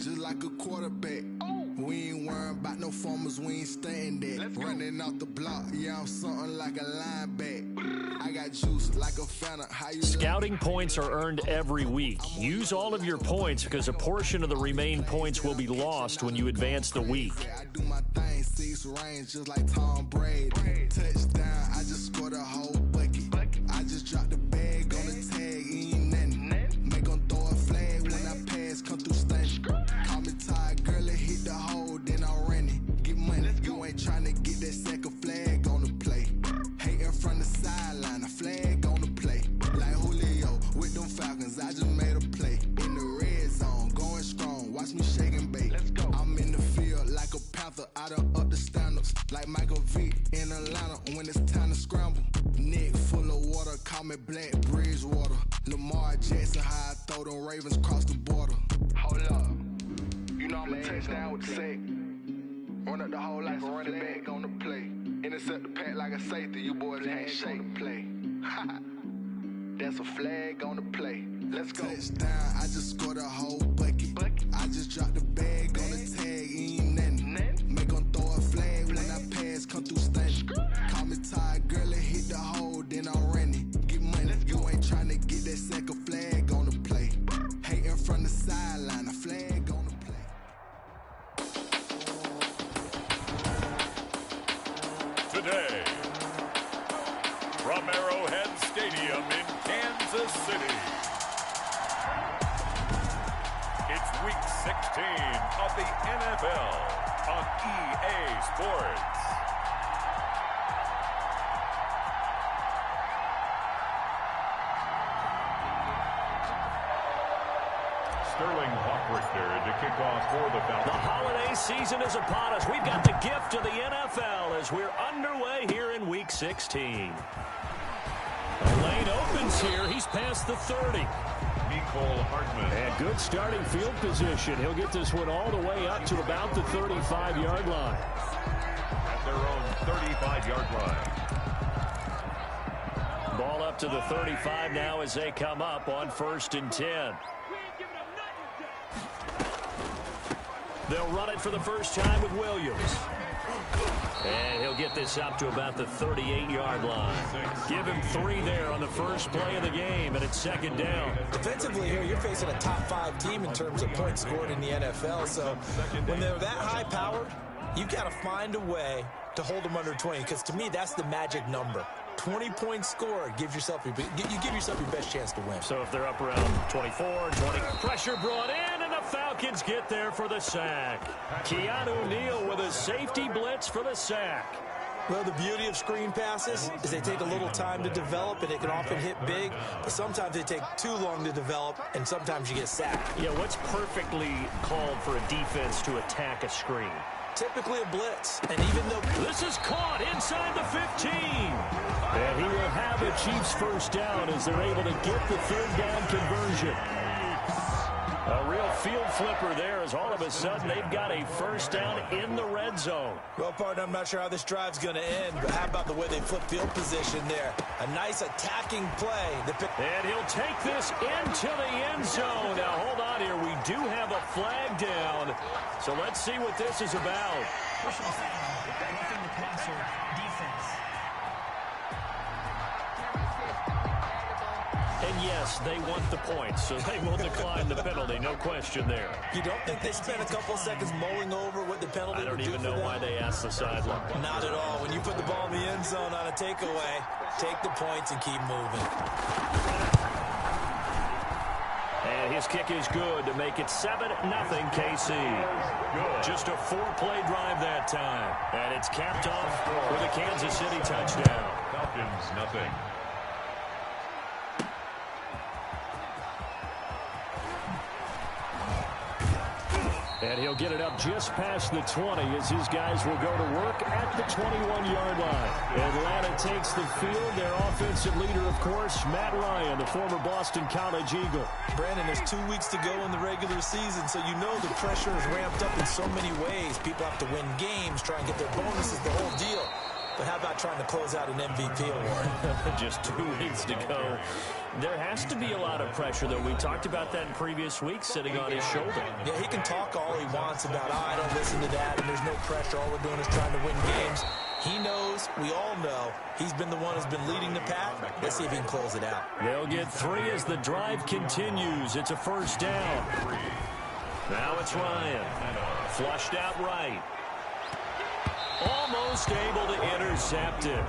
range just like a quarterback. We ain't worrying about no formers, we ain't staying there. Running off the block, yeah, I'm something like a linebacker. I got juice like a fountain. Scouting points are earned every week. Use all of your points because a portion of the remaining points will be lost when you advance the week. I do my thing, 6 range just like Tom Brady. Touchdown, I just scored a whole bucket. I just dropped the bag on the tag, ain't nothing. Make them throw a flag when I pass, come through stunning. Call me tired, girl, it hit the hole, then I ran it. Get money, you ain't trying to get that second flag on the play. Hating from the sideline, a flag on the play. Like Julio with them Falcons, I just made a play. In the red zone, going strong, watch me shake and bake. I'm in the field like a panther, I done up the standards. Like Michael Vick in Atlanta when it's time to scramble. Neck full of water, call me Black Bridgewater. Lamar Jackson, how I throw them Ravens cross the border. Hold up, you know I'm a touchdown with the sack. Run up the whole like a running back on the play. Intercept the pack like a safety, you boys ain't shake the play. That's a flag on the play. Let's go. Touchdown, I just scored a whole bucket. I just dropped the bag on the tag, ain't nothing. Make them throw a flag when I pass, come through stunning. Call me tired, girl, it hit the hole, then I ran it. Get money, you ain't trying to get that second flag on the play. Hating from the sideline, a flag on the play. Today, from Arrowhead Stadium in Kansas City, it's Week 16 of the NFL on EA Sports. Sterling Hawk-Richter to kick off for the Falcons. The holiday season is upon us. We've got the gift of the NFL as we're underway here in Week 16. The lane opens here. He's past the 30. Mecole Hardman. And good starting field position. He'll get this one all the way up to about the 35-yard line. At their own 35-yard line. Ball up to the 35 now as they come up on 1st and 10. They'll run it for the first time with Williams. And he'll get this up to about the 38-yard line. Give him 3 there on the first play of the game, and it's 2nd down. Defensively here, you're facing a top-5 team in terms of points scored in the NFL. So when they're that high-powered, you've got to find a way to hold them under 20, because to me, that's the magic number. 20 points scored, you give yourself your best chance to win. So if they're up around 24, 20, pressure brought in, and the Falcons get there for the sack. Keanu Neal with a safety blitz for the sack. Well, the beauty of screen passes is they take a little time to develop, and they can often hit big, but sometimes they take too long to develop, and sometimes you get sacked. Yeah, what's perfectly called for a defense to attack a screen? Typically a blitz, and even though this is caught inside the 15, and he will have a Chiefs first down as they're able to get the 3rd down conversion. A real field flipper there as all of a sudden they've got a first down in the red zone. Well, partner, I'm not sure how this drive's going to end, but how about the way they flip field position there? A nice attacking play. And he'll take this into the end zone. Now, hold on here. We do have a flag down, so let's see what this is about. Personal foul, roughing the passer, defense. And yes, they want the points, so they will decline the penalty. No question there. You don't think they spent a couple of seconds mulling over what the penalty I don't would do even for know them? why they asked the sideline. Not at all. When you put the ball in the end zone on a takeaway, take the points and keep moving. And his kick is good to make it 7-0 KC. Good. Just a 4-play drive that time. And it's capped off with a Kansas City touchdown. Falcons, nothing. And he'll get it up just past the 20 as his guys will go to work at the 21-yard line. Atlanta takes the field. Their offensive leader, of course, Matt Ryan, the former Boston College Eagle. Brandon, there's 2 weeks to go in the regular season, so you know the pressure is ramped up in so many ways. People have to win games, try and get their bonuses, the whole deal. but how about trying to close out an MVP award? Just 2 weeks to go. There has to be a lot of pressure, though. We talked about that in previous weeks, sitting on his shoulder. Yeah, he can talk all he wants about, I don't listen to that, and there's no pressure. All we're doing is trying to win games. He knows, we all know, he's been the one who's been leading the pack. Let's see if he can close it out. They'll get 3 as the drive continues. It's a first down. Now it's Ryan. Flushed out right. Almost able to intercept it.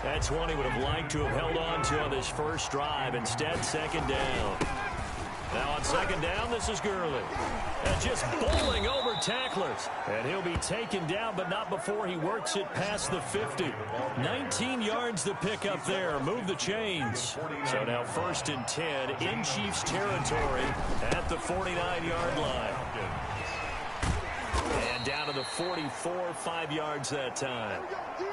That's one he would have liked to have held on to on this first drive. Instead, second down. Now on second down, this is Gurley. And just bowling over tacklers. And he'll be taken down, but not before he works it past the 50. 19 yards to pick up there. Move the chains. So now 1st and 10 in Chiefs territory at the 49-yard line. And down to the 44, 5 yards that time.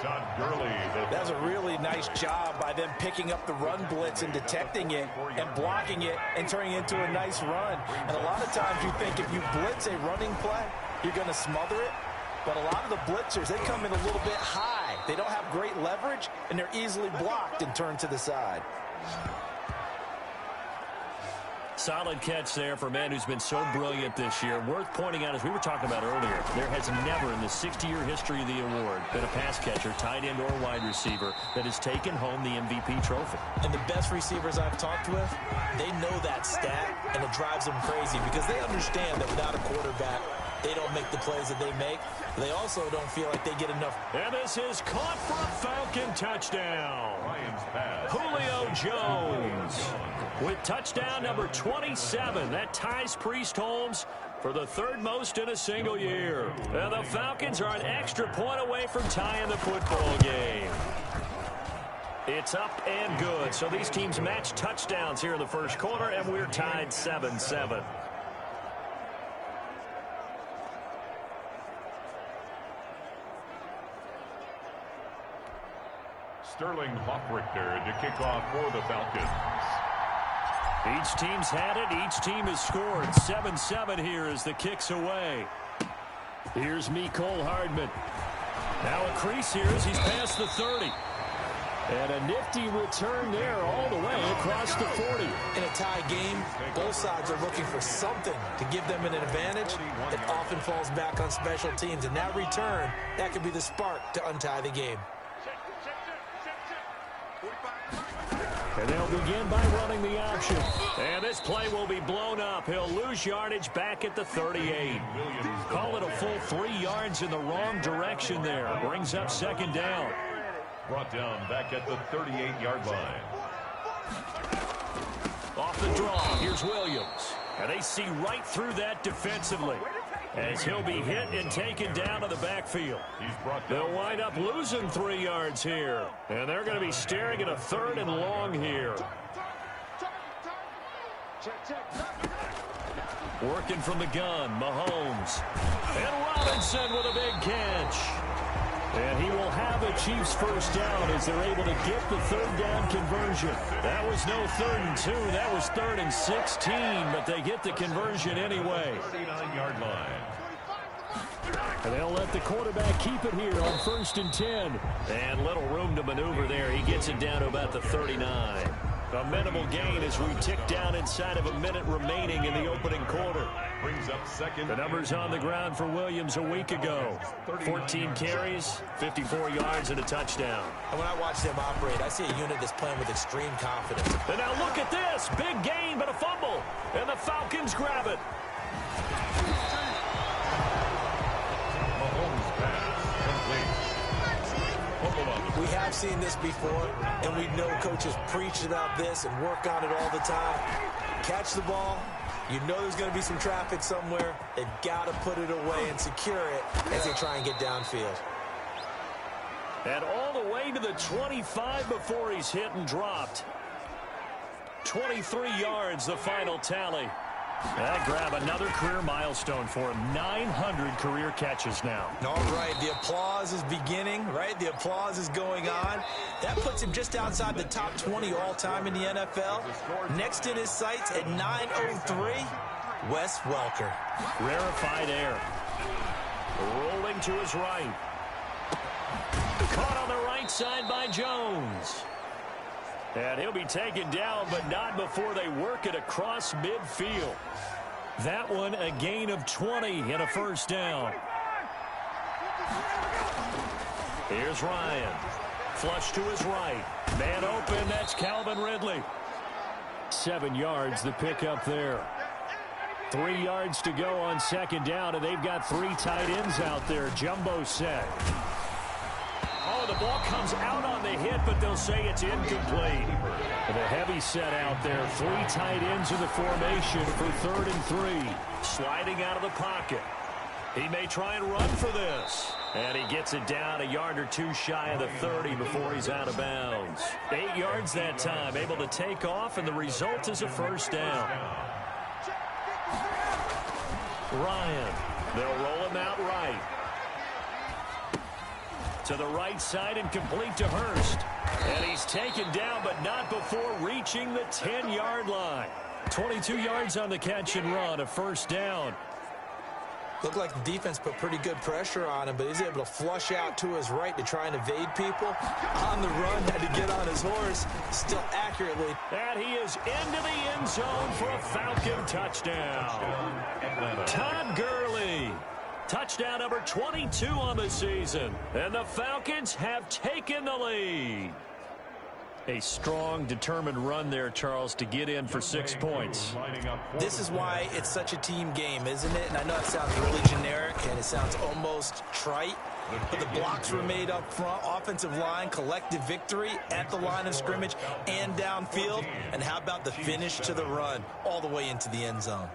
Todd Gurley. That was a really nice job by them picking up the run blitz and detecting it and blocking it and turning it into a nice run. And a lot of times you think if you blitz a running play, you're going to smother it. But a lot of the blitzers, they come in a little bit high. They don't have great leverage, and they're easily blocked and turned to the side. Solid catch there for a man who's been so brilliant this year. Worth pointing out, as we were talking about earlier, there has never in the 60-year history of the award been a pass catcher, tight end, or wide receiver that has taken home the MVP trophy. And the best receivers I've talked with, they know that stat, and it drives them crazy because they understand that without a quarterback, they don't make the plays that they make. They also don't feel like they get enough. And this is caught for a Falcon touchdown. Julio Jones with touchdown number 27. That ties Priest Holmes for the 3rd most in a single year. And the Falcons are an extra point away from tying the football game. It's up and good. So these teams match touchdowns here in the first quarter, and we're tied 7-7. Sterling Hockrichter to kick off for the Falcons. Each team's had it. Each team has scored. 7-7 here as the kick's away. Here's Mecole Hardman. Now a crease here as he's past the 30. And a nifty return there all the way across the 40. In a tie game, both sides are looking for something to give them an advantage. It often falls back on special teams. And that return, that could be the spark to untie the game. And they'll begin by running the option. And this play will be blown up. He'll lose yardage back at the 38. Call it a full 3 yards in the wrong direction there. Brings up second down. Brought down back at the 38-yard line. Off the draw, here's Williams. And they see right through that defensively as he'll be hit and taken down to the backfield. They'll wind up losing 3 yards here. And they're going to be staring at a 3rd and long here. Working from the gun, Mahomes. And Robinson with a big catch. And he will have a Chiefs first down as they're able to get the 3rd down conversion. That was no 3rd and 2. That was 3rd and 16, but they get the conversion anyway. 39-yard line. And they'll let the quarterback keep it here on 1st and 10. And little room to maneuver there. He gets it down to about the 39. A minimal gain as we tick down inside of a minute remaining in the opening quarter. Brings up second. The numbers on the ground for Williams a week ago. 14 carries, 54 yards, and a touchdown. And when I watch them operate, I see a unit that's playing with extreme confidence. And now look at this. Big gain, but a fumble. And the Falcons grab it. Mahomes pass complete. We have seen this before, and we know coaches preach about this and work on it all the time. Catch the ball. You know there's going to be some traffic somewhere. They've got to put it away and secure it as they try and get downfield. And all the way to the 25 before he's hit and dropped. 23 yards, the final tally. That grab another career milestone for him. 900 career catches now. All right, the applause is beginning, right? The applause is going on. That puts him just outside the top 20 all-time in the NFL. Next in his sights at 903, Wes Welker. Rarefied air. Rolling to his right. Caught on the side by Jones. And he'll be taken down, but not before they work it across midfield. That one a gain of 20 and a first down. Here's Ryan. Flush to his right. Man open, that's Calvin Ridley. 7 yards the pickup there. 3 yards to go on second down, and they've got 3 tight ends out there. Jumbo set. Oh, the ball comes out on the hit, but they'll say it's incomplete. The heavy set out there. 3 tight ends in the formation for 3rd and 3. Sliding out of the pocket. He may try and run for this. And he gets it down a yard or 2 shy of the 30 before he's out of bounds. 8 yards that time, able to take off, and the result is a first down. Ryan, they'll roll him out right. To the right side and complete to Hurst. And he's taken down, but not before reaching the 10-yard line. 22 yards on the catch and run, a first down. Looked like the defense put pretty good pressure on him, but he's able to flush out to his right to try and evade people. On the run, had to get on his horse, still accurately. And he is into the end zone for a Falcon touchdown. Todd Gurley. Touchdown number 22 on the season. And the Falcons have taken the lead. A strong, determined run there, Charles, to get in for 6 points. This is why it's such a team game, isn't it? And I know it sounds really generic and it sounds almost trite, but the blocks were made up front, offensive line, collective victory at the line of scrimmage and downfield. And how about the finish to the run all the way into the end zone?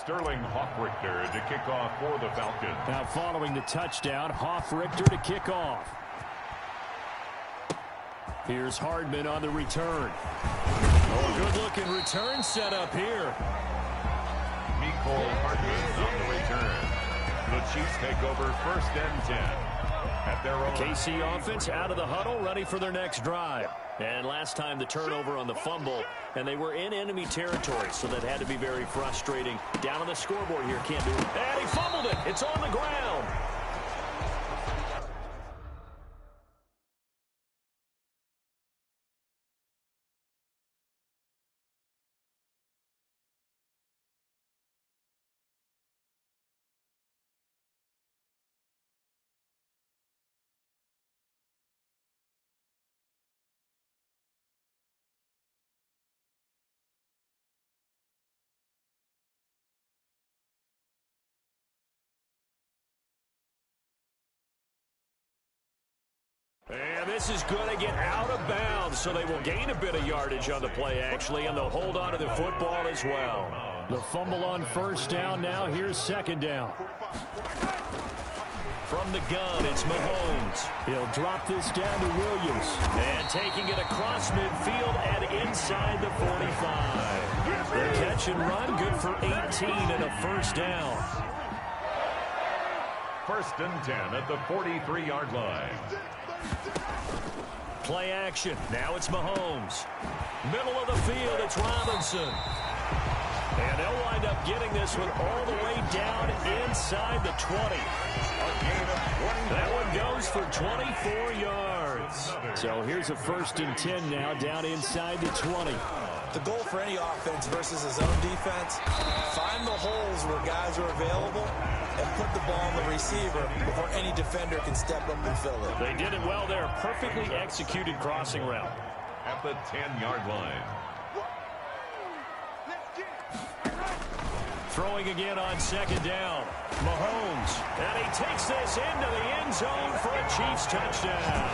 Sterling Hoffrichter to kick off for the Falcons. Now following the touchdown, Hoffrichter to kick off. Here's Hardman on the return. Oh, good-looking return set up here. Mecole Hardman on the return. The Chiefs take over 1st and 10. At their own. KC offense out of the huddle, ready for their next drive. And last time the turnover on the fumble, and they were in enemy territory, so that had to be very frustrating. Down on the scoreboard here, can't do it. And he fumbled it. It's on the ground. And this is going to get out of bounds, so they will gain a bit of yardage on the play, actually, and they'll hold on to the football as well. The fumble on 1st down now. Here's 2nd down. From the gun, it's Mahomes. He'll drop this down to Williams. And taking it across midfield and inside the 45. The catch and run, good for 18 and a first down. 1st and 10 at the 43-yard line. Play action. Now it's Mahomes. Middle of the field, it's Robinson. And they'll wind up getting this one all the way down inside the 20. That one goes for 24 yards. So here's a 1st and 10 now down inside the 20. The goal for any offense versus his own defense, find the holes where guys are available and put the ball on the receiver before any defender can step up and fill it. They did it well there. Perfectly executed crossing route. At the 10-yard line. Throwing again on second down. Mahomes. And he takes this into the end zone for a Chiefs touchdown.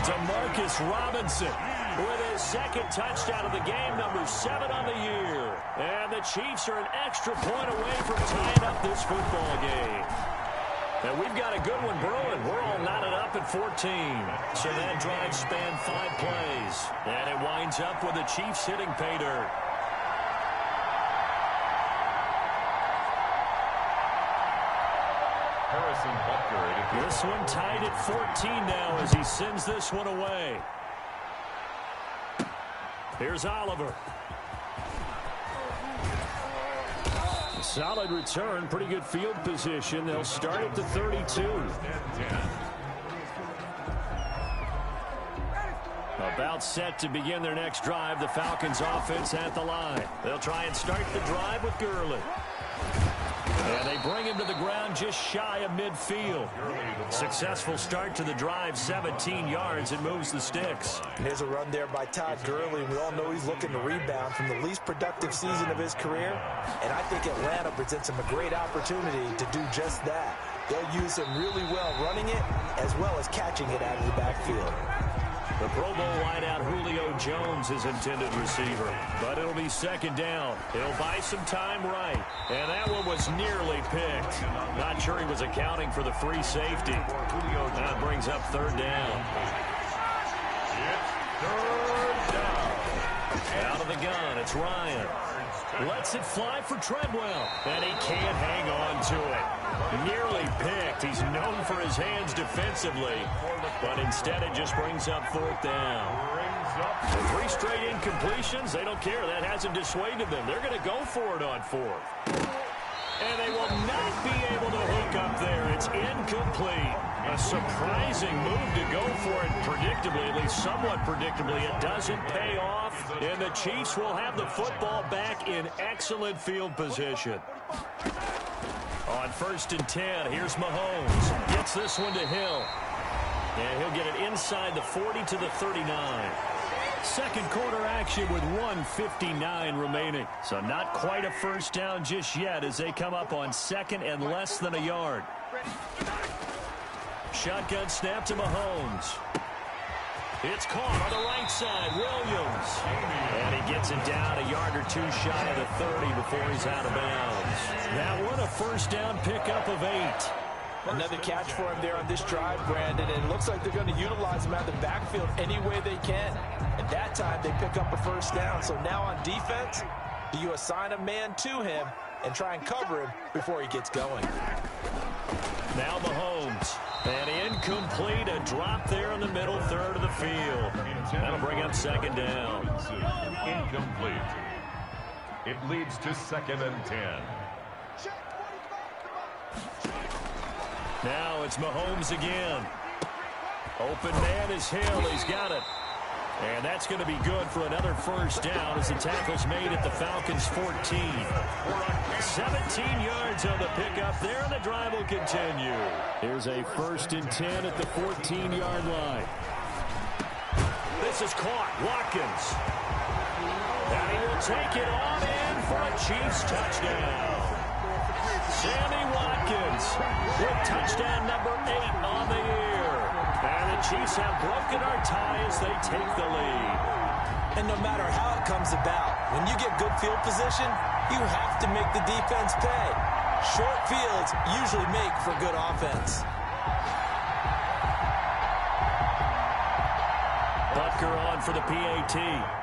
Demarcus Robinson with his second touchdown of the game, number 7 on the year. And the Chiefs are an extra point away from tying up this football game. And we've got a good one brewing. We're all knotted up at 14. So that drive spanned 5 plays. And it winds up with the Chiefs hitting pay dirt. This one tied at 14 now as he sends this one away. Here's Oliver. Solid return, pretty good field position. They'll start at the 32. About set to begin their next drive. The Falcons offense at the line. They'll try and start the drive with Gurley. And they bring him to the ground just shy of midfield. Successful start to the drive, 17 yards, and moves the sticks. And here's a run there by Todd Gurley. We all know he's looking to rebound from the least productive season of his career. And I think Atlanta presents him a great opportunity to do just that. They'll use him really well running it as well as catching it out of the backfield. The Pro Bowl wideout Julio Jones is intended receiver, but it'll be second down. He'll buy some time right, and that one was nearly picked. Not sure he was accounting for the free safety. That brings up third down. Out of the gun, it's Ryan. Lets it fly for Treadwell, and he can't hang on to it. Nearly picked. He's known for his hands defensively, but instead it just brings up fourth down. The 3 straight incompletions, they don't care. That hasn't dissuaded them. They're going to go for it on fourth. And they will not be able to hook up there. It's incomplete. A surprising move to go for it predictably, at least somewhat predictably. It doesn't pay off, and the Chiefs will have the football back in excellent field position. On 1st and 10, here's Mahomes. Gets this one to Hill. And he'll get it inside the 40 to the 39. Second quarter action with 1:59 remaining. So not quite a first down just yet as they come up on second and less than a yard. Shotgun snap to Mahomes. It's caught on the right side. Williams. And he gets it down a yard or 2 shy of the 30 before he's out of bounds. That one a first down pickup of 8. Another catch for him there on this drive, Brandon, and it looks like they're going to utilize him out of the backfield any way they can. And that time they pick up a first down. So now on defense, do you assign a man to him and try and cover him before he gets going? Now Mahomes. And incomplete, a drop there in the middle third of the field. That'll bring up second down. Incomplete. It leads to 2nd and 10. Now it's Mahomes again. Open man is Hill. He's got it. And that's going to be good for another first down as the tackle's made at the Falcons' 14. 17 yards on the pickup there, and the drive will continue. Here's a 1st and 10 at the 14-yard line. This is caught. Watkins. And he will take it on in for a Chiefs touchdown. Sammy Watkins with touchdown number 8 on the year. And the Chiefs have broken our tie as they take the lead. And no matter how it comes about, when you get good field position, you have to make the defense pay. Short fields usually make for good offense. Butker on for the PAT.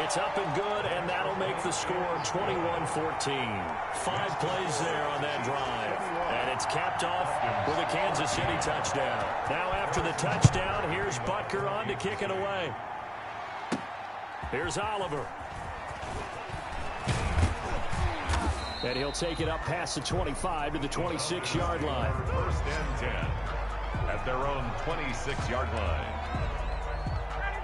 it's up and good, and that'll make the score 21-14. 5 plays there on that drive. And it's capped off with a Kansas City touchdown. Now after the touchdown, here's Butker on to kick it away. Here's Oliver. And he'll take it up past the 25 to the 26-yard line. First and 10 at their own 26-yard line.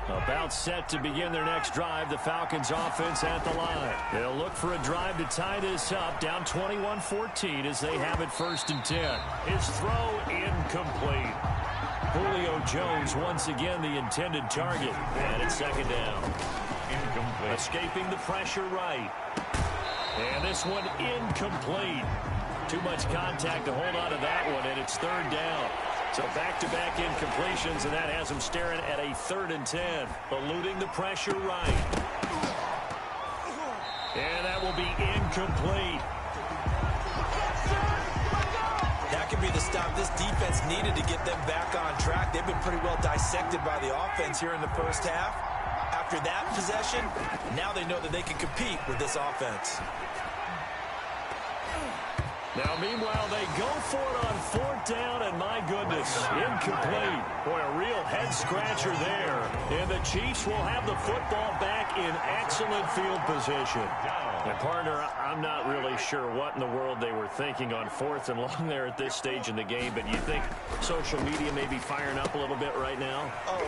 About set to begin their next drive, the Falcons offense at the line. They'll look for a drive to tie this up, down 21-14 as they have it first and 10. His throw incomplete. Julio Jones once again the intended target, and it's second down. Incomplete. Escaping the pressure right. And this one incomplete. Too much contact to hold on to that one, and it's third down. So back-to-back incompletions, and that has him staring at a 3rd and 10. Eluding the pressure right. And that will be incomplete. That could be the stop this defense needed to get them back on track. They've been pretty well dissected by the offense here in the first half. After that possession, now they know that they can compete with this offense. Now, meanwhile, they go for it on 4th down, and my goodness, incomplete. Boy, a real head-scratcher there. And the Chiefs will have the football back in excellent field position. And, partner, I'm not really sure what in the world they were thinking on 4th and long there at this stage in the game, but you think social media may be firing up a little bit right now? Oh,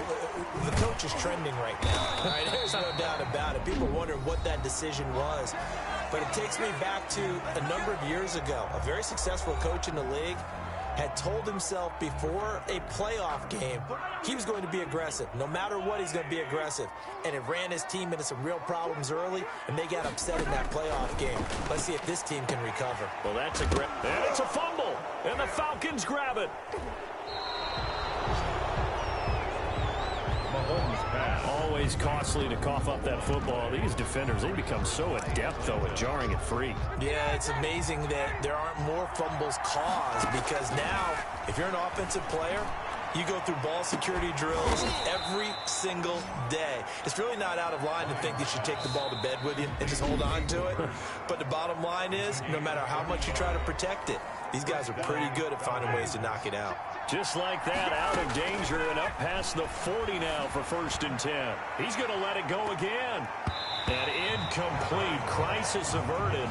the coach is trending right now. All right, there's no doubt about it. People are wondering what that decision was. But it takes me back to a number of years ago. A very successful coach in the league had told himself before a playoff game he was going to be aggressive. No matter what, he's going to be aggressive. And it ran his team into some real problems early, and they got upset in that playoff game. Let's see if this team can recover. Well, that's a grip. And it's a fumble. And the Falcons grab it. Always costly to cough up that football. These defenders, they become so adept, though, at jarring it free. Yeah, it's amazing that there aren't more fumbles caused, because now, if you're an offensive player, you go through ball security drills every single day. It's really not out of line to think you should take the ball to bed with you and just hold on to it. But the bottom line is, no matter how much you try to protect it, these guys are pretty good at finding ways to knock it out. Just like that, out of danger and up past the 40 now for 1st and 10. He's going to let it go again. And incomplete. Crisis averted.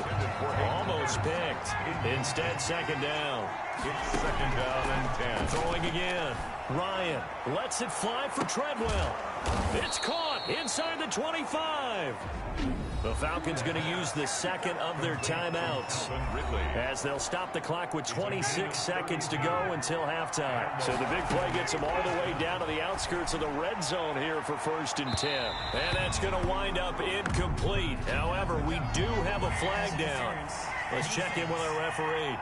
Almost picked. Instead, second down. It's second down and 10. Throwing again. Ryan lets it fly for Treadwell. It's caught inside the 25. The Falcons going to use the second of their timeouts as they'll stop the clock with 26 seconds to go until halftime. So the big play gets them all the way down to the outskirts of the red zone here for 1st and 10. And that's going to wind up incomplete. However, we do have a flag down. Let's check in with our referee.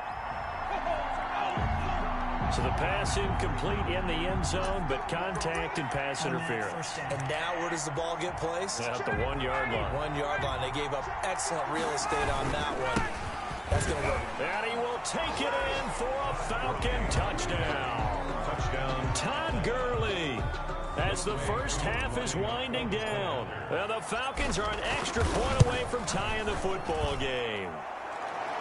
So the pass incomplete in the end zone, but contact and pass interference. And now where does the ball get placed? At the 1-yard line. 1-yard line. They gave up excellent real estate on that one. That's going to work. And he will take it in for a Falcon touchdown. Touchdown. Todd Gurley. As the first half is winding down. Well, the Falcons are an extra point away from tying the football game.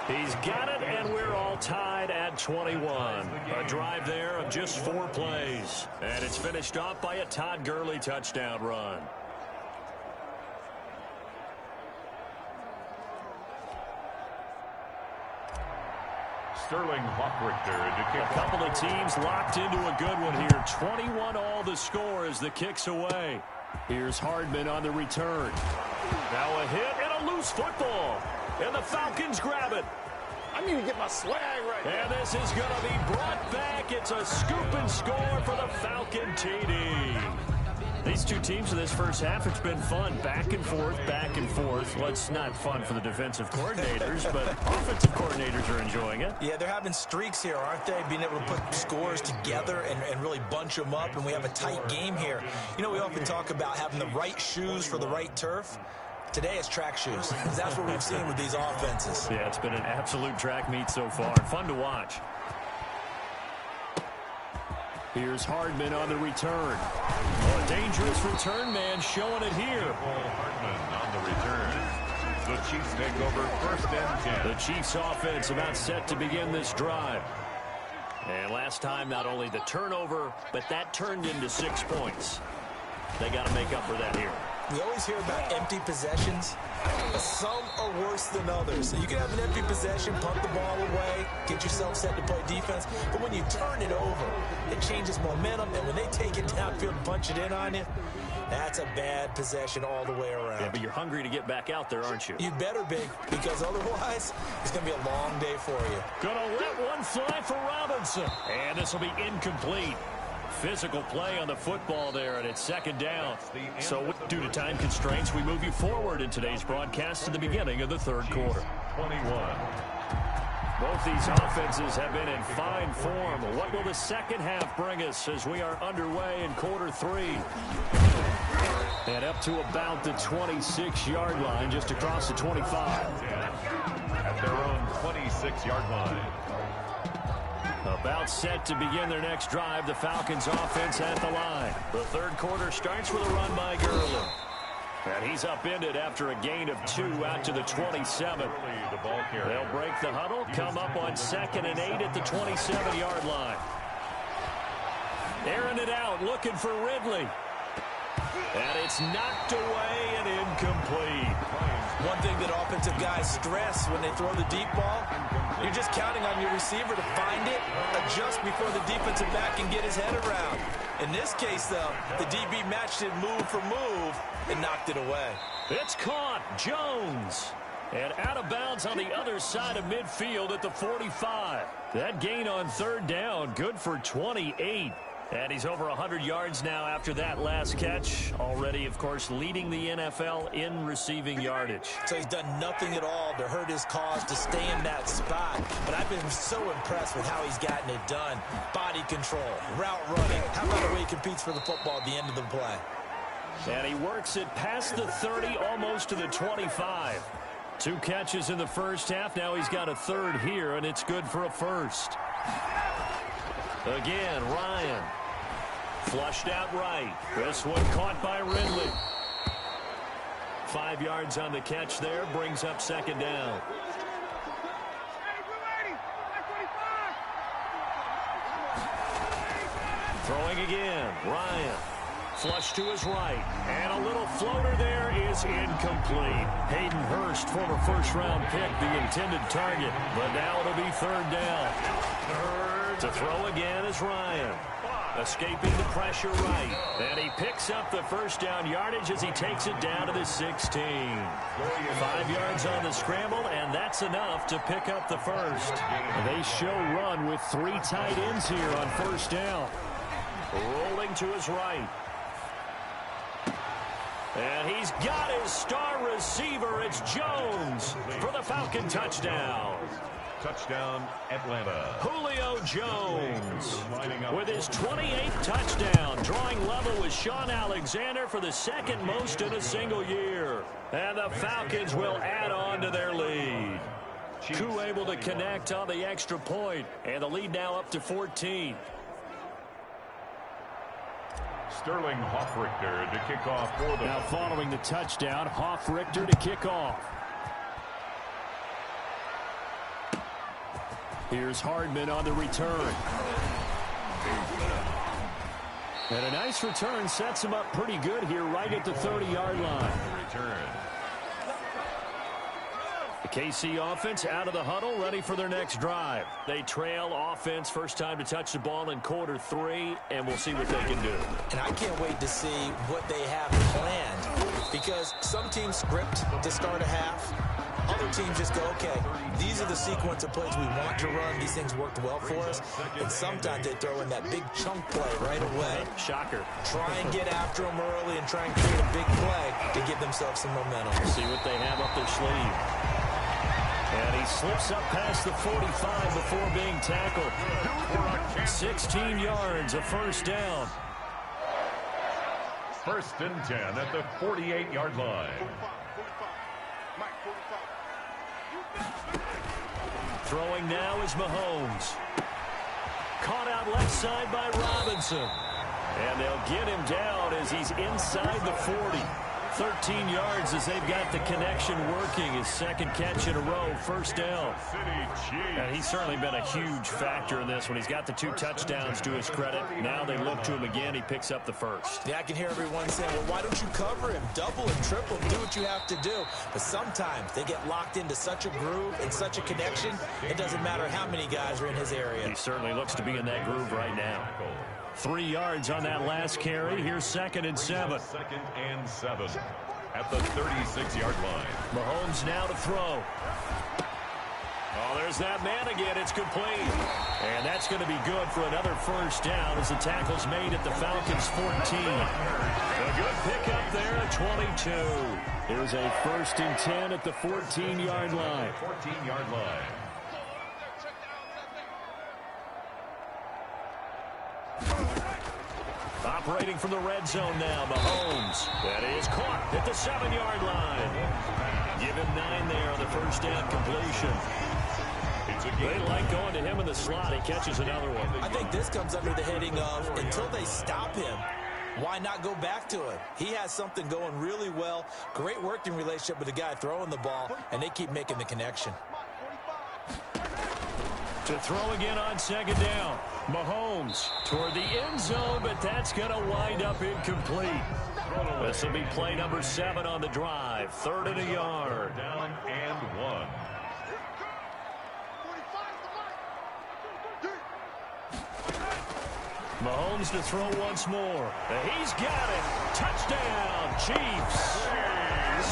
He's got it, and we're all tied at 21. A drive there of just 4 plays. And it's finished off by a Todd Gurley touchdown run. Sterling Hockrichter to kick. A couple of teams locked into a good one here. 21 all the score as the kick's away. Here's Hardman on the return. Now a hit and a loose football. And the Falcons grab it. I need to get my swag right now. And this is going to be brought back. It's a scoop and score for the Falcon TD. These two teams in this first half, it's been fun. Back and forth, back and forth. Well, it's not fun for the defensive coordinators, but offensive coordinators are enjoying it. Yeah, they're having streaks here, aren't they? Being able to put scores together and really bunch them up, and we have a tight game here. You know, we often talk about having the right shoes for the right turf. Today it's track shoes. That's what we've seen with these offenses. Yeah, it's been an absolute track meet so far. Fun to watch. Here's Hardman on the return. Oh, a dangerous return man showing it here. Hardman on the return. The Chiefs take over 1st and 10. The Chiefs offense about set to begin this drive. And last time, not only the turnover, but that turned into 6 points. They got to make up for that here. We always hear about empty possessions. Some are worse than others. So you can have an empty possession, punt the ball away, get yourself set to play defense. But when you turn it over, it changes momentum. And when they take it downfield and punch it in on you, that's a bad possession all the way around. Yeah, but you're hungry to get back out there, aren't you? You better be, because otherwise, it's going to be a long day for you. Gonna let one fly for Robinson. And this will be incomplete. Physical play on the football there, and it's 2nd down. So due to time constraints, we move you forward in today's broadcast to the beginning of the 3rd quarter. 21. Both these offenses have been in fine form. What will the second half bring us as we are underway in quarter 3? And up to about the 26-yard line, just across the 25. At their own 26-yard line. About set to begin their next drive, the Falcons offense at the line. The 3rd quarter starts with a run by Gurley. And he's upended after a gain of 2 out to the 27. They'll break the huddle, come up on 2nd and 8 at the 27-yard line. Airing it out, looking for Ridley. And it's knocked away and incomplete. One thing that offensive guys stress when they throw the deep ball, you're just counting on your receiver to find it, adjust before the defensive back can get his head around. In this case, though, the DB matched it move for move and knocked it away. It's caught. Jones. And out of bounds on the other side of midfield at the 45. That gain on 3rd down, good for 28. And he's over 100 yards now after that last catch. Already, of course, leading the NFL in receiving yardage. So he's done nothing at all to hurt his cause, to stay in that spot. But I've been so impressed with how he's gotten it done. Body control, route running. How about the way he competes for the football at the end of the play? And he works it past the 30, almost to the 25. 2 catches in the first half. Now he's got a 3rd here, and it's good for a 1st. Again, Ryan. Flushed out right. This one caught by Ridley. 5 yards on the catch there. Brings up 2nd down. Throwing again. Ryan. Flush to his right. And a little floater there is incomplete. Hayden Hurst, former 1st-round pick, the intended target. But now it'll be 3rd down. To throw again is Ryan. Escaping the pressure right. And he picks up the 1st down yardage as he takes it down to the 16. 5 yards on the scramble, and that's enough to pick up the 1st. They show run with 3 tight ends here on 1st down. Rolling to his right. And he's got his star receiver. It's Jones for the Falcon touchdown. Touchdown, Atlanta. Julio Jones with his 28th touchdown, drawing level with Sean Alexander for the 2nd most in a single year. And the Falcons will add on to their lead. Koo able to connect on the extra point, and the lead now up to 14. Sterling Hoffrichter to kick off for them. Now following the touchdown, Hoffrichter to kick off. Here's Hardman on the return. And a nice return sets him up pretty good here right at the 30-yard line. Return. The KC offense out of the huddle, ready for their next drive. They trail offense, first time to touch the ball in quarter 3, and we'll see what they can do. And I can't wait to see what they have planned, because some teams script to start a half. Other teams just go, okay, these are the sequence of plays we want to run. These things worked well for us. And sometimes they throw in that big chunk play right away. Shocker. Try and get after them early and try and create a big play to give themselves some momentum. See what they have up their sleeve. And he slips up past the 45 before being tackled. 16 yards, a 1st down. 1st and 10 at the 48-yard line. Throwing now is Mahomes. Caught out left side by Robinson. And they'll get him down as he's inside the 40. 13 yards as they've got the connection working. His second catch in a row, first down. And he's certainly been a huge factor in this one. He's got the 2 touchdowns to his credit. Now they look to him again. He picks up the first. Yeah, I can hear everyone saying, well, why don't you cover him? Double and triple, do what you have to do. But sometimes they get locked into such a groove and such a connection, it doesn't matter how many guys are in his area. He certainly looks to be in that groove right now. 3 yards on that last carry. Here's 2nd and 7. 2nd and 7 at the 36-yard line. Mahomes now to throw. Oh, there's that man again. It's complete. And that's going to be good for another first down as the tackle's made at the Falcons' 14. A good pickup there at 22. There's a 1st and 10 at the 14-yard line. 14-yard line. Operating from the red zone now, Mahomes. That is caught at the 7-yard line. Give him 9 there on the first down completion. They like going to him in the slot. He catches another one. I think this comes under the heading of until they stop him, why not go back to him? He has something going really well. Great working relationship with the guy throwing the ball, and they keep making the connection. To throw again on 2nd down. Mahomes toward the end zone, but that's going to wind up incomplete. This will be play number 7 on the drive. 3rd and a yard. Down and 1. Mahomes to throw once more. He's got it. Touchdown, Chiefs.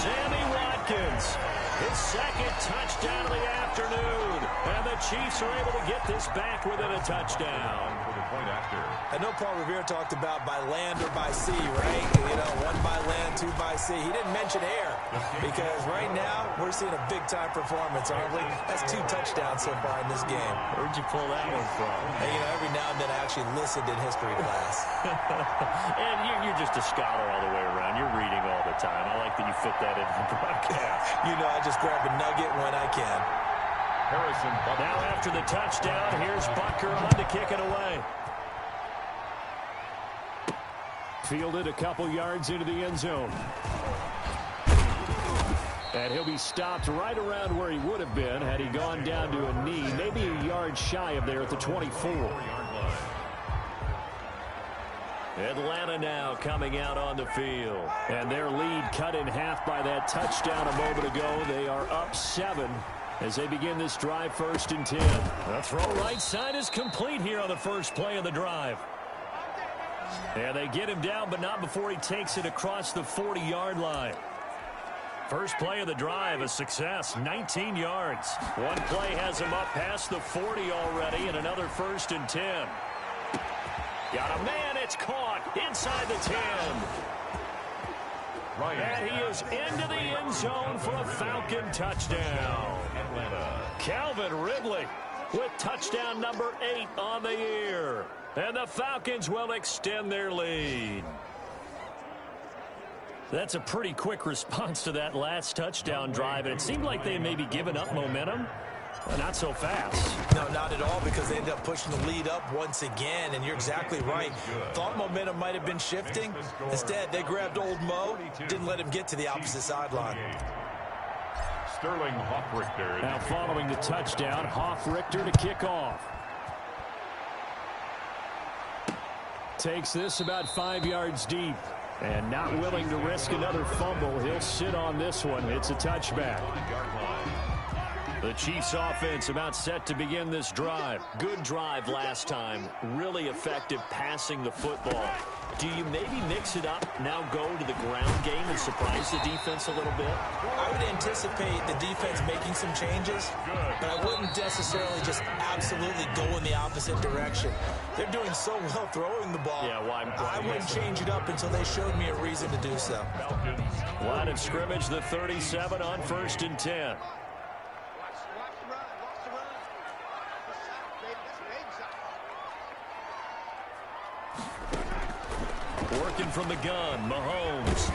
Sammy Watkins. His 2nd touchdown of the afternoon. And the Chiefs are able to get this back within a touchdown. For the point after. I know Paul Revere talked about by land or by sea, right? You know, 1 by land, 2 by sea. He didn't mention air because right now we're seeing a big-time performance, aren't we? That's 2 touchdowns so far in this game. Where'd you pull that one from? Hey, you know, every now and then I actually listened in history class. And you're just a scholar all the way around. You're reading all the time. I like that you fit that into the broadcast. You know, I just grab a nugget when I can. Harrison Butker. Now after the touchdown, here's Butker on to kick it away. Fielded a couple yards into the end zone. And he'll be stopped right around where he would have been had he gone down to a knee, maybe a yard shy of there at the 24. Atlanta now coming out on the field. And their lead cut in half by that touchdown a moment ago. They are up 7 as they begin this drive, 1st and 10. The throw right side is complete here on the first play of the drive. And they get him down, but not before he takes it across the 40-yard line. First play of the drive, a success, 19 yards. One play has him up past the 40 already, and another 1st and 10. Got a man, it's caught inside the 10. And he is into the end zone for a Falcon touchdown. Atlanta. Calvin Ridley with touchdown number 8 on the year. And the Falcons will extend their lead. That's a pretty quick response to that last touchdown drive. And it seemed like they may be giving up momentum. Not so fast. No, not at all, because they ended up pushing the lead up once again, and you're exactly right. Thought momentum might have been shifting. Instead, they grabbed old Mo, didn't let him get to the opposite sideline. Sterling Hoffrichter. Now following the touchdown, Hoffrichter to kick off. Takes this about 5 yards deep. And not willing to risk another fumble, he'll sit on this one. It's a touchback. The Chiefs offense about set to begin this drive. Good drive last time. Really effective passing the football. Do you maybe mix it up, now go to the ground game and surprise the defense a little bit? I would anticipate the defense making some changes, but I wouldn't necessarily just absolutely go in the opposite direction. They're doing so well throwing the ball. Yeah, why I wouldn't change it up until they showed me a reason to do so. Line of scrimmage, the 37 on 1st and 10. Working from the gun, Mahomes.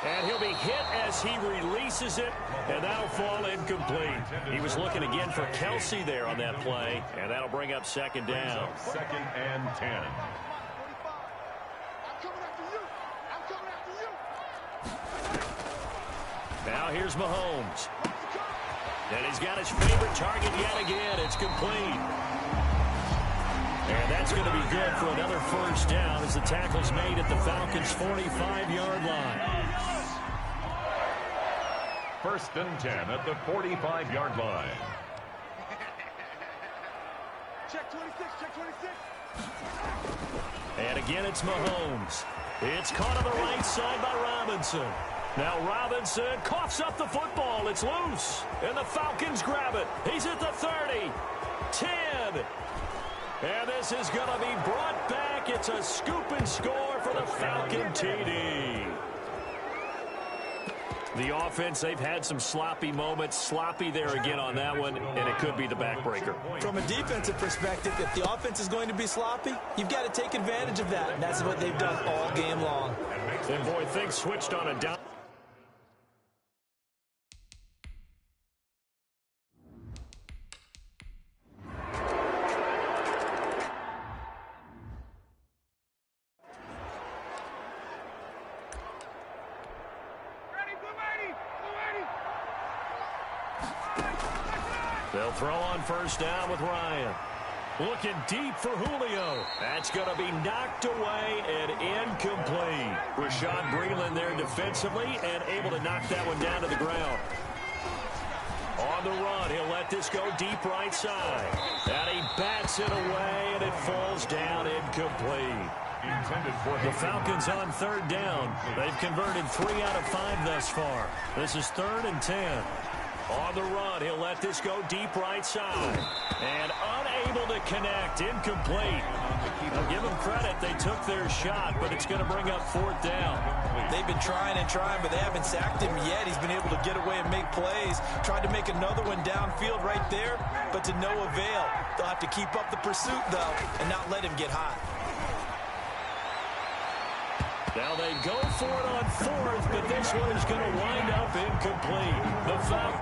And he'll be hit as he releases it, and that'll fall incomplete. He was looking again for Kelsey there on that play, and that'll bring up second down. Second and 10. Now here's Mahomes. And he's got his favorite target yet again. It's complete. And that's going to be good for another first down as the tackle's made at the Falcons' 45-yard line. First and 10 at the 45-yard line. Check 26, check 26. And again, it's Mahomes. It's caught on the right side by Robinson. Now Robinson coughs up the football. It's loose. And the Falcons grab it. He's at the 30. 10. And this is going to be brought back. It's a scoop and score for the Falcon TD. The offense, they've had some sloppy moments. Sloppy there again on that one, and it could be the backbreaker. From a defensive perspective, if the offense is going to be sloppy, you've got to take advantage of that, and that's what they've done all game long. And, boy, things switched on a down. They'll throw on first down with Ryan. Looking deep for Julio. That's going to be knocked away and incomplete. Rashad Breeland there defensively and able to knock that one down to the ground. On the run, he'll let this go deep right side. And he bats it away, and it falls down incomplete. The Falcons on third down. They've converted 3 out of 5 thus far. This is 3rd and 10. On the run, he'll let this go deep right side. And unable to connect, incomplete. I'll give them credit, they took their shot, but it's going to bring up 4th down. They've been trying and trying, but they haven't sacked him yet. He's been able to get away and make plays. Tried to make another one downfield right there, but to no avail. They'll have to keep up the pursuit, though, and not let him get hot. Now they go for it on 4th, but this one is going to wind up incomplete. The Falcons.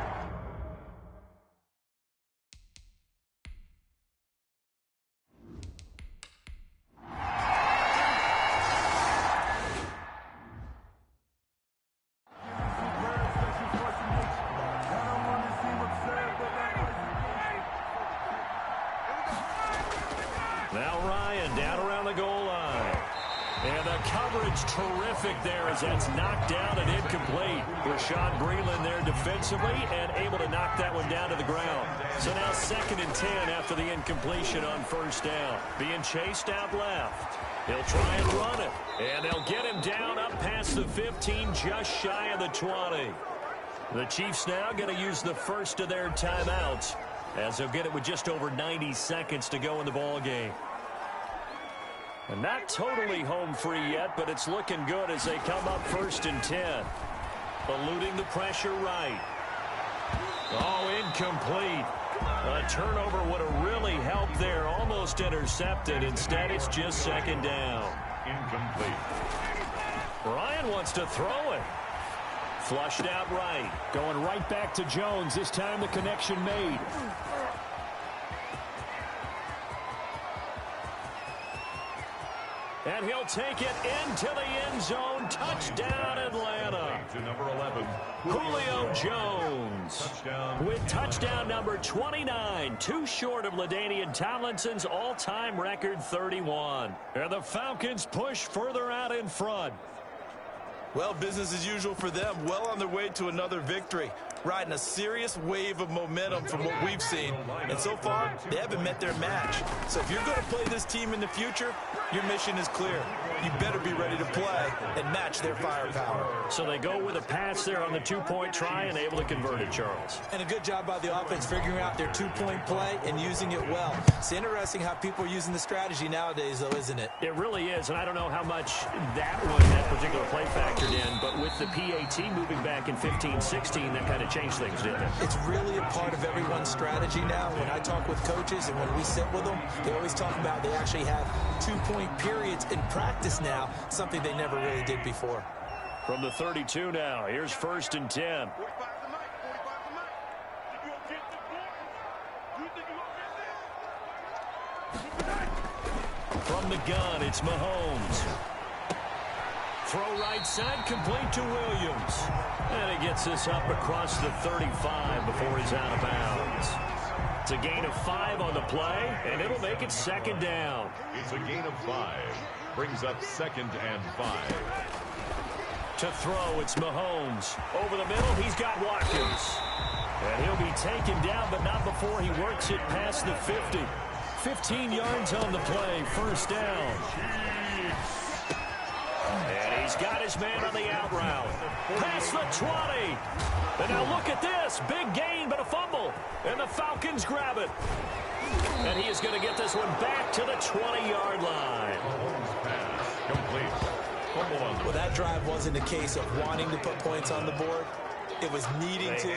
Now Ryan down around the goal line. And the coverage terrific there as that's knocked down and incomplete. Rashad Breeland there defensively and able to knock that one down to the ground. So now 2nd and 10 after the incompletion on first down. Being chased out left. He'll try and run it. And they'll get him down up past the 15, just shy of the 20. The Chiefs now going to use the first of their timeouts as they'll get it with just over 90 seconds to go in the ball game. And not totally home free yet, but it's looking good as they come up 1st and 10. Eluding the pressure right. Oh, incomplete. A turnover would have really helped there. Almost intercepted. Instead, it's just 2nd down. Incomplete. Ryan wants to throw it. Flushed out right. Going right back to Jones. This time the connection made. And he'll take it into the end zone. Touchdown, Atlanta. To number 11. Julio Jones. Touchdown. With touchdown number 29. Too short of LaDainian Tomlinson's all-time record 31. And the Falcons push further out in front. Well, business as usual for them. Well on their way to another victory. Riding a serious wave of momentum from what we've seen. And so far, they haven't met their match. So if you're going to play this team in the future, your mission is clear. You better be ready to play and match their firepower. So they go with a pass there on the 2-point try and able to convert it, Charles. And a good job by the offense figuring out their 2-point play and using it well. It's interesting how people are using the strategy nowadays, though, isn't it? It really is, and I don't know how much that particular play factored in, but with the PAT moving back in 15-16, that kind of changed things, didn't it? It's really a part of everyone's strategy now. When I talk with coaches and when we sit with them, they always talk about they actually have 2-point periods in practice now, something they never really did before. From the 32 now, here's 1st and 10. From the gun, it's Mahomes. Throw right side, complete to Williams. And he gets this up across the 35 before he's out of bounds. It's a gain of 5 on the play, and it'll make it 2nd down. It's a gain of 5. Brings up 2nd and 5. To throw, it's Mahomes. Over the middle, he's got Watkins. And he'll be taken down, but not before he works it past the 50. 15 yards on the play, 1st down. And he's got his man on the out route. Past the 20. And now look at this. Big gain, but a fumble. And the Falcons grab it. And he is going to get this one back to the 20-yard line. Pass complete. Well, that drive wasn't a case of wanting to put points on the board. It was needing to,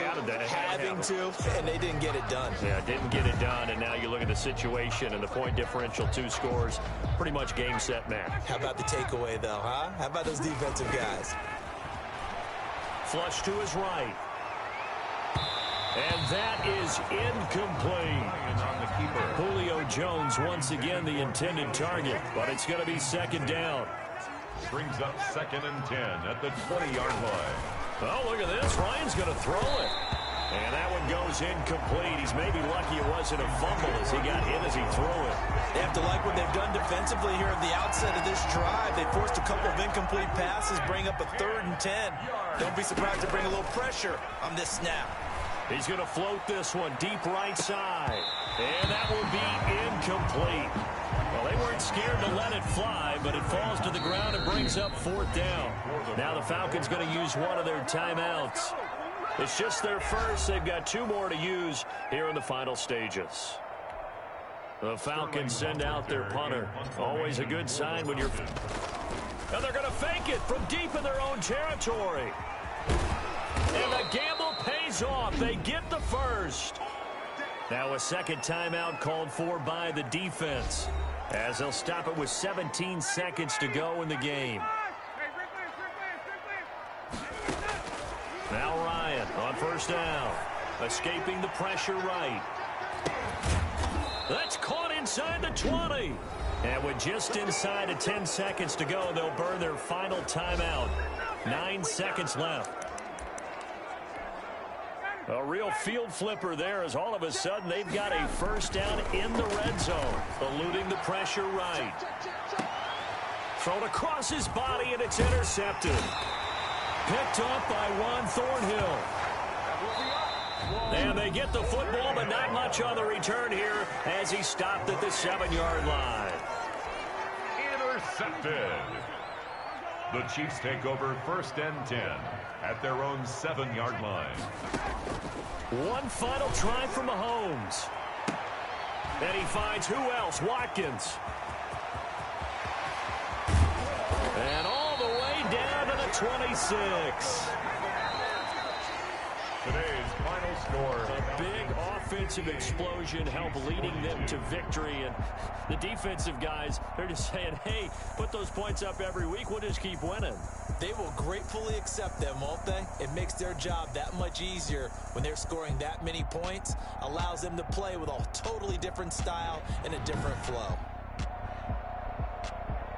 having to, and they didn't get it done. Yeah, didn't get it done, and now you look at the situation and the point differential, 2 scores, pretty much game, set, match. How about the takeaway, though, huh? How about those defensive guys? Flush to his right. And that is incomplete. On the keeper. Julio Jones once again the intended target, but it's going to be 2nd down. Brings up 2nd and 10 at the 20-yard line. Oh, look at this. Ryan's going to throw it. And that one goes incomplete. He's maybe lucky it wasn't a fumble as he got hit as he threw it. They have to like what they've done defensively here at the outset of this drive. They forced a couple of incomplete passes, bring up a 3rd and 10. Don't be surprised to bring a little pressure on this snap. He's going to float this one deep right side. And that will be incomplete. Well, they weren't scared to let it fly, but it falls to the ground and brings up 4th down. Now the Falcons going to use one of their timeouts. It's just their first. They've got 2 more to use here in the final stages. The Falcons send out their punter. Always a good sign when you're... And they're going to fake it from deep in their own territory. And the gamble pays off. They get the first. Now a 2nd timeout called for by the defense, as they'll stop it with 17 seconds to go in the game. Now Ryan on 1st down. Escaping the pressure right. That's caught inside the 20. And with just inside of 10 seconds to go, they'll burn their final timeout. 9 seconds left. A real field flipper there, as all of a sudden they've got a 1st down in the red zone. Eluding the pressure right. Thrown across his body, and it's intercepted. Picked up by Juan Thornhill. And they get the football, but not much on the return here as he stopped at the 7-yard line. Intercepted. The Chiefs take over 1st and 10 at their own 7-yard line. One final try from Mahomes. And he finds who else? Watkins. And all the way down to the 26. Today's final score. A big offensive explosion helped leading them to victory. And the defensive guys, they're just saying, hey, put those points up every week. We'll just keep winning. They will gratefully accept them, won't they? It makes their job that much easier when they're scoring that many points. Allows them to play with a totally different style and a different flow.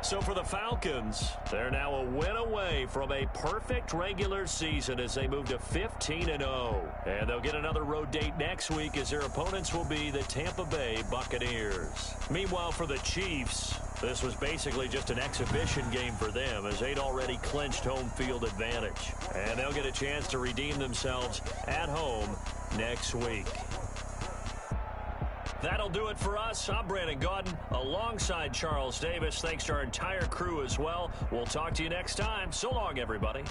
So for the Falcons, they're now a win away from a perfect regular season as they move to 15-0. And they'll get another road date next week as their opponents will be the Tampa Bay Buccaneers. Meanwhile, for the Chiefs, this was basically just an exhibition game for them as they'd already clinched home field advantage. And they'll get a chance to redeem themselves at home next week. That'll do it for us. I'm Brandon Gaudin alongside Charles Davis. Thanks to our entire crew as well. We'll talk to you next time. So long, everybody.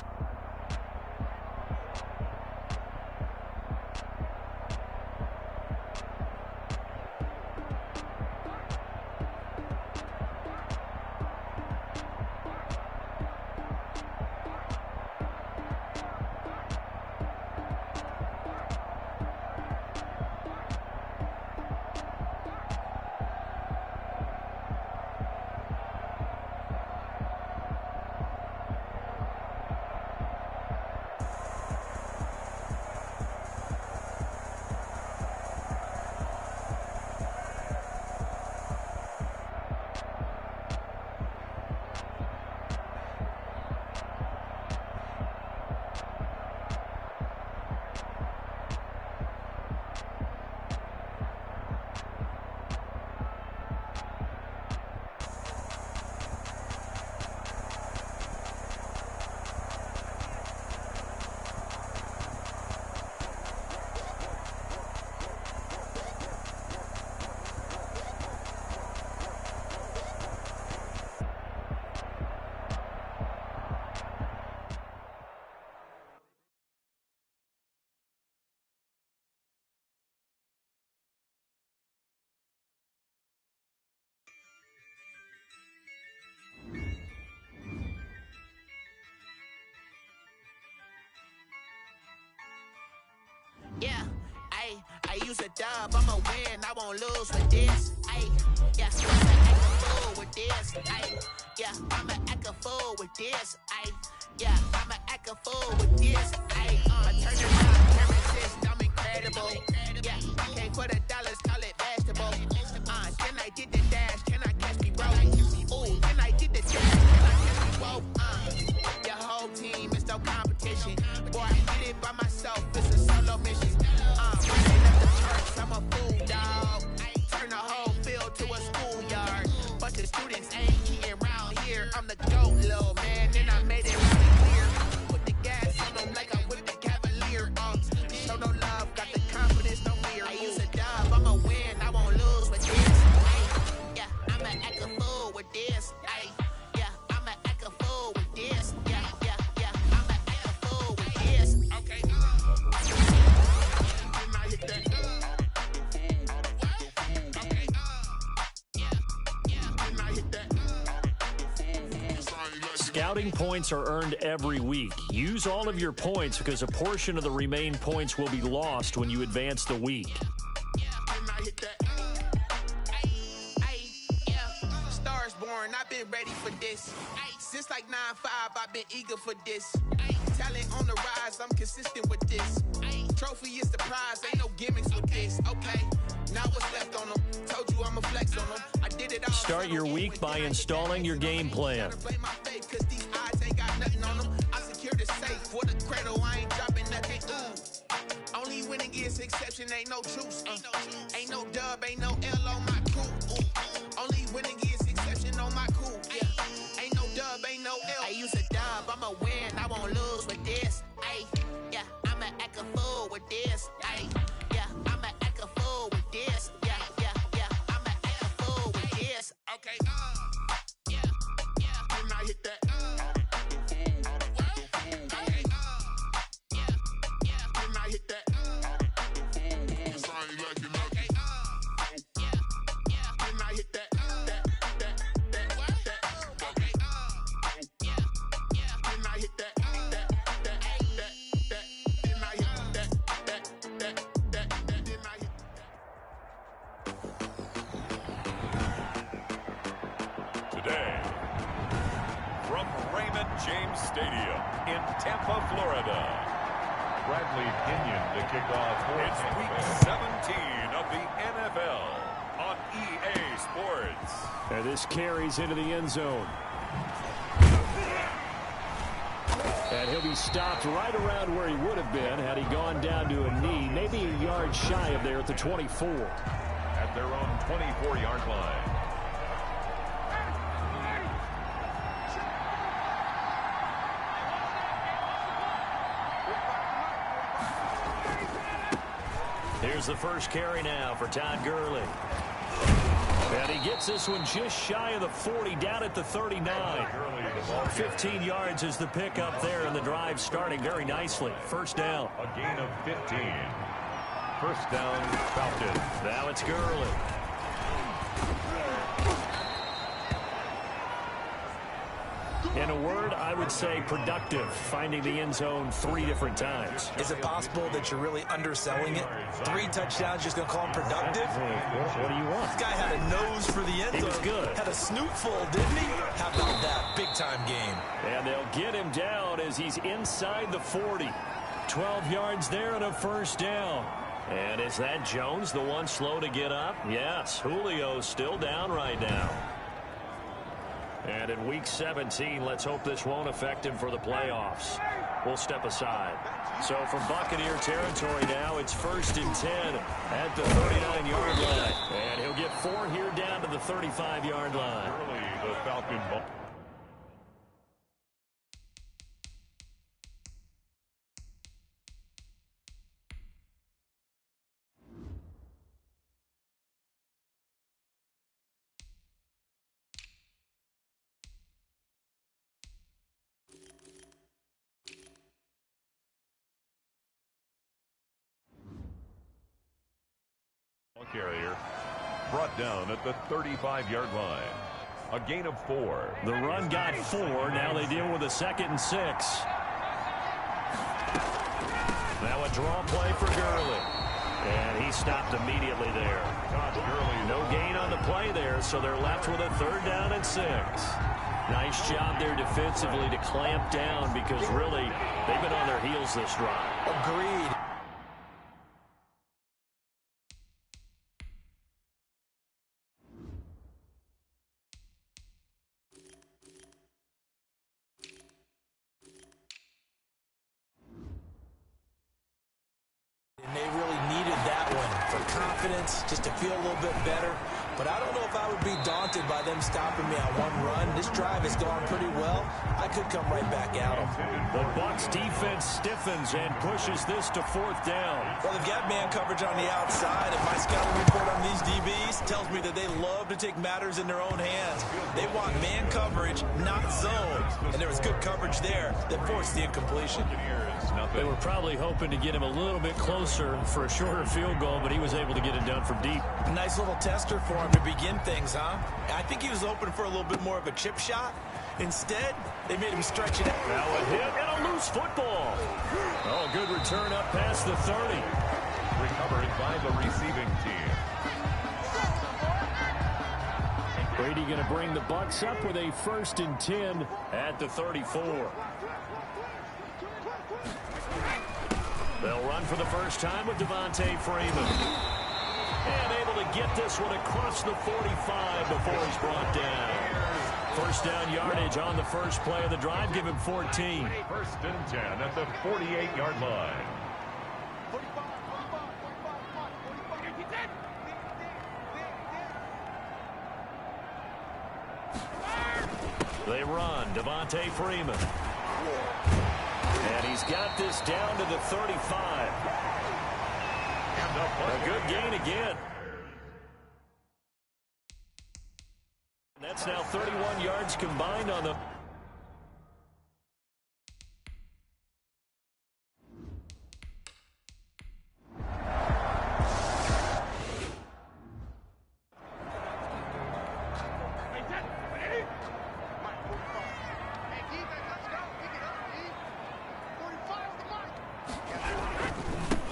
Yeah, I use a dub, I'ma win, I won't lose with this. Yeah, I'ma act a fool with this. Yeah, I'ma act a fool with this. Yeah, I'ma act a fool with this. I turn it up, camera assist, I'm incredible. Yeah, came for the dollars, call it vegetable. Can I get the dash? Can I catch me, bro? Ooh, can I get the dash? Can I catch me, whoa? Your whole team is no competition. Boy, I did it by myself, it's a solo mission. Running up the charts, I'm a fool, dog. Turn the whole field to a schoolyard. Bunch of students ain't eating around here. I'm the GOAT, little man, and I made it really clear. Put the gas on them like I'm with the Cavalier. Show no love, got the confidence, no fear. I use a dub, I'ma win, I won't lose with this. Yeah, I'ma act a fool with this. Yeah, I'ma act a fool with this. Yeah, I'ma act a fool with this. Okay. I hit that. Scouting points are earned every week. Use all of your points because a portion of the remaining points will be lost when you advance the week. Stars born, I've been ready for this. Since like 9-5, I've been eager for this. Talent on the rise, I'm consistent with this. Trophy is the prize, ain't no gimmicks with this. Okay, now what's left on them? Told you I'ma flex on them. I did it all. Start your week by installing your game plan. I secured the safe for the cradle, I ain't dropping nothing. Only winning is exception, ain't no truce. Ain't no dub, ain't no L on my crew. Only winning is exception on my crew. Yeah, ain't no dub, ain't no L. I use a dub, I'ma win, I won't lose with this. Yeah, I'ma act a fool with this. Yeah, I'ma act a fool with this. Yeah, I'ma act a fool with this. Okay. When I hit that. Today, from Raymond James Stadium in Tampa, Florida, Bradley Pinion to kick off. It's Week 17 of the NFL on EA Sports. And this carries into the end zone. And he'll be stopped right around where he would have been had he gone down to a knee, maybe a yard shy of there at the 24. At their own 24-yard line. Here's the first carry now for Todd Gurley. And he gets this one just shy of the 40, down at the 39. 15 yards is the pickup there, and the drive starting very nicely. First down. A gain of 15. First down, Falcons. Now it's Gurley. In a word, I would say productive, finding the end zone 3 different times. Is it possible that you're really underselling it? 3 touchdowns, just going to call him productive? What do you want? This guy had a nose for the end zone. He was good. Had a snoot full, didn't he? How about that? Big-time game. And they'll get him down as he's inside the 40. 12 yards there and a first down. And is that Jones, the one slow to get up? Yes, Julio's still down right now. And in Week 17, let's hope this won't affect him for the playoffs. We'll step aside. So from Buccaneer territory now, it's 1st and 10 at the 39-yard line. And he'll get 4 here down to the 35-yard line. Early, the Falcon ball. Carrier brought down at the 35-yard line. A gain of 4. The run got 4. Now they deal with a 2nd and 6. Now a Draw play for Gurley. And he stopped immediately there. No gain on the play there, so they're left with a 3rd down and 6. Nice job there defensively to clamp down because really they've been on their heels this drive. Agreed. And they really needed that one for confidence, just to feel a little bit better. But I don't know if I would be daunted by them stopping me on one run. This drive has gone pretty well. I could come right back at them. The Bucs defense stiffens and pushes this to 4th down. Well, they've got man coverage on the outside, and my scouting report on these DBs tells me that they love to take matters in their own hands. They want man coverage, not zone. And there was good coverage there that forced the incompletion. They were probably hoping to get him a little bit closer for a shorter field goal, but he was able to get it done from deep. Nice little tester for him to begin things, huh? I think he was open for a little bit more of a chip shot. Instead, they made him stretch it out. Now a hit and a loose football. Oh, good return up past the 30. Recovered by the receiving team. Brady going to bring the Bucs up with a 1st and 10 at the 34. They'll run for the first time with Devontae Freeman. And able to get this one across the 45 before he's brought down. 1st down yardage on the first play of the drive. Give him 14. 1st and 10 at the 48-yard line. They run. Devontae Freeman. And he's got this down to the 35. A good gain again. That's now 31 yards combined on the...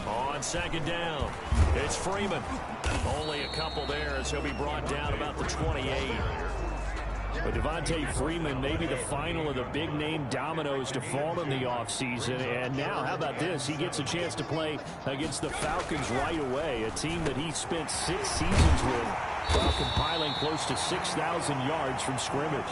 On 2nd down, it's Freeman. Only a couple there as he'll be brought down about the 28. But Devontae Freeman may be the final of the big-name dominoes to fall in the offseason. And now, how about this? He gets a chance to play against the Falcons right away, a team that he spent 6 seasons with while compiling close to 6,000 yards from scrimmage.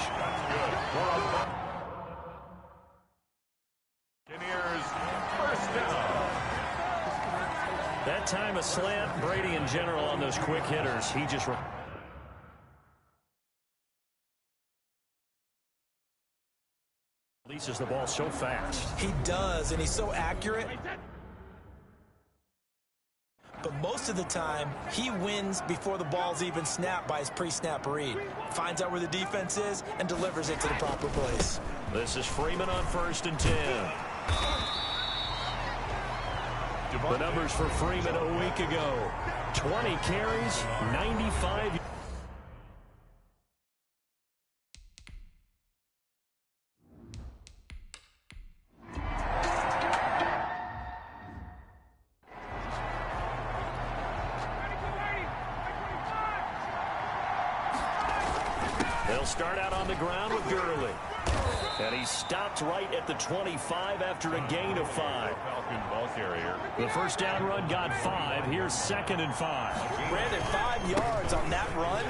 That time a slant. Brady in general on those quick hitters. He just... releases the ball so fast. He does, and he's so accurate. But most of the time, he wins before the ball's even snapped by his pre-snap read. Finds out where the defense is and delivers it to the proper place. This is Freeman on 1st and 10. The numbers for Freeman a week ago. 20 carries, 95. They'll start out on the ground with Gurley. And he stopped right at the 25 after a gain of 5. Falcon ball carrier. The 1st down run got 5. Here's 2nd and 5. Brandon, 5 yards on that run.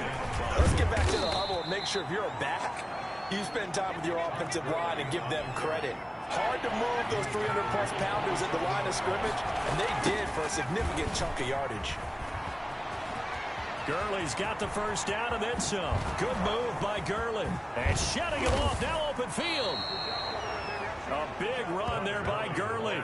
Let's get back to the huddle and make sure if you're a back, you spend time with your offensive line and give them credit. Hard to move those 300-plus pounders at the line of scrimmage, and they did for a significant chunk of yardage. Gurley's got the 1st down and then some. Good move by Gurley. And shutting him off, now open field. A big run there by Gurley.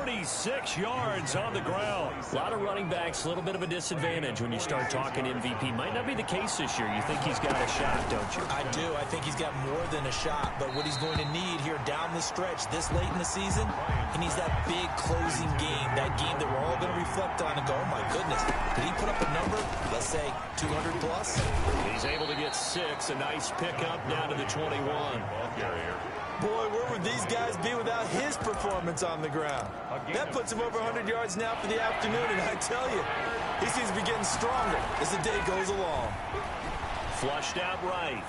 46 yards on the ground. A lot of running backs, a little bit of a disadvantage when you start talking MVP. Might not be the case this year. You think he's got a shot, don't you? I do. I think he's got more than a shot. But what he's going to need here down the stretch this late in the season, he needs that big closing game, that game that we're all going to reflect on and go, oh, my goodness, did he put up a number, let's say, 200-plus? He's able to get 6. A nice pickup down to the 21. Ball carrier. Boy, where would these guys be without his performance on the ground? That puts him over 100 yards now for the afternoon, and I tell you, he seems to be getting stronger as the day goes along. Flushed out right.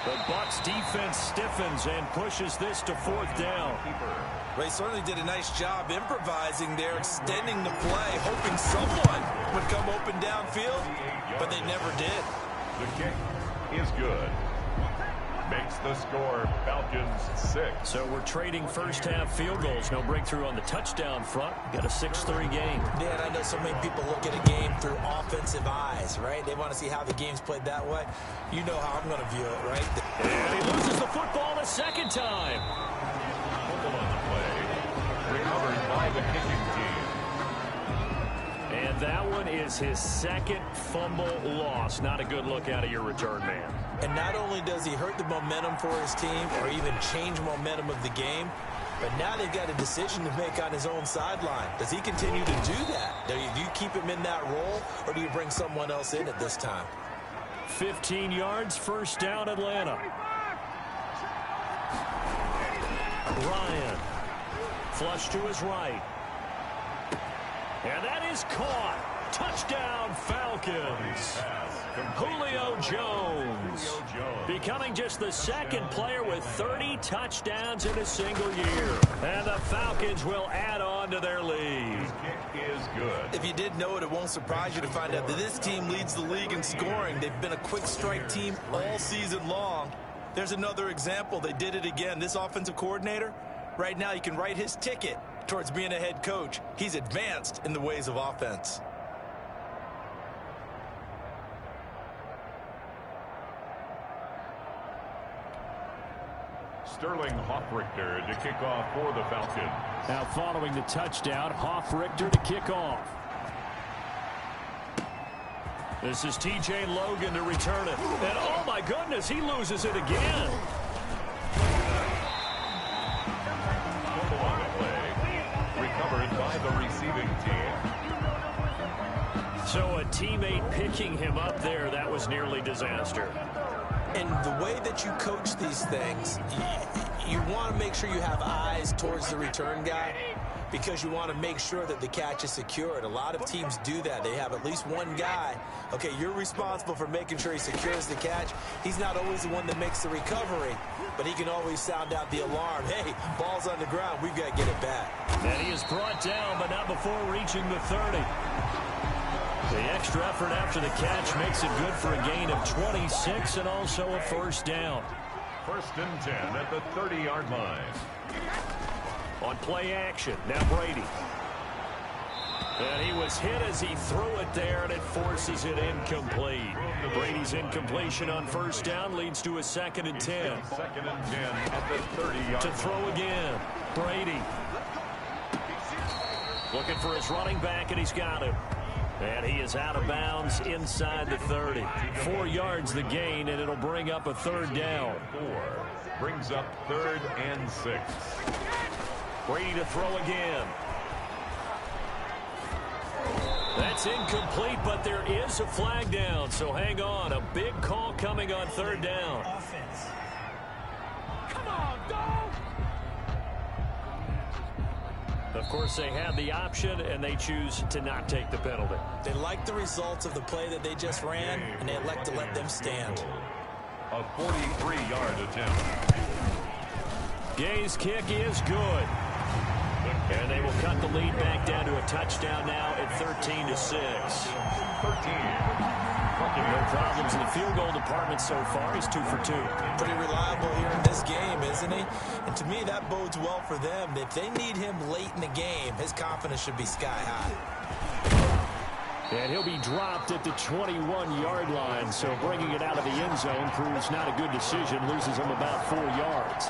The Bucs defense stiffens and pushes this to 4th down. Ray certainly did a nice job improvising there, extending the play, hoping someone would come open downfield, but they never did. The kick is good. Makes the score Falcons 6. So we're trading first-half field goals. No breakthrough on the touchdown front. Got a 6-3 game. Dan, I know so many people look at a game through offensive eyes, right? They want to see how the game's played that way. You know how I'm going to view it, right? And he loses the football the second time. Fumble on the play. Recovered by the kicking team. And that one is his second fumble loss. Not a good look out of your return man. And not only does he hurt the momentum for his team or even change momentum of the game, but now they've got a decision to make on his own sideline. Does he continue to do that? Do you keep him in that role, or do you bring someone else in at this time? 15 yards, first down, Atlanta. Ryan. Flush to his right. And that is caught. Touchdown, Falcons. Julio Jones becoming just the second player with 30 touchdowns in a single year. And the Falcons will add on to their lead. Kick is good. If you did know it, it won't surprise you to find out that this team leads the league in scoring. They've been a quick strike team all season long. There's another example. They did it again. This offensive coordinator, right now, you can write his ticket towards being a head coach. He's advanced in the ways of offense. Sterling Hoffrichter to kick off for the Falcons. Now following the touchdown, Hoffrichter to kick off. This is T.J. Logan to return it. And oh my goodness, he loses it again. Fumble on the play. Recovered by the receiving team. So a teammate picking him up there, that was nearly disaster. And the way that you coach these things, you want to make sure you have eyes towards the return guy because you want to make sure that the catch is secured. A lot of teams do that. They have at least one guy. Okay, you're responsible for making sure he secures the catch. He's not always the one that makes the recovery, but he can always sound out the alarm. Hey, ball's on the ground. We've got to get it back. And he is brought down, but not before reaching the 30. The extra effort after the catch makes it good for a gain of 26 and also a first down. 1st and 10 at the 30-yard line. On play action, now Brady. And he was hit as he threw it there, and it forces it incomplete. Brady's incompletion on first down leads to a 2nd and 10. 2nd and 10 at the 30-yard to throw again. Brady. Looking for his running back, and he's got him. And he is out of bounds inside the 30. 4 yards the gain, and it'll bring up a 3rd down. 4 brings up 3rd and 6. Brady to throw again. That's incomplete, but there is a flag down, so hang on. A big call coming on 3rd down. Offense. Come on, dog! Of course, they had the option, and they choose to not take the penalty. They like the results of the play that they just ran, and they elect to let them stand. A 43-yard attempt. Gay's kick is good. And they will cut the lead back down to a touchdown now at 13-6. 13. No problems in the field goal department so far. He's 2 for 2. Pretty reliable here in this game, isn't he? And to me, that bodes well for them. If they need him late in the game, his confidence should be sky high. And he'll be dropped at the 21-yard line, so bringing it out of the end zone proves not a good decision. Loses him about 4 yards.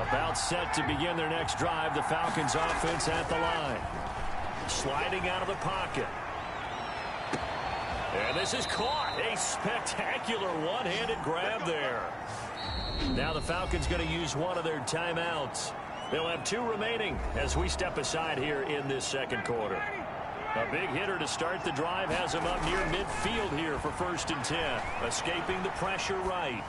About set to begin their next drive. The Falcons offense at the line. Sliding out of the pocket. And this is caught. A spectacular one-handed grab there. Now the Falcons going to use one of their timeouts. They'll have 2 remaining as we step aside here in this 2nd quarter. A big hitter to start the drive has him up near midfield here for 1st and 10. Escaping the pressure right.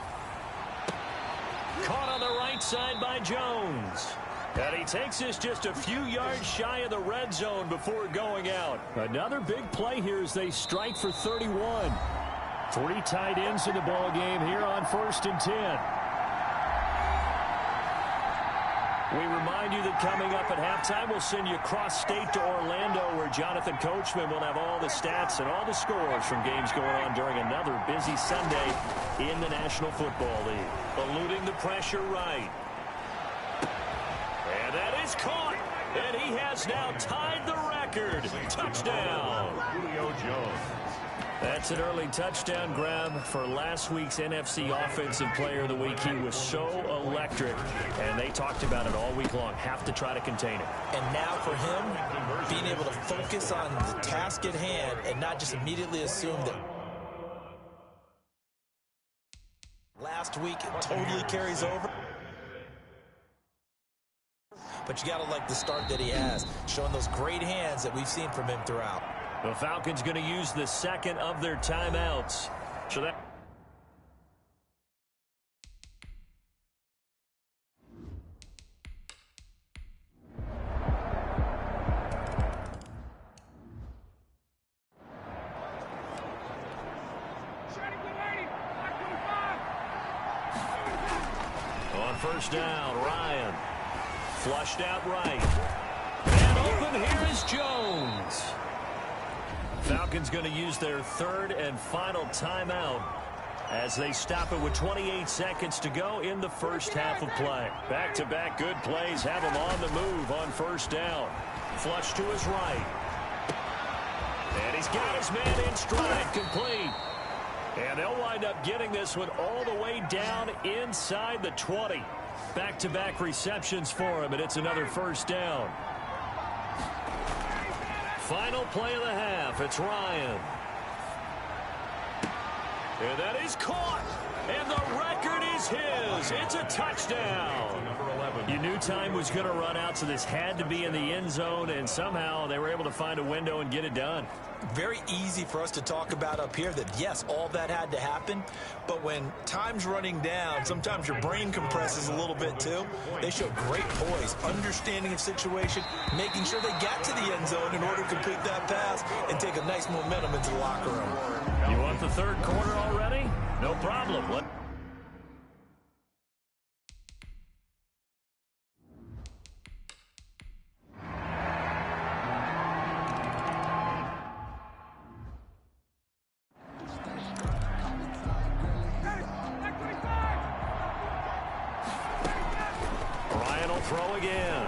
Caught on the right side by Jones. And he takes this just a few yards shy of the red zone before going out. Another big play here as they strike for 31. 3 tight ends in the ball game here on 1st and 10. We remind you that coming up at halftime, we'll send you cross-state to Orlando, where Jonathan Coachman will have all the stats and all the scores from games going on during another busy Sunday in the National Football League. Eluding the pressure right. And that is caught. And he has now tied the record. Touchdown. Julio Jones. That's an early touchdown grab for last week's NFC Offensive Player of the Week. He was so electric, and they talked about it all week long. Have to try to contain it. And now for him, being able to focus on the task at hand and not just immediately assume that last week it totally carries over. But you got to like the start that he has, showing those great hands that we've seen from him throughout. The Falcons going to use the second of their timeouts. So that on 1st down, Ryan flushed out right. And open here is Jones. Falcons going to use their 3rd and final timeout as they stop it with 28 seconds to go in the first half of play. Back-to-back good plays have him on the move on 1st down. Flush to his right. And he's got his man in stride, complete. And they'll wind up getting this one all the way down inside the 20. Back-to-back receptions for him, and it's another 1st down. Final play of the half. It's Ryan. And that is caught. And the record is his. It's a touchdown. You knew time was going to run out, so this had to be in the end zone, and somehow they were able to find a window and get it done. Very easy for us to talk about up here that, yes, all that had to happen, but when time's running down, sometimes your brain compresses a little bit too. They show great poise, understanding of situation, making sure they got to the end zone in order to complete that pass and take a nice momentum into the locker room. You want the 3rd quarter already? No problem. Throw again.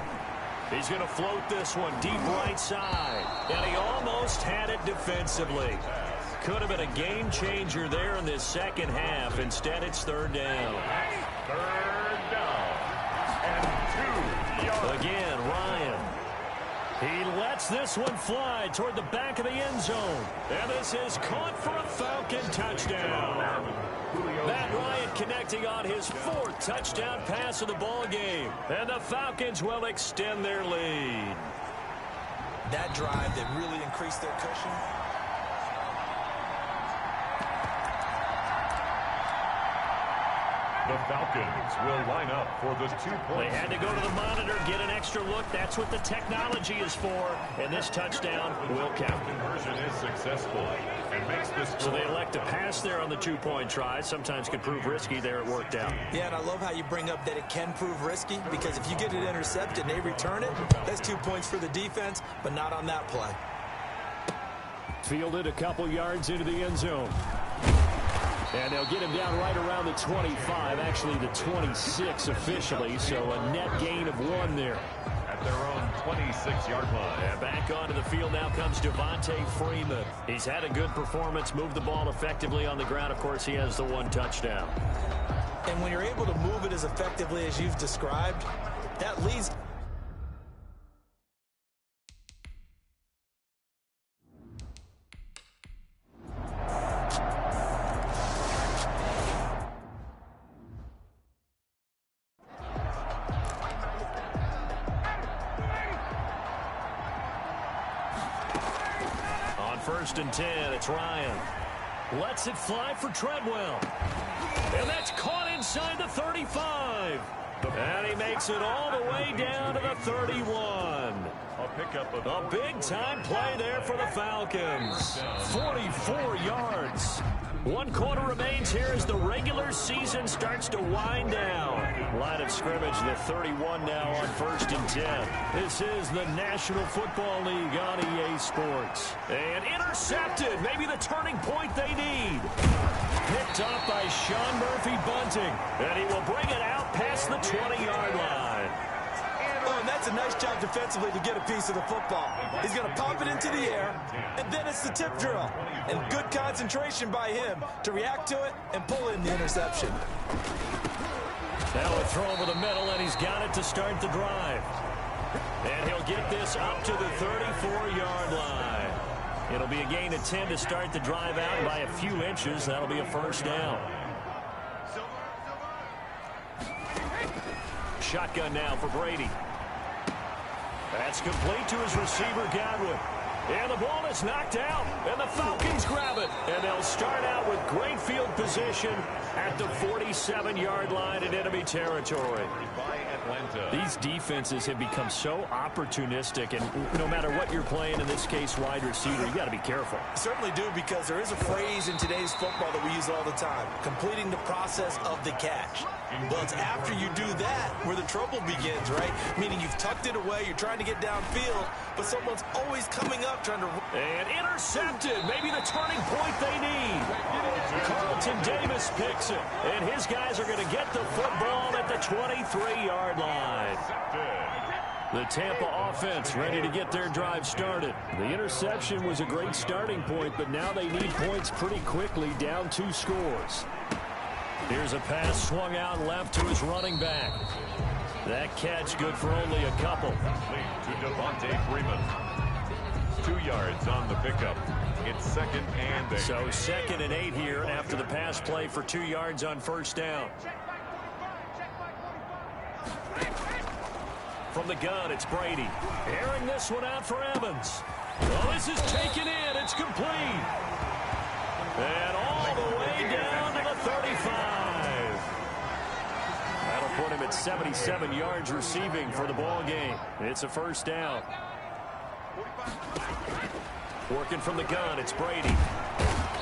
He's going to float this one deep right side. And he almost had it defensively. Could have been a game changer there in this second half. Instead, it's 3rd down. 3rd down. And 2 yards. Again, Ryan. He lets this one fly toward the back of the end zone. And this is caught for a Falcon touchdown. Matt Ryan connecting on his 4th touchdown pass of the ball game. And the Falcons will extend their lead. That drive that really increased their cushion. The Falcons will line up for the 2-point. They had to go to the monitor, get an extra look. That's what the technology is for. And this touchdown will count. Conversion is successful and makes this score. So they elect to pass there on the 2-point try. Sometimes could prove risky. There it worked out. Yeah, and I love how you bring up that it can prove risky, because if you get it intercepted and they return it, that's 2 points for the defense, but not on that play. Fielded a couple yards into the end zone. And they'll get him down right around the 25, actually the 26 officially, so a net gain of 1 there. At their own 26-yard line. And back onto the field now comes Devontae Freeman. He's had a good performance, moved the ball effectively on the ground. Of course, he has the 1 touchdown. And when you're able to move it as effectively as you've described, that leads 1st and 10. It's Ryan. Lets it fly for Treadwell. And that's caught inside the 35. And he makes it all the way down to the 31. A big-time play there for the Falcons. 44 yards. 1 quarter remains here as the regular season starts to wind down. Line of scrimmage, the 31 now on 1st and 10. This is the National Football League on EA Sports. And intercepted, maybe the turning point they need. Picked up by Sean Murphy-Bunting. And he will bring it out past the 20-yard line. Oh, and that's a nice job defensively to get a piece of the football. He's going to pop it into the air, and then it's the tip drill. And good concentration by him to react to it and pull in the interception. Now a throw over the middle, and he's got it to start the drive. And he'll get this up to the 34-yard line. It'll be a gain of 10 to start the drive out, and by a few inches, that'll be a 1st down. Shotgun now for Brady. That's complete to his receiver, Godwin. And the ball is knocked out, and the Falcons grab it. And they'll start out with great field position at the 47-yard line in enemy territory. These defenses have become so opportunistic, and no matter what you're playing, in this case wide receiver, you got to be careful. Certainly do, because there is a phrase in today's football that we use all the time: completing the process of the catch. Well, it's after you do that where the trouble begins, right? Meaning you've tucked it away, you're trying to get downfield, but someone's always coming up trying to... And intercepted, maybe the turning point they need. Carlton Davis picks it, and his guys are going to get the football at the 23-yard line. The Tampa offense ready to get their drive started. The interception was a great starting point, but now they need points pretty quickly, down 2 scores. Here's a pass swung out left to his running back. That catch good for only a couple. To Devontae Freeman. 2 yards on the pickup. It's 2nd and 8. So 2nd and 8 here after the pass play for 2 yards on 1st down. From the gun, it's Brady. Airing this one out for Evans. Oh, this is taken in. It's complete. And all the way down to the 35. That'll put him at 77 yards receiving for the ball game. It's a 1st down. Working from the gun, it's Brady.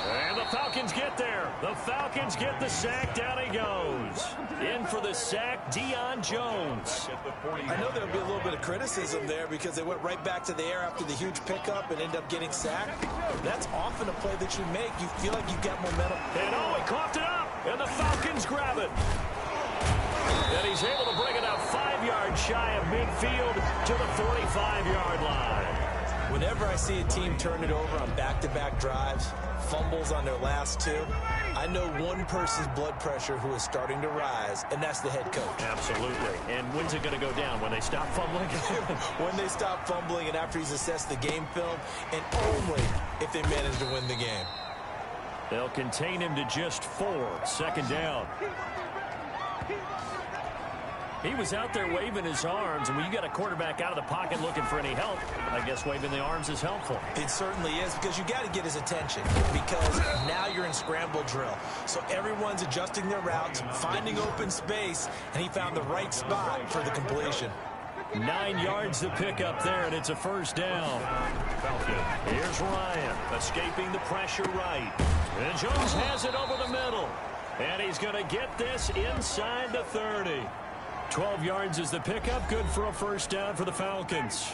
And the Falcons get there. The Falcons get the sack. Down he goes. In for the sack, Deion Jones. I know there'll be a little bit of criticism there because they went right back to the air after the huge pickup and end up getting sacked. That's often a play that you make. You feel like you've got momentum. And oh, he coughed it up. And the Falcons grab it. And he's able to bring it out 5 yards shy of midfield to the 45-yard line. Whenever I see a team turn it over on back-to-back drives, fumbles on their last 2, I know one person's blood pressure who is starting to rise, and that's the head coach. Absolutely. And when's it going to go down? When they stop fumbling? When they stop fumbling and after he's assessed the game film, and only if they manage to win the game. They'll contain him to just 4. 2nd down. He was out there waving his arms, and when you got a quarterback out of the pocket looking for any help, I guess waving the arms is helpful. It certainly is, because you got to get his attention, because now you're in scramble drill. So everyone's adjusting their routes, finding open space, and he found the right spot for the completion. 9 yards to pick up there, and it's a 1st down. Here's Ryan, escaping the pressure right. And Jones has it over the middle. And he's going to get this inside the 30. 12 yards is the pickup, good for a 1st down for the Falcons.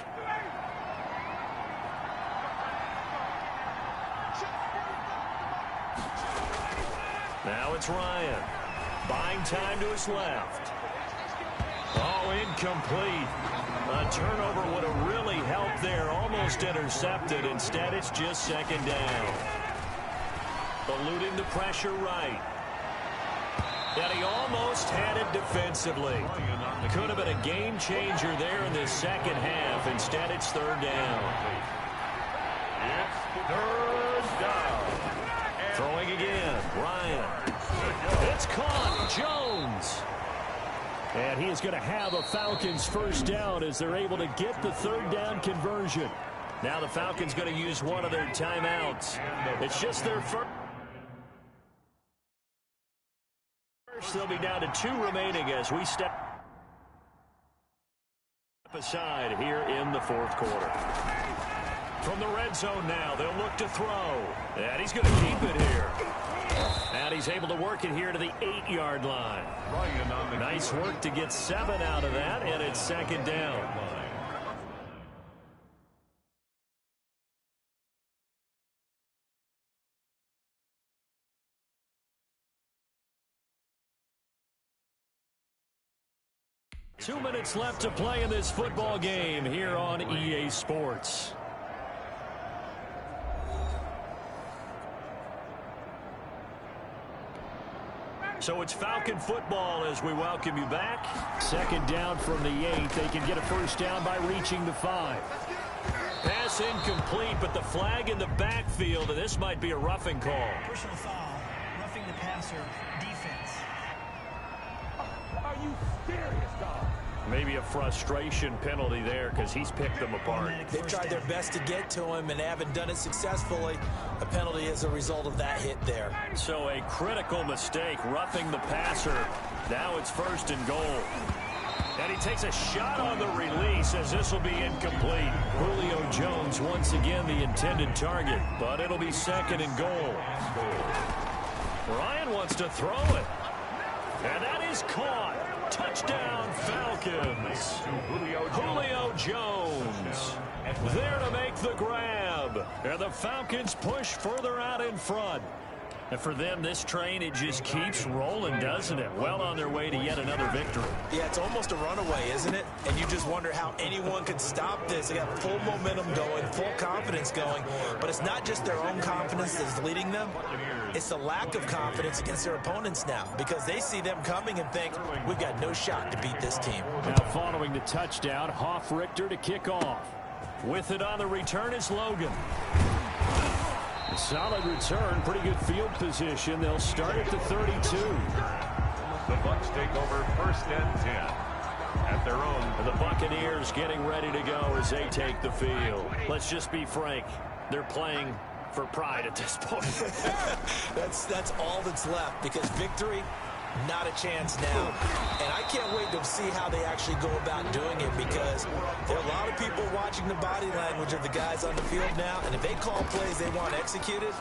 Now it's Ryan. Buying time to his left. Oh, incomplete. A turnover would have really helped there. Almost intercepted. Instead, it's just 2nd down. Eluding the pressure right. And he almost had it defensively. Could have been a game changer there in this 2nd half. Instead, it's 3rd down. It's 3rd down. Throwing again, Ryan. It's caught, Jones. And he is going to have a Falcons 1st down as they're able to get the 3rd down conversion. Now the Falcons going to use one of their timeouts. It's just their first. They'll be down to 2 remaining as we step aside here in the fourth quarter. From the red zone now, they'll look to throw. And he's going to keep it here. And he's able to work it here to the 8-yard line. Nice work to get 7 out of that, and it's second down. Two minutes left to play in this football game here on EA Sports. So it's Falcon football as we welcome you back. Second down from the 8. They can get a first down by reaching the 5. Pass incomplete, but the flag in the backfield, and this might be a roughing call. Personal foul, roughing the passer, defense. Are you serious, dog? Maybe a frustration penalty there because he's picked them apart. They've tried their best to get to him and haven't done it successfully. A penalty as a result of that hit there. So a critical mistake, roughing the passer. Now it's first and goal. And he takes a shot on the release as this will be incomplete. Julio Jones once again the intended target, but it'll be second and goal. Ryan wants to throw it. And that is caught. Touchdown, Falcons. Julio Jones there to make the grab. And the Falcons push further out in front. And for them, this train, it just keeps rolling, doesn't it? Well on their way to yet another victory. Yeah, it's almost a runaway, isn't it? And you just wonder how anyone could stop this. They got full momentum going, full confidence going. But it's not just their own confidence that's leading them. It's the lack of confidence against their opponents now because they see them coming and think, we've got no shot to beat this team. Now following the touchdown, Hoff-Richter to kick off. With it on the return is Logan. A solid return, pretty good field position. They'll start at the 32. The Bucs take over first and 10 at their own. And the Buccaneers getting ready to go as they take the field. Let's just be frank. They're playing for pride at this point. That's all that's left because victory, not a chance now. And I can't wait to see how they actually go about doing it because there are a lot of people watching the body language of the guys on the field now. And if they call plays they want executed,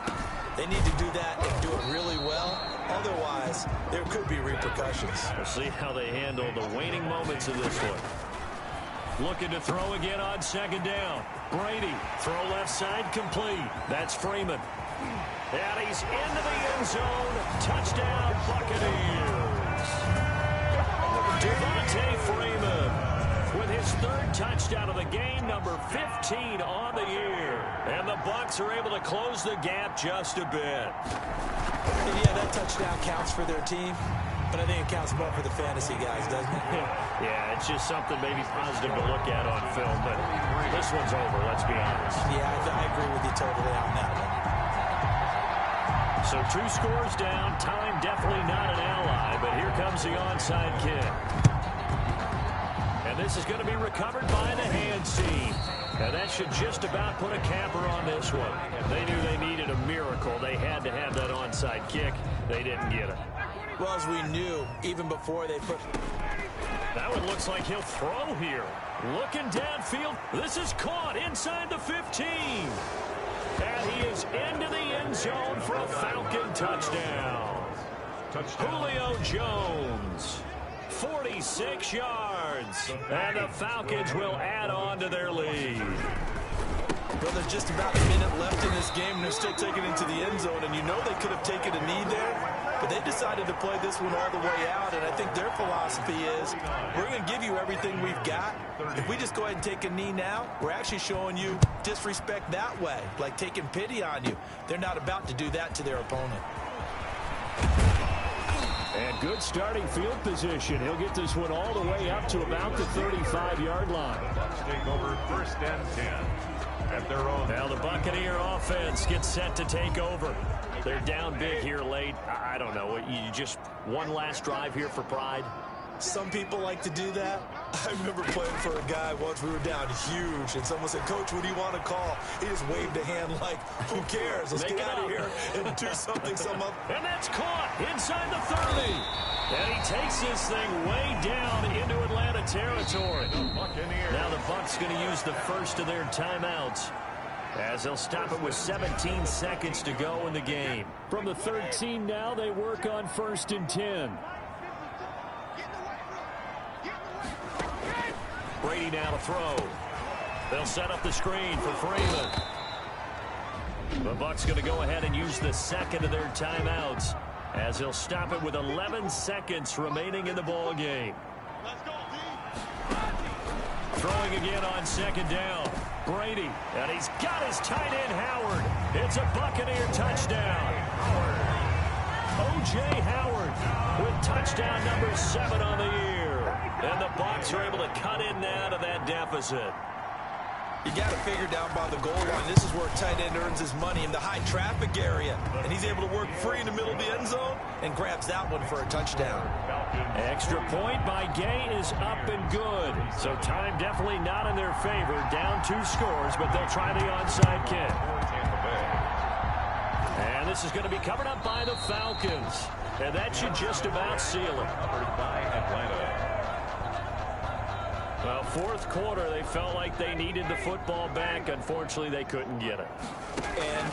they need to do that and do it really well. Otherwise, there could be repercussions. We'll see how they handle the waning moments of this one. Looking to throw again on second down. Brady, throw left side complete. That's Freeman. And he's into the end zone. Touchdown, Buccaneers. Devontae Freeman with his third touchdown of the game, number 15 on the year. And the Bucs are able to close the gap just a bit. And yeah, that touchdown counts for their team. But I think it counts more for the fantasy guys, doesn't it? Yeah, it's just something maybe positive to look at on film, but this one's over, let's be honest. Yeah, I agree with you totally on that one. So 2 scores down, time definitely not an ally, but here comes the onside kick. And this is going to be recovered by the hands team. And that should just about put a capper on this one. They knew they needed a miracle. They had to have that onside kick. They didn't get it. Well, as we knew, even before they put... That one looks like he'll throw here. Looking downfield. This is caught inside the 15. And he is into the end zone for a Falcon touchdown. Julio Jones. 46 yards. And the Falcons will add on to their lead. Well, there's just about a minute left in this game, and they're still taking it into the end zone. And you know they could have taken a knee there. But they decided to play this one all the way out, and I think their philosophy is we're going to give you everything we've got. If we just go ahead and take a knee now, we're actually showing you disrespect that way, like taking pity on you. They're not about to do that to their opponent. And good starting field position. He'll get this one all the way up to about the 35-yard line. Bucs take over first and 10 at their own. Now the Buccaneer offense gets set to take over. They're down big here late. I don't know. You just one last drive here for pride. Some people like to do that. I remember playing for a guy once. We were down huge, and someone said, "Coach, what do you want to call?" He just waved a hand like, "Who cares? Let's get out of here and do something some other." And that's caught inside the 30. And he takes this thing way down into Atlanta territory. Now the Bucs going to use the first of their timeouts, as they'll stop it with 17 seconds to go in the game. From the 13 now, they work on 1st and 10. Brady now to throw. They'll set up the screen for Freeman. The Bucs going to go ahead and use the second of their timeouts, as they'll stop it with 11 seconds remaining in the ball game. Throwing again on 2nd down. Brady, and he's got his tight end Howard. It's a Buccaneer touchdown. O.J. Howard with touchdown number 7 on the year. And the Bucs are able to cut in now to that deficit. You got to figure down by the goal line. This is where a tight end earns his money, in the high traffic area. And he's able to work free in the middle of the end zone and grabs that one for a touchdown. Extra point by Gay is up and good. So time definitely not in their favor. Down 2 scores, but they'll try the onside kick. And this is going to be covered up by the Falcons. And that should just about seal it. Well, 4th quarter, they felt like they needed the football back. Unfortunately, they couldn't get it. And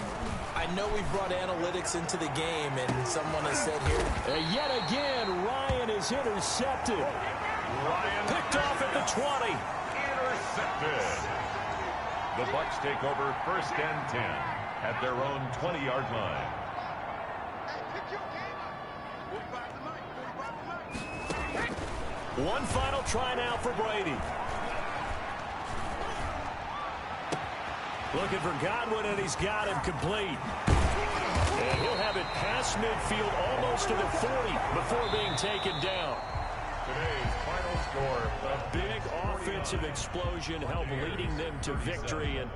I know we've brought analytics into the game, and someone has said here, Yet again, Ryan is intercepted. Picked off at the 20. Intercepted. The Bucs take over 1st and 10 at their own 20-yard line. One final try now for Brady. Looking for Godwin, and he's got him complete. And he'll have it past midfield, almost to the 40, before being taken down. Today's final score. A big offensive explosion helped leading them to victory. And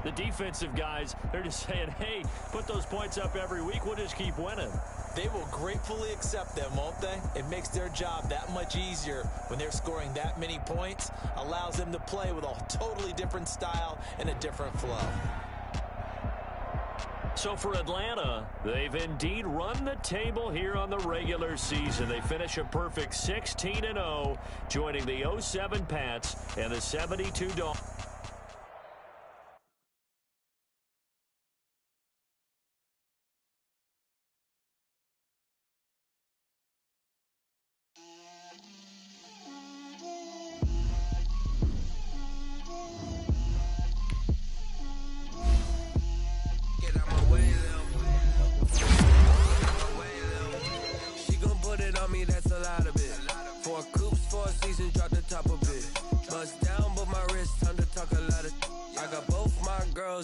the defensive guys, they're just saying, hey, put those points up every week. We'll just keep winning. They will gratefully accept them, won't they? It makes their job that much easier when they're scoring that many points. Allows them to play with a totally different style and a different flow. So for Atlanta, they've indeed run the table here on the regular season. They finish a perfect 16-0, joining the 07 Pats and the 72 Dolphins.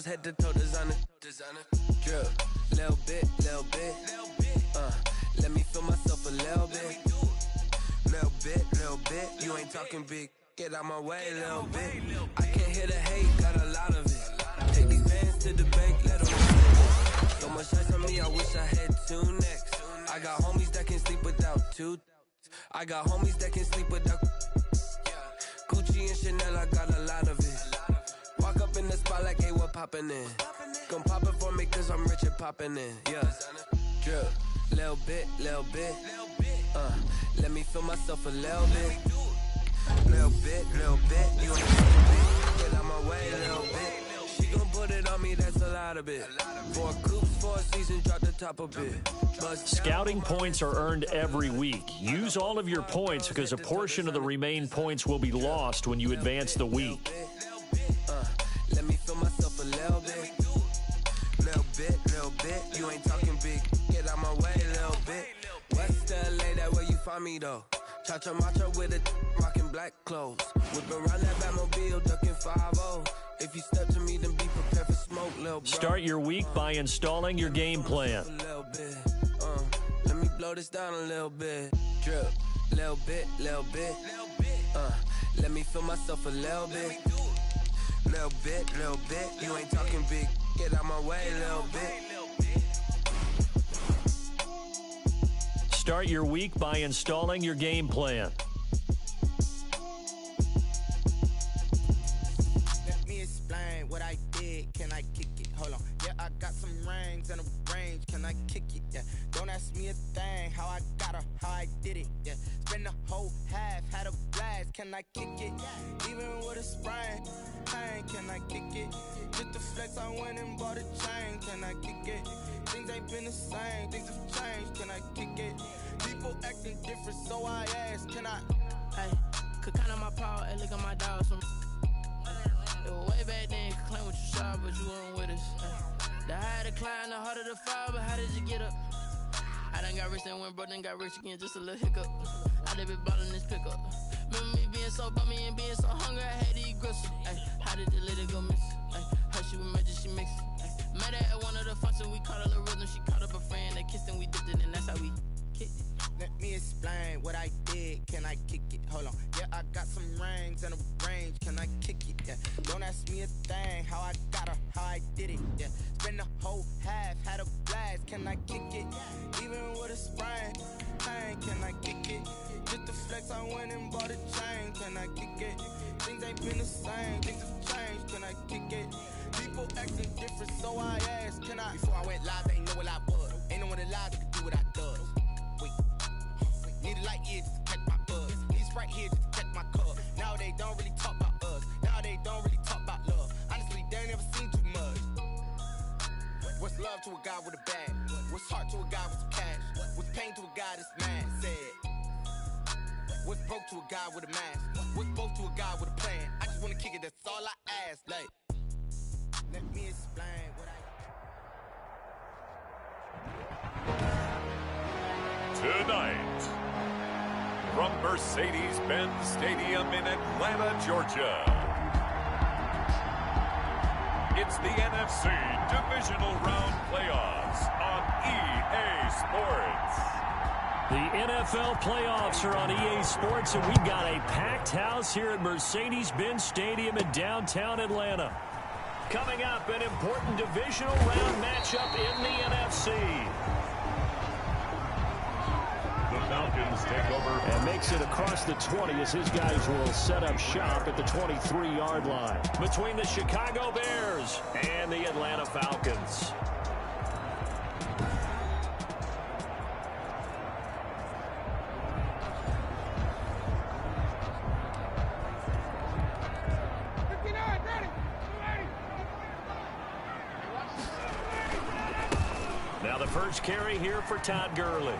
Head to toe designer, drip, little bit, let me feel myself a little bit, you ain't talking big, get out my way, little bit, I can't hear the hate, got a lot of it, take these bands to the bank, let them so much ice on me, I wish I had 2 necks, I got homies that can sleep without 2, I got homies that can sleep without, Gucci and Chanel, I got a lot of it. Walk up in the spot like, hey, what poppin' in? Gon' pop it for me cause I'm rich and poppin' in, yeah. Drip, little bit, let me feel myself a little bit, you ain't talking big, get out my way, little bit. She gon' put it on me, that's a lot of it. 4 coops, 4 seasons, drop the top a bit. Scouting points are earned every week. Use all of your points because a portion of the remaining points will be lost when you advance the week. Let me feel myself a little bit, you ain't talking big, get out my way, little bit. West LA, that where you find me though. Cha-cha macha with a rockin' black clothes. Whip around that Batmobile, ducking 5-0. If you step to me, then be prepared for smoke, little bro. Start your week by installing your game plan. Let me blow this down a little bit. Drip, little bit, let me feel myself a little bit. Little bit, you ain't talking big, get out my way, little bit. Start your week by installing your game plan. I kick it? Hold on. Yeah, I got some rings and a range. Can I kick it? Yeah. Don't ask me a thing. How I got her, how I did it. Yeah. Spend the whole half, had a blast. Can I kick it? Even with a sprain, pain. Can I kick it? Just to flex, I went and bought a chain. Can I kick it? Things ain't been the same. Things have changed. Can I kick it? People acting different, so I ask. Can I? Hey, could count on my power. Hey, look at my dogs. It was way back then. Could claim what you saw, but you weren't with us. The higher the climb, the harder the fall. But how did you get up? I done got rich and went broke, then got rich again. Just a little hiccup. I done been ballin' this pickup. Remember me being so bummy and being so hungry, I had to eat gristle. Ay, how did the lady go miss? Ay, her she was magic, she mixed. Met her at one of the functions, we caught a little rhythm. She caught up a friend, they kissed and we dipped it, and that's how we kicked it. Let me explain what I did. Can I kick it? Hold on. Yeah, I got some rings and a range. Can I kick it? Yeah. Don't ask me a thing. How I got her, how I did it. Yeah. Spend the whole half, had a blast. Can I kick it? Even with a sprain, pain. Can I kick it? Just to flex, I went and bought a chain. Can I kick it? Things ain't been the same. Things have changed. Can I kick it? People acting different, so I asked. Can I? Before I went live, they ain't know what I was. Ain't no one alive that could do what I does. Wait. Need a light here just to catch my buzz. Need Sprite here just to catch my cup. Now they don't really talk about us. Now they don't really talk about love. Honestly, they ain't never seen too much. What's love to a guy with a bag? What's heart to a guy with some cash? What's pain to a guy that's mad? Said. What's broke to a guy with a mask? What's broke to a guy with a plan? I just wanna kick it, that's all I ask. Like, let me explain what Tonight, from Mercedes-Benz Stadium in Atlanta, Georgia, it's the NFC Divisional Round Playoffs on EA Sports. The NFL playoffs are on EA Sports, and we've got a packed house here at Mercedes-Benz Stadium in downtown Atlanta. Coming up, an important divisional round matchup in the NFC. The Falcons take over and makes it across the 20 as his guys will set up shop at the 23-yard line between the Chicago Bears and the Atlanta Falcons. Now the first carry here for Todd Gurley.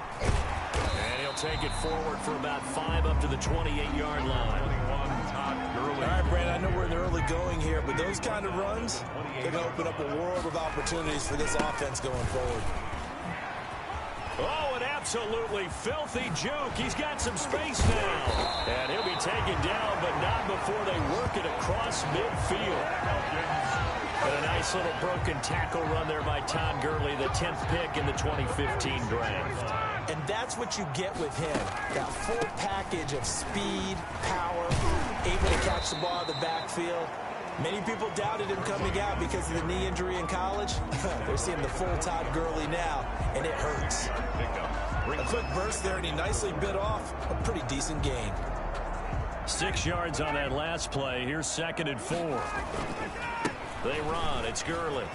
And he'll take it forward for about 5 up to the 28-yard line. 21, Todd Gurley. All right, Brandon, I know we're in the early going here, but those kind of runs can open up a world of opportunities for this offense going forward. Oh, an absolutely filthy juke. He's got some space now. And he'll be taken down, but not before they work it across midfield. But a nice little broken tackle run there by Todd Gurley, the 10th pick in the 2015 draft. And that's what you get with him. That full package of speed, power, able to catch the ball in the backfield. Many people doubted him coming out because of the knee injury in college. They're seeing the full Todd Gurley now, and it hurts. A quick burst there, and he nicely bit off a pretty decent gain. 6 yards on that last play. Here's 2nd and 4. They run. It's Gurley.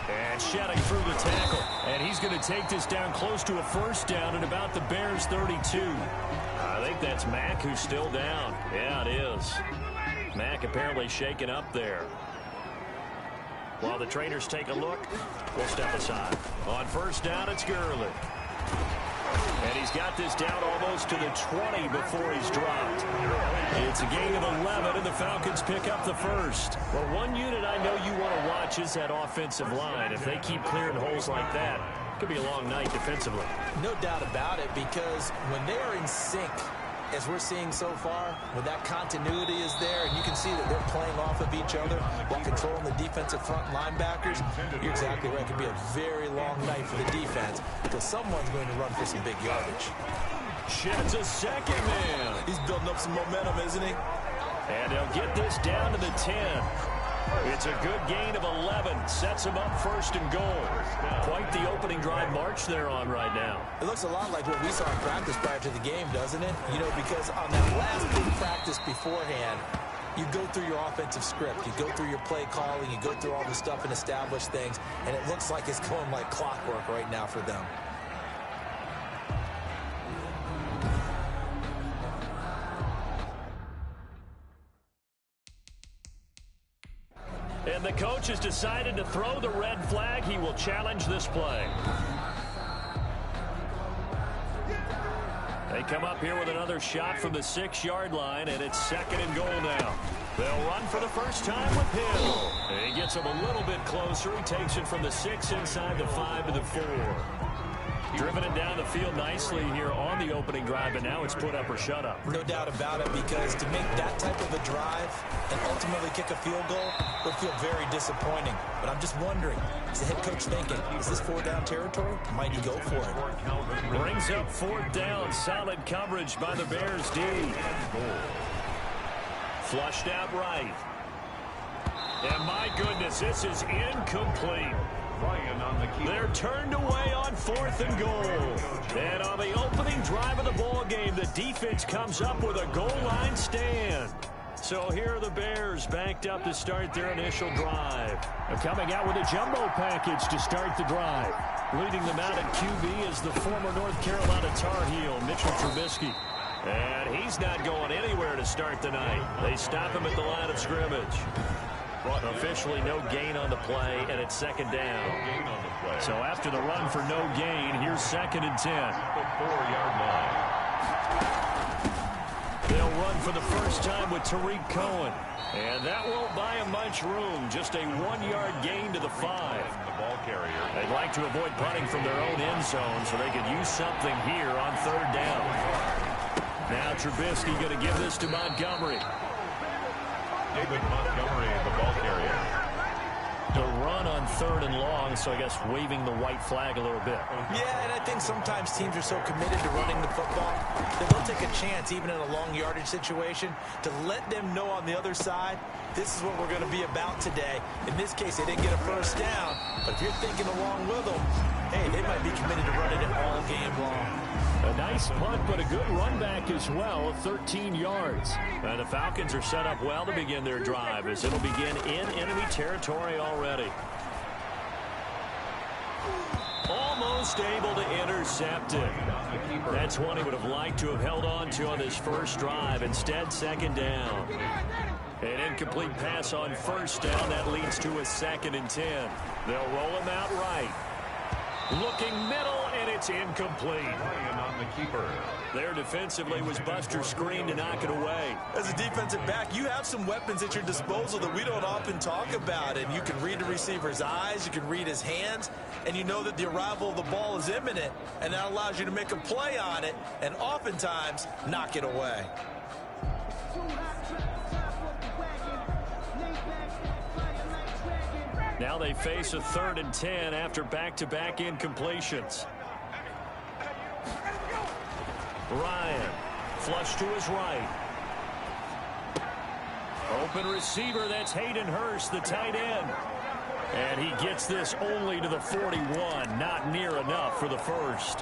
And shedding through the tackle. And he's going to take this down close to a first down at about the Bears' 32. I think that's Mack who's still down. Yeah, it is. Mack apparently shaken up there. While the trainers take a look, we'll step aside. On first down, it's Gurley. And he's got this down almost to the 20 before he's dropped. It's a gain of 11, and the Falcons pick up the first. Well, one unit I know you want to watch is that offensive line. If they keep clearing holes like that, it could be a long night defensively. No doubt about it, because when they are in sync, as we're seeing so far, when that continuity is there, and you can see that they're playing off of each other while controlling the defensive front linebackers, you're exactly right. It could be a very long night for the defense because someone's going to run for some big yardage. Sheds a second man. He's building up some momentum, isn't he? And they'll get this down to the 10. It's a good gain of 11. Sets him up 1st and goal. Quite the opening drive march they're on right now. It looks a lot like what we saw in practice prior to the game, doesn't it? You know, because on that last big practice beforehand, you go through your offensive script, you go through your play calling, you go through all the stuff and establish things, and it looks like it's going like clockwork right now for them. And the coach has decided to throw the red flag. He will challenge this play. They come up here with another shot from the 6-yard line, and it's 2nd and goal now. They'll run for the first time with Hill. And he gets him a little bit closer. He takes it from the 6 inside the 5 to the 4. Driven it down the field nicely here on the opening drive, but now it's put up or shut up. No doubt about it, because to make that type of a drive and ultimately kick a field goal would feel very disappointing. But I'm just wondering, is the head coach thinking, is this 4th-down territory? Might he go for it? Brings up 4th down. Solid coverage by the Bears D. Flushed out right. And my goodness, this is incomplete. They're turned away on 4th and goal. And on the opening drive of the ball game, the defense comes up with a goal line stand. So here are the Bears backed up to start their initial drive. They're coming out with a jumbo package to start the drive. Leading them out at QB is the former North Carolina Tar Heel, Mitchell Trubisky. And he's not going anywhere to start the night. They stop him at the line of scrimmage. Officially no gain on the play, and it's 2nd down. So after the run for no gain, here's 2nd and 10. 4-yard line. They'll run for the first time with Tariq Cohen. And that won't buy him much room. Just a 1-yard gain to the 5. The ball carrier. They'd like to avoid punting from their own end zone so they could use something here on 3rd down. Now Trubisky going to give this to Montgomery. David Montgomery, the ball carrier. The run on 3rd and long, so I guess waving the white flag a little bit. Yeah, and I think sometimes teams are so committed to running the football that they'll take a chance, even in a long yardage situation, to let them know on the other side, this is what we're going to be about today. In this case, they didn't get a first down, but if you're thinking along with them, hey, they might be committed to running it all game long. A nice punt, but a good run back as well, 13 yards. And the Falcons are set up well to begin their drive, as it'll begin in enemy territory already. Almost able to intercept it. That's one he would have liked to have held on to on this first drive. Instead, 2nd down. An incomplete pass on 1st down. That leads to a 2nd and 10. They'll roll him out right. Looking middle, and it's incomplete. On the keeper. There defensively was Buster Screen to knock it away. As a defensive back, you have some weapons at your disposal that we don't often talk about. And you can read the receiver's eyes, you can read his hands, and you know that the arrival of the ball is imminent. And that allows you to make a play on it and oftentimes knock it away. Now they face a 3rd and 10 after back-to-back incompletions. Ryan, flush to his right. Open receiver, that's Hayden Hurst, the tight end. And he gets this only to the 41, not near enough for the first.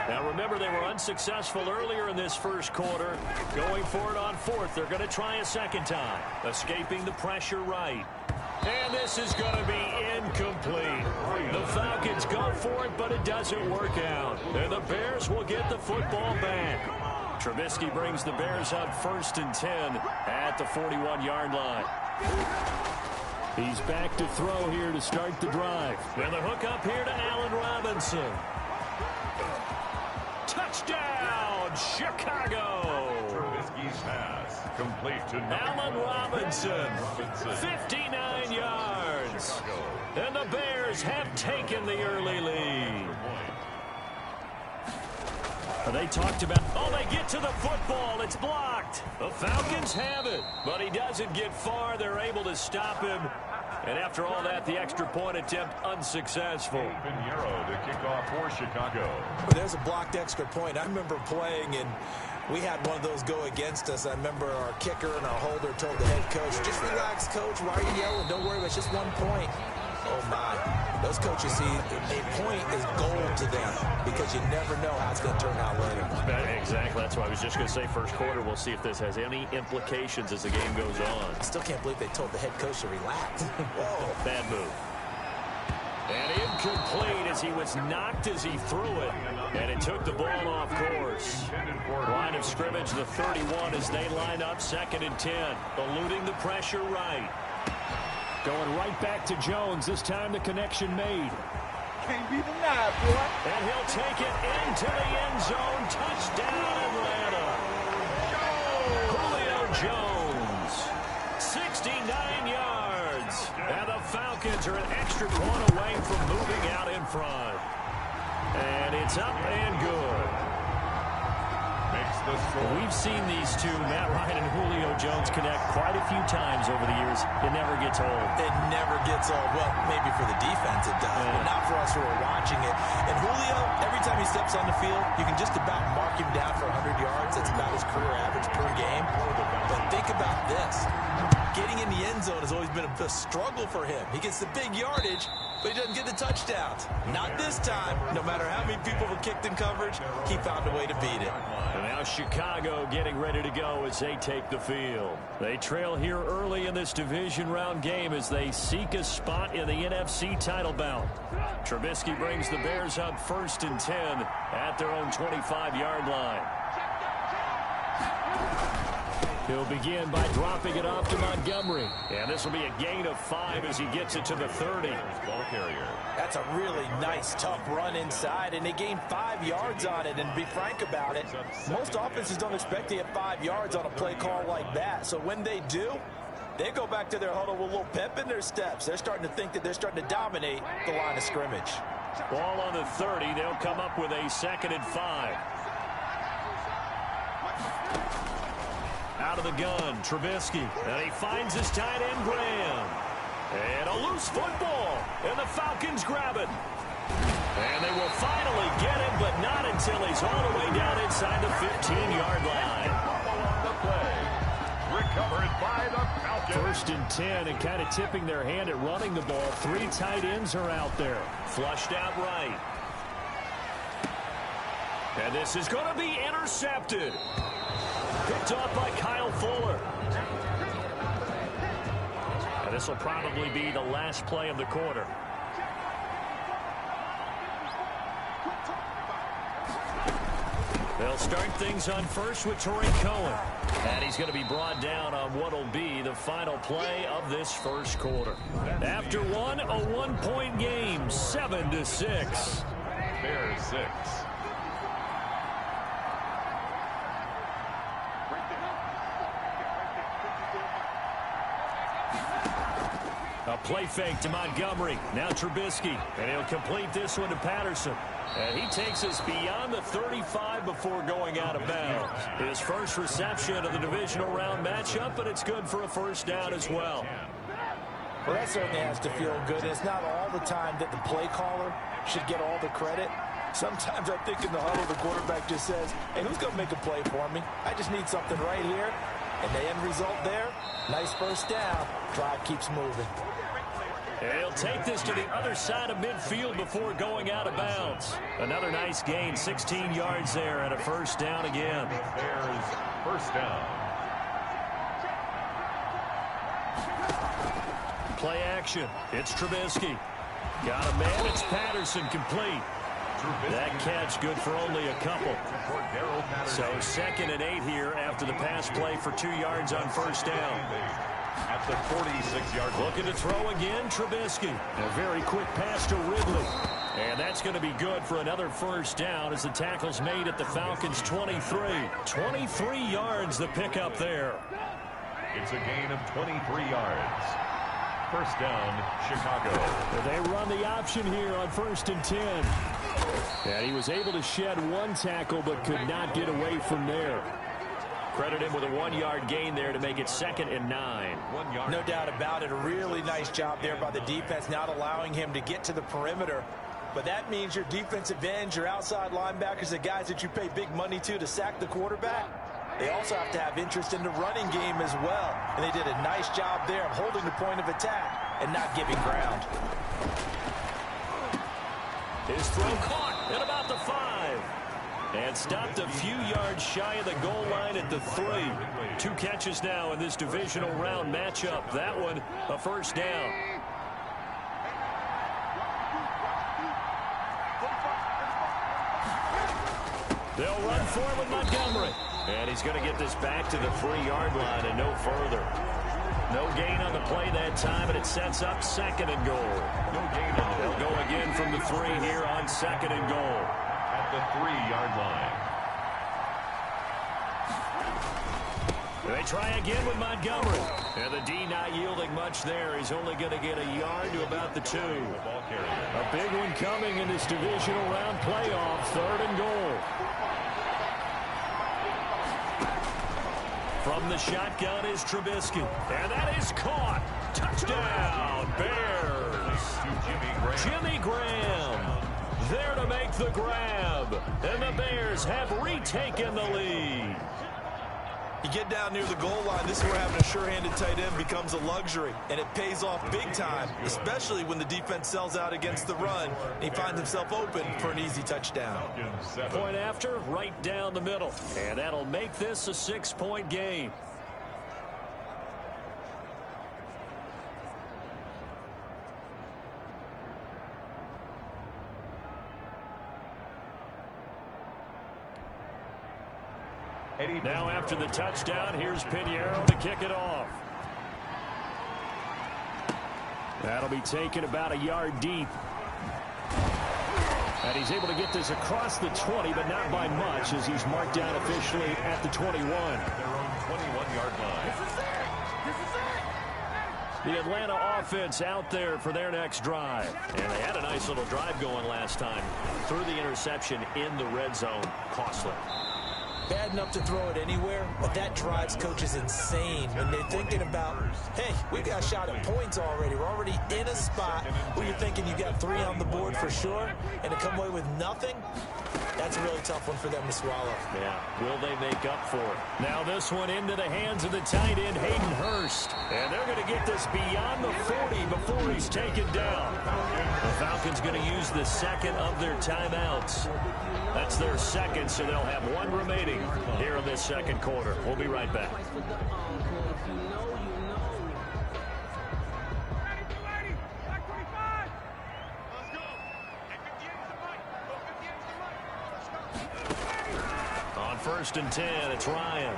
Now remember, they were unsuccessful earlier in this first quarter. Going for it on 4th, they're going to try a 2nd time. Escaping the pressure right. And this is going to be incomplete. The Falcons go for it, but it doesn't work out. And the Bears will get the football back. Trubisky brings the Bears up 1st and 10 at the 41-yard line. He's back to throw here to start the drive. And the hook up here to Allen Robinson. Touchdown, Chicago! Trubisky's pass complete to Allen Robinson, 59 yards. And the Bears have taken the early lead. They talked about, they get to the football. It's blocked. The Falcons have it, but he doesn't get far. They're able to stop him. And after all that, the extra point attempt unsuccessful. Pinheiro to kick off for Chicago. Well, there's a blocked extra point. I remember playing, and we had one of those go against us. I remember our kicker and our holder told the head coach, just relax, coach. Why are you yelling? Don't worry, it's just 1 point. Oh, my. Those coaches see a point is gold to them because you never know how it's going to turn out later. Exactly. That's why I was just going to say first quarter. We'll see if this has any implications as the game goes on. I still can't believe they told the head coach to relax. Whoa. Bad move. And incomplete as he was knocked as he threw it. And it took the ball off course. Line of scrimmage, the 31 as they line up 2nd and 10. Eluding the pressure right. Going right back to Jones. This time the connection made. Can't be denied, boy. And he'll take it into the end zone. Touchdown, Atlanta. Julio Jones, 69 yards. And the Falcons are an extra point away from moving out in front. And it's up and good. We've seen these two, Matt Ryan and Julio Jones, connect quite a few times over the years. It never gets old. It never gets old. Well, maybe for the defense it does, but not for us who are watching it. And Julio, every time he steps on the field, you can just about mark him down for 100 yards. That's about his career average per game. But think about this. Getting in the end zone has always been a struggle for him. He gets the big yardage, but he doesn't get the touchdowns. Not this time. No matter how many people were kicked in coverage, he found a way to beat it. And now Chicago getting ready to go as they take the field. They trail here early in this division round game as they seek a spot in the NFC title bout. Trubisky brings the Bears up 1st and 10 at their own 25-yard line. He'll begin by dropping it off to Montgomery. And this will be a gain of 5 as he gets it to the 30. Ball carrier. That's a really nice, tough run inside, and they gained 5 yards on it. And to be frank about it, most offenses don't expect to get 5 yards on a play call like that. So when they do, they go back to their huddle with a little pep in their steps. They're starting to think that they're starting to dominate the line of scrimmage. Ball on the 30. They'll come up with a 2nd and 5. Out of the gun, Trubisky. And he finds his tight end, Graham. And a loose football. And the Falcons grab it. And they will finally get him, but not until he's all the way down inside the 15-yard line. On the play. Recovered by the Falcons. 1st and 10, and kind of tipping their hand at running the ball. 3 tight ends are out there. Flushed out right. And this is going to be intercepted. Picked off by Kyle Fuller. And this will probably be the last play of the quarter. They'll start things on first with Torrey Cohen. And he's going to be brought down on what will be the final play of this first quarter. After one, a 1-point game, 7-6. Bears 6. A play fake to Montgomery. Now Trubisky. And he'll complete this one to Patterson. And he takes us beyond the 35 before going out of bounds. His first reception of the divisional round matchup, but it's good for a first down as well. Well, that certainly has to feel good. It's not all the time that the play caller should get all the credit. Sometimes I think in the huddle, the quarterback just says, hey, who's going to make a play for me? I just need something right here. And the end result there, nice first down. Drive keeps moving. He'll take this to the other side of midfield before going out of bounds. Another nice gain, 16 yards there, and a first down again. Bears first down. Play action. It's Trubisky. Got a man. It's Patterson complete. That catch good for only a couple. So 2nd and 8 here after the pass play for 2 yards on first down. At the 46-yard line. Looking to throw again, Trubisky. A very quick pass to Ridley. And that's going to be good for another first down as the tackle's made at the Falcons' 23. 23 yards the pickup there. It's a gain of 23 yards. First down, Chicago. They run the option here on 1st and 10. And he was able to shed one tackle but could not get away from there. Credit him with a 1-yard gain there to make it 2nd and 9. 1 yard. No doubt about it. A really nice job there by the defense, not allowing him to get to the perimeter. But that means your defensive ends, your outside linebackers, the guys that you pay big money to sack the quarterback, they also have to have interest in the running game as well. And they did a nice job there of holding the point of attack and not giving ground. His throw caught at about the 5. And stopped a few yards shy of the goal line at the 3. 2 catches now in this divisional round matchup. That one, a first down. They'll run forward with Montgomery. And he's going to get this back to the 3-yard line and no further. No gain on the play that time, and it sets up 2nd and goal. No gain on the They'll go again from the 3 here on 2nd and goal. At the 3-yard line. They try again with Montgomery. And the D not yielding much there. He's only going to get a yard to about the 2. A big one coming in this divisional round playoff. 3rd and goal. From the shotgun is Trubisky. And that is caught. Touchdown, Bears. Jimmy Graham there to make the grab. And the Bears have retaken the lead. You get down near the goal line, this is where having a sure-handed tight end becomes a luxury, and it pays off big time, especially when the defense sells out against the run, and he finds himself open for an easy touchdown. Point after, right down the middle, and that'll make this a 6-point game. Now after the touchdown, here's Pinheiro to kick it off. That'll be taken about a yard deep. And he's able to get this across the 20, but not by much, as he's marked down officially at the 21. Their own 21-yard line. The Atlanta offense out there for their next drive. And they had a nice little drive going last time. Threw the interception in the red zone. Costly. Bad enough to throw it anywhere, but that drives coaches insane when they're thinking about, hey, we got a shot at points already. We're already in a spot where you're thinking you got 3 on the board for sure, and to come away with nothing, that's a really tough one for them to swallow. Yeah, will they make up for it? Now this one into the hands of the tight end, Hayden Hurst. And they're going to get this beyond the 40 before he's taken down. The Falcons going to use the 2nd of their timeouts. That's their 2nd, so they'll have 1 remaining here in this 2nd quarter. We'll be right back. On 1st and 10, it's Ryan.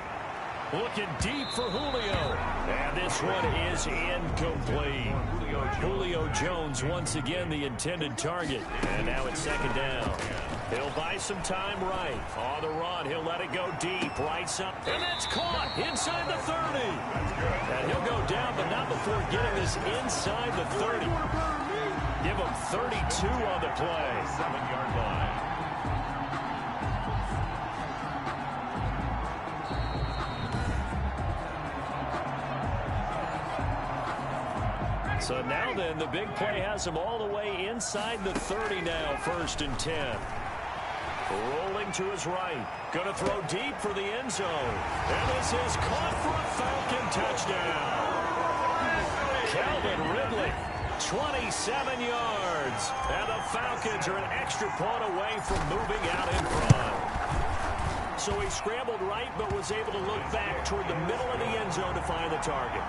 Looking deep for Julio. And this one is incomplete. Julio Jones once again the intended target. And now it's 2nd down. He'll buy some time right. On the run, he'll let it go deep. Right up. And that's caught inside the 30. And he'll go down, but not before getting this inside the 30. Give him 32 on the play. 7-yard line. So now then, the big play has him all the way inside the 30 now, 1st and 10. Rolling to his right. Going to throw deep for the end zone. And this is caught for a Falcon touchdown. Calvin Ridley, 27 yards. And the Falcons are an extra point away from moving out in front. So he scrambled right, but was able to look back toward the middle of the end zone to find the target.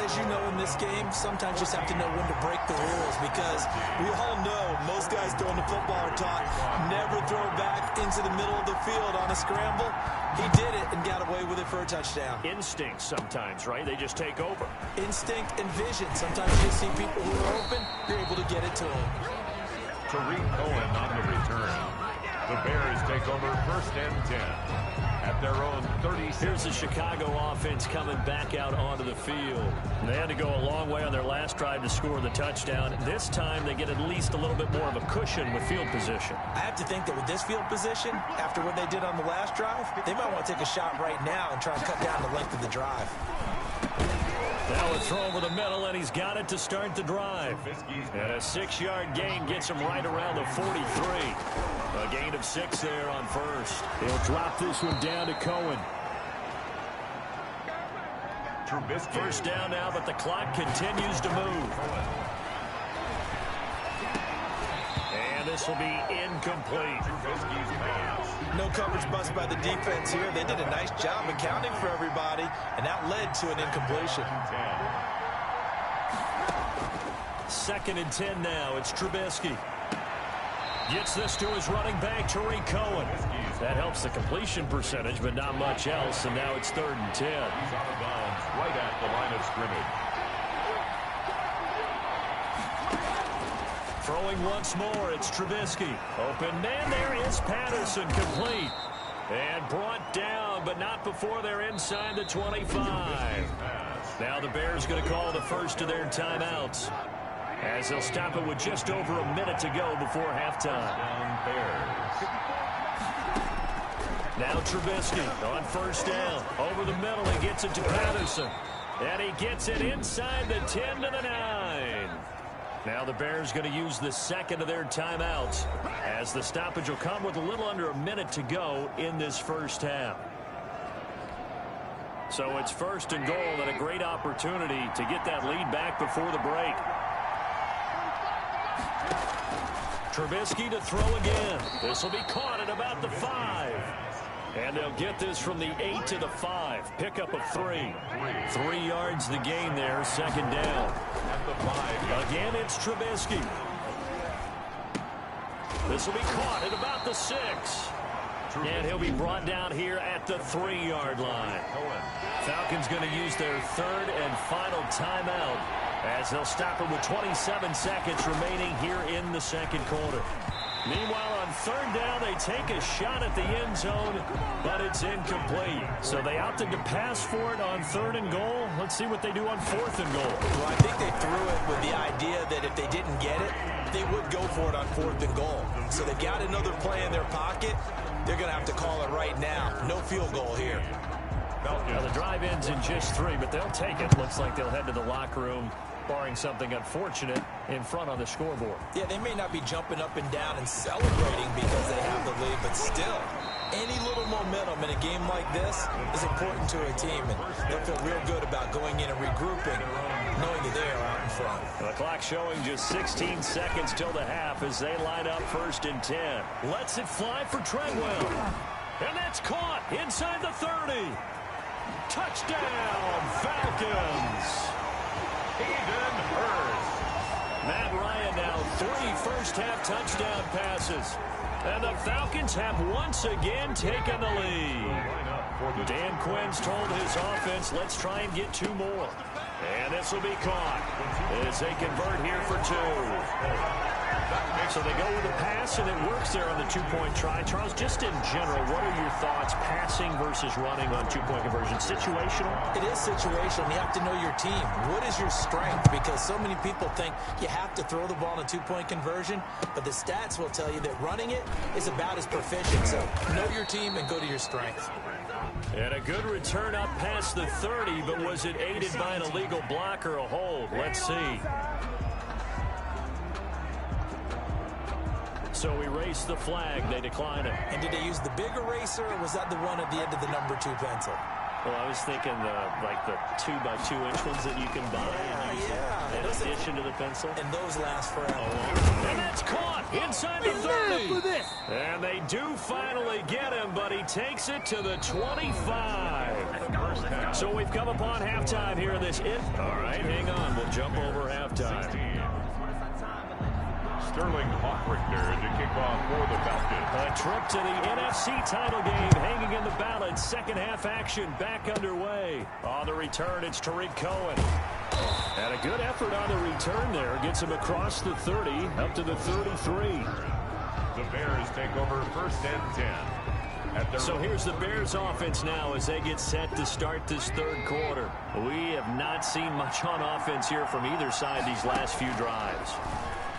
As you know, in this game, sometimes you just have to know when to break the rules, because we all know most guys throwing the football are taught never throw back into the middle of the field on a scramble. He did it and got away with it for a touchdown. Instinct sometimes, right? They just take over. Instinct and vision. Sometimes you see people who are open, you're able to get it to them. Tariq Cohen on the return. The Bears take over 1st and 10 at their own 30. Here's the Chicago offense coming back out onto the field. They had to go a long way on their last drive to score the touchdown. This time they get at least a little bit more of a cushion with field position. I have to think that with this field position, after what they did on the last drive, they might want to take a shot right now and try and cut down the length of the drive. Now a throw over the middle, and he's got it to start the drive. And a 6-yard gain gets him right around the 43. A gain of 6 there on 1st. He'll drop this one down to Cohen. First down now, but the clock continues to move. And And this will be incomplete. No coverage bust by the defense here. They did a nice job accounting for everybody, and that led to an incompletion. 2nd and 10 now. It's Trubisky. Gets this to his running back, Tariq Cohen. That helps the completion percentage, but not much else. And now it's 3rd and 10. He's out of bounds right at the line of scrimmage. Throwing once more, it's Trubisky. Open man, there is Patterson, complete. And brought down, but not before they're inside the 25. Now the Bears going to call the first of their timeouts, as they'll stop it with just over a minute to go before halftime. Now Trubisky on 1st down. Over the middle, he gets it to Patterson. And he gets it inside the 10 to the 9. Now the Bears going to use the 2nd of their timeouts, as the stoppage will come with a little under a minute to go in this first half. So it's 1st and goal, and a great opportunity to get that lead back before the break. Trubisky to throw again. This will be caught at about the 5. And they'll get this from the 8 to the 5. Pickup of 3. 3 yards the gain there, 2nd down. Again, it's Trubisky. This will be caught at about the 6. And he'll be brought down here at the 3-yard line. Falcons going to use their 3rd and final timeout, as they'll stop it with 27 seconds remaining here in the 2nd quarter. Meanwhile, on 3rd down, they take a shot at the end zone, but it's incomplete. So they opted to pass for it on 3rd and goal. Let's see what they do on 4th and goal. Well, I think they threw it with the idea that if they didn't get it, they would go for it on 4th and goal. So they got another play in their pocket. They're going to have to call it right now. No field goal here. Now, the drive ends in just 3, but they'll take it. Looks like they'll head to the locker room, barring something unfortunate in front on the scoreboard. Yeah, they may not be jumping up and down and celebrating because they have the lead, but still, any little momentum in a game like this is important to a team, and they'll feel real good about going in and regrouping, knowing that they are out in front. The clock showing just 16 seconds till the half as they line up 1st and 10. Lets it fly for Treadwell. And that's caught inside the 30. Touchdown, Falcons. Hayden Hurst. Matt Ryan now 3 first-half touchdown passes. And the Falcons have once again taken the lead. Dan Quinn's told his offense, let's try and get 2 more. And this will be caught as they convert here for 2. So they go with a pass, and it works there on the 2-point try. Charles, just in general, what are your thoughts, passing versus running on 2-point conversion? Situational? It is situational. You have to know your team. What is your strength? Because so many people think you have to throw the ball in a 2-point conversion, but the stats will tell you that running it is about as proficient. So know your team and go to your strength. And a good return up past the 30, but was it aided by an illegal block or a hold? Let's see. So we race the flag. They decline it. And did they use the big eraser, or was that the one at the end of the number 2 pencil? Well, I was thinking like the 2x2 inch ones that you can buy and use in addition to the pencil. And those last forever. And that's caught inside the 30. And they do finally get him, but he takes it to the 25. So we've come upon halftime here in this. All right, hang on. We'll jump over halftime. Sterling Hawkrichter to kick off for the Falcons. A trip to the NFC title game hanging in the balance. 2nd half action back underway. On the return, it's Tariq Cohen. And a good effort on the return there. Gets him across the 30, up to the 33. The Bears take over 1st and 10. So here's the Bears offense now as they get set to start this 3rd quarter. We have not seen much on offense here from either side these last few drives.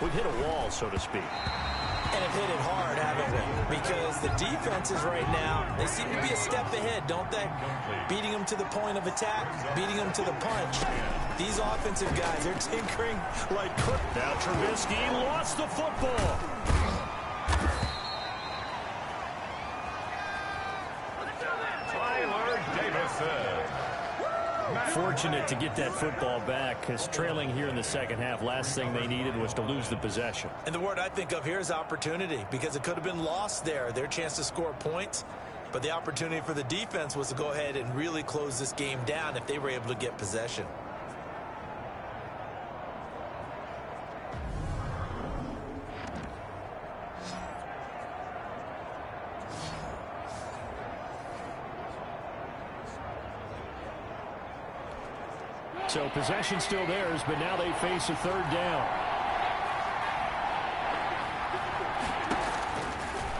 We've hit a wall, so to speak. And have hit it hard, haven't we? Because the defenses right now, they seem to be a step ahead, don't they? Beating them to the point of attack, beating them to the punch. These offensive guys, they're tinkering like... Now Trubisky lost the football. Tyler Davison. Fortunate to get that football back, because trailing here in the second half, last thing they needed was to lose the possession. And the word I think of here is opportunity, because it could have been lost there, their chance to score points. But the opportunity for the defense was to go ahead and really close this game down if they were able to get possession. So possession still theirs, but now they face a third down.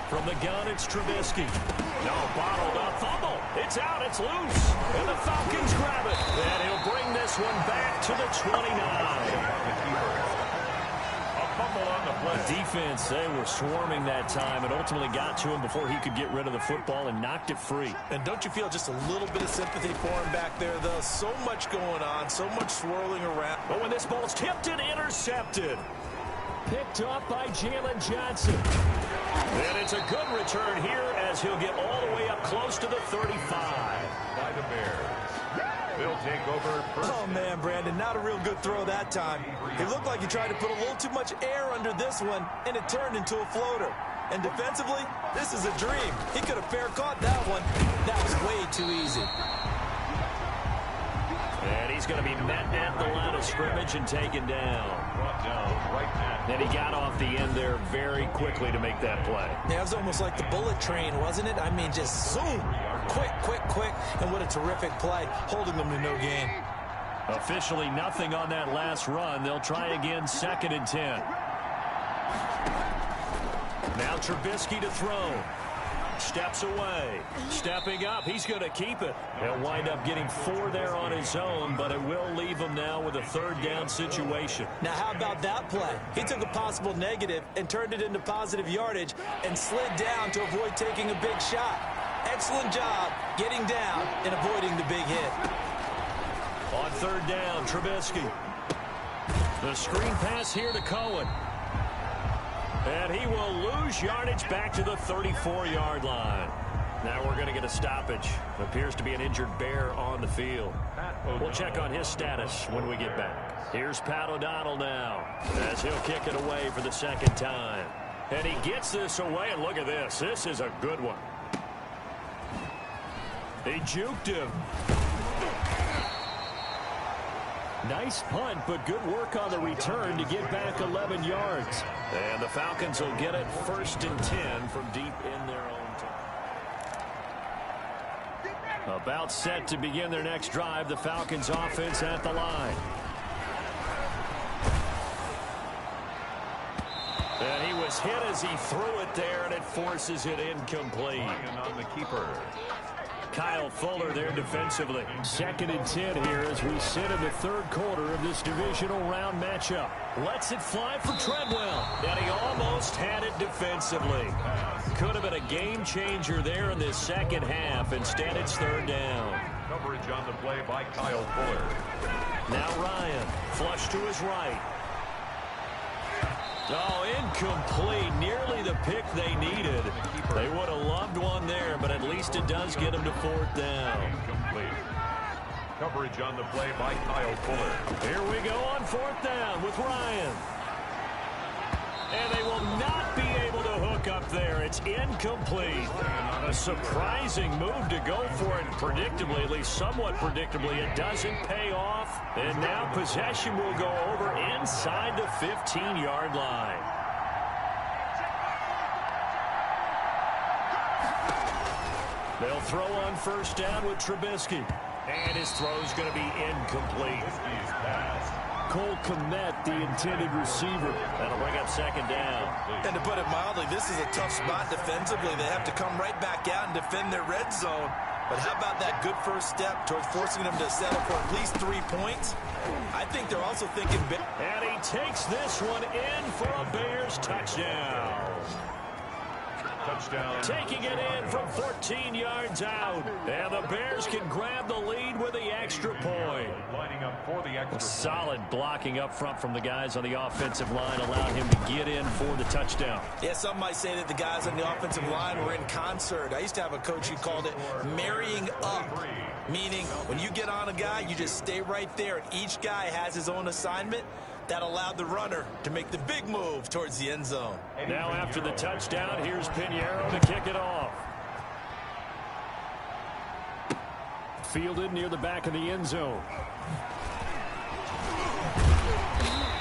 From the gun, it's Trubisky. No, bottled up, fumble. It's out, it's loose. And the Falcons grab it. And he'll bring this one back to the 29. The defense, they were swarming that time and ultimately got to him before he could get rid of the football and knocked it free. And don't you feel just a little bit of sympathy for him back there, though? So much going on, so much swirling around. But when this ball's tipped and intercepted. Picked up by Jalen Johnson. And it's a good return here as he'll get all the way up close to the 35. By the Bears. They'll take over. Oh, man, Brandon, not a real good throw that time. It looked like he tried to put a little too much air under this one, and it turned into a floater. And defensively, this is a dream. He could have fair caught that one. That was way too easy. And he's going to be met at the line of scrimmage and taken down. And he got off the end there very quickly to make that play. Yeah, it was almost like the bullet train, wasn't it? I mean, just zoom. Quick, quick, quick. And what a terrific play, holding them to no gain. Officially nothing on that last run. They'll try again, 2nd and 10. Now Trubisky to throw. Steps away. Stepping up. He's going to keep it. He'll wind up getting 4 there on his own, but it will leave him now with a 3rd down situation. Now, how about that play? He took a possible negative and turned it into positive yardage and slid down to avoid taking a big shot. Excellent job getting down and avoiding the big hit. On 3rd down, Trubisky. The screen pass here to Cohen. And he will lose yardage back to the 34-yard line. Now we're going to get a stoppage. Appears to be an injured Bear on the field. We'll check on his status when we get back. Here's Pat O'Donnell now as he'll kick it away for the 2nd time. And he gets this away, and look at this. This is a good one. He juked him. Nice punt, but good work on the return to get back 11 yards. And the Falcons will get it 1st and 10 from deep in their own territory. About set to begin their next drive, the Falcons offense at the line. And he was hit as he threw it there, and it forces it incomplete. On the keeper. Kyle Fuller there defensively. 2nd and 10 here as we sit in the 3rd quarter of this divisional round matchup. Lets it fly for Treadwell. And he almost had it defensively. Could have been a game changer there in this 2nd half. Instead, it's 3rd down. Coverage on the play by Kyle Fuller. Now Ryan, flush to his right. Oh, incomplete. Nearly the pick they needed. They would have loved one there, but at least it does get them to 4th down. Incomplete. Coverage on the play by Kyle Fuller. Here we go on 4th down with Ryan. And they will not be able to hook up there. It's incomplete. A surprising move to go for it predictably, at least somewhat predictably. It doesn't pay off. And now possession will go over inside the 15-yard line. They'll throw on 1st down with Trubisky. And his throw's going to be incomplete. Cole Kmet, the intended receiver. That'll bring up 2nd down. And to put it mildly, this is a tough spot defensively. They have to come right back out and defend their red zone. But how about that good first step towards forcing them to settle for at least 3 points? I think they're also thinking... And he takes this one in for a Bears touchdown. Touchdown. Taking it in from 14 yards out. And the Bears can grab the lead with the extra point. Lining up for the extra Solid blocking up front from the guys on the offensive line allowed him to get in for the touchdown. Yeah, some might say that the guys on the offensive line were in concert. I used to have a coach who called it marrying up. Meaning, when you get on a guy, you just stay right there, and each guy has his own assignment. That allowed the runner to make the big move towards the end zone. Now after the touchdown, here's Pinheiro to kick it off. Fielded near the back of the end zone.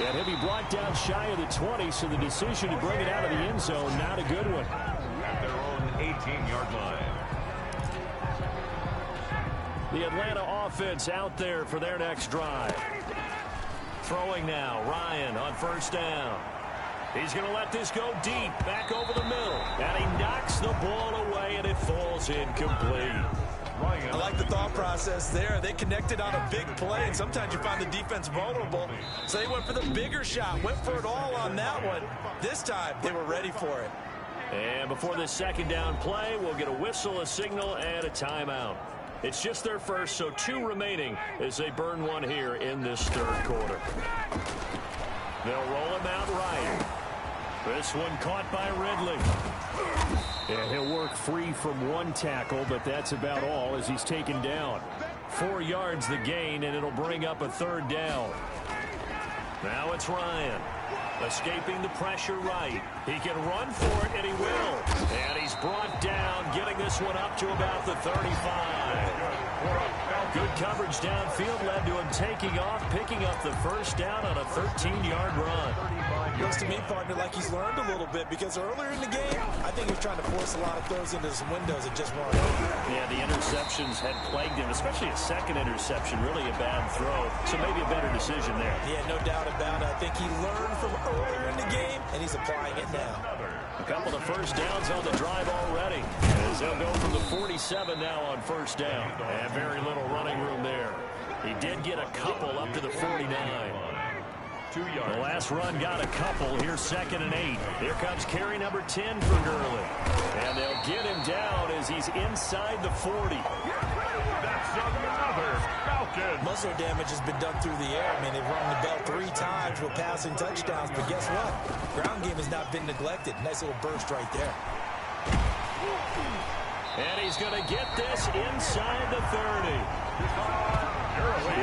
And he'll be brought down shy of the 20, so the decision to bring it out of the end zone, not a good one. At their own 18-yard line. The Atlanta offense out there for their next drive. Throwing now, Ryan on first down. He's going to let this go deep, back over the middle. And he knocks the ball away, and it falls incomplete. I like the thought process there. They connected on a big play, and sometimes you find the defense vulnerable. So they went for the bigger shot, went for it all on that one. This time, they were ready for it. And before this second down play, we'll get a whistle, a signal, and a timeout. It's just their first, so 2 remaining as they burn one here in this third quarter. They'll roll him out right. This one caught by Ridley. And he'll work free from one tackle, but that's about all as he's taken down. 4 yards the gain, and it'll bring up a third down. Now it's Ryan. Escaping the pressure right. He can run for it, and he will. And he's brought down, getting this one up to about the 35. Good coverage downfield led to him taking off, picking up the first down on a 13-yard run. Looks to me, partner, like he's learned a little bit, because earlier in the game, I think he was trying to force a lot of throws into some windows that just weren't open. Yeah, the interceptions had plagued him, especially a second interception, really a bad throw. So maybe a better decision there. Yeah, no doubt about it. I think he learned from earlier in the game, and he's applying it now. A couple of first downs on the drive already, as they'll go from the 47 now on first down. And very little running room there. He did get a couple up to the 49. 2 yards. The last run got a couple. Here's 2nd and 8. Here comes carry number 10 for Gurley. And they'll get him down as he's inside the 40. That's another Falcon. Muscle damage has been done through the air. I mean, they've rung the bell 3 times with passing touchdowns, but guess what? Ground game has not been neglected. Nice little burst right there. And he's going to get this inside the 30.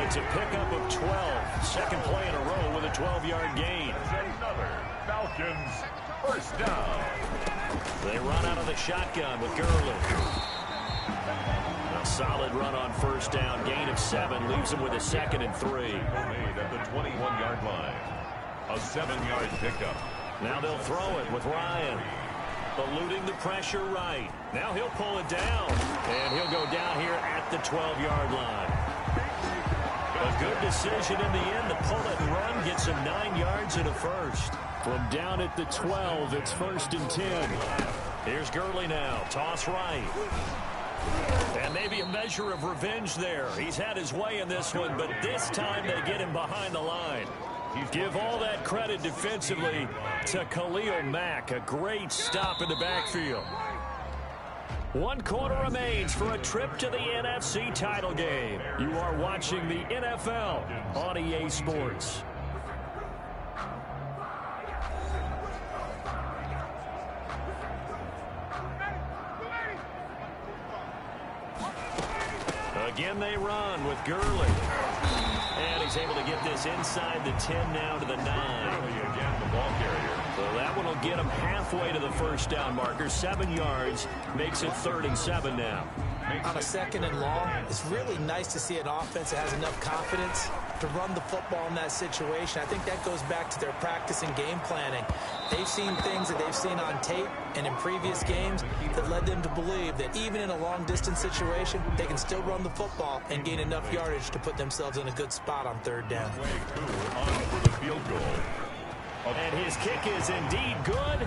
It's a pickup of 12. Second play in a row with a 12-yard gain. Another Falcons first down. They run out of the shotgun with Gurley. A solid run on first down. Gain of 7 leaves him with a 2nd and 3. Made at the 21-yard line. A 7-yard pickup. Now they'll throw it with Ryan. Eluding the pressure right. Now he'll pull it down. And he'll go down here at the 12-yard line. A good decision in the end to pull it and run. Gets him 9 yards and a first. From down at the 12, it's 1st and 10. Here's Gurley now. Toss right. And maybe a measure of revenge there. He's had his way in this one, but this time they get him behind the line. Give all that credit defensively to Khalil Mack. A great stop in the backfield. 1 quarter remains for a trip to the NFC title game. You are watching the NFL on EA Sports. Again they run with Gurley. And he's able to get this inside the 10 now to the 9. Again, the ball carrier. So that one will get him halfway to the first down marker. 7 yards makes it 3rd and 7 now. On a 2nd and long, it's really nice to see an offense that has enough confidence to run the football in that situation. I think that goes back to their practice and game planning. They've seen things that they've seen on tape and in previous games that led them to believe that even in a long-distance situation, they can still run the football and gain enough yardage to put themselves in a good spot on 3rd down. On for the field goal. And his kick is indeed good.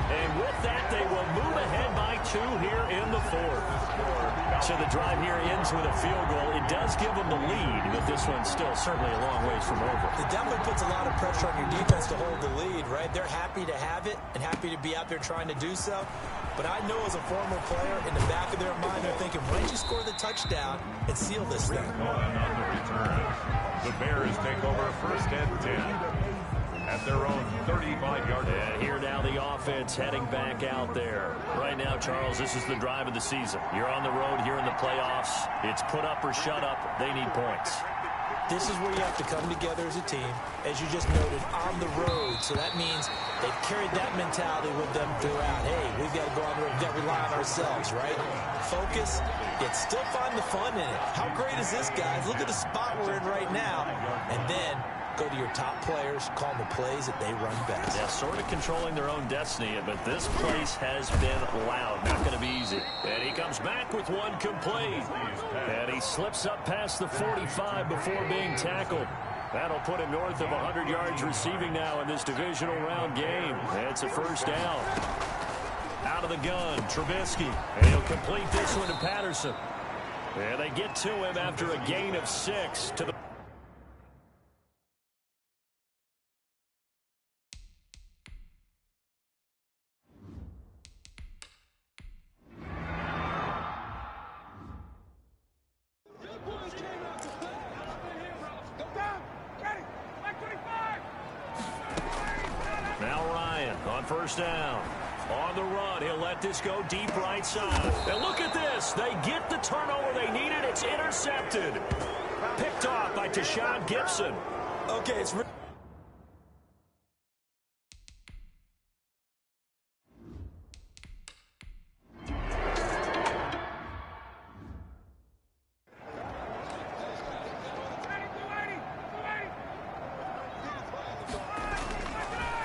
And with that, they will move ahead by 2 here in the 4th. So the drive here ends with a field goal. It does give them the lead, but this one's still certainly a long ways from over. It definitely puts a lot of pressure on your defense to hold the lead, right? They're happy to have it and happy to be out there trying to do so. But I know as a former player, in the back of their mind, they're thinking, why don't you score the touchdown and seal this thing? On the return. The Bears take over 1st and 10. at their own 35-yard line. And here now the offense heading back out there. Right now, Charles, this is the drive of the season. You're on the road here in the playoffs. It's put up or shut up. They need points. This is where you have to come together as a team, as you just noted, on the road. So that means they've carried that mentality with them throughout. Hey, we've got to go on the road. We've got to rely on ourselves, right? Focus, yet still find the fun in it. How great is this, guys? Look at the spot we're in right now. And then go to your top players, call them the plays that they run best. Yeah, sort of controlling their own destiny, but this place has been loud. Not going to be easy. And he comes back with one complete. And he slips up past the 45 before being tackled. That'll put him north of 100 yards receiving now in this divisional round game. It's a first down. Out of the gun, Trubisky. And he'll complete this one to Patterson. And they get to him after a gain of 6 to the first down. On the run, he'll let this go deep right side. And look at this. They get the turnover they needed. It's intercepted. Picked off by Tashawn Gibson. Okay, it's...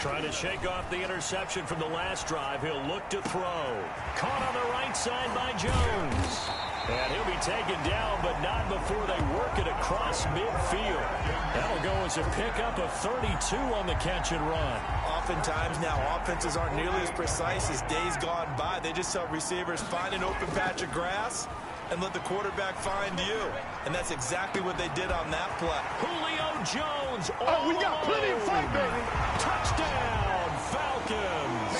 Trying to shake off the interception from the last drive. He'll look to throw. Caught on the right side by Jones. And he'll be taken down, but not before they work it across midfield. That'll go as a pickup of 32 on the catch and run. Oftentimes now, offenses aren't nearly as precise as days gone by. They just help receivers find an open patch of grass and let the quarterback find you. And that's exactly what they did on that play. Julio Jones. Oh, we got plenty of fight, baby. Touchdown, Falcons.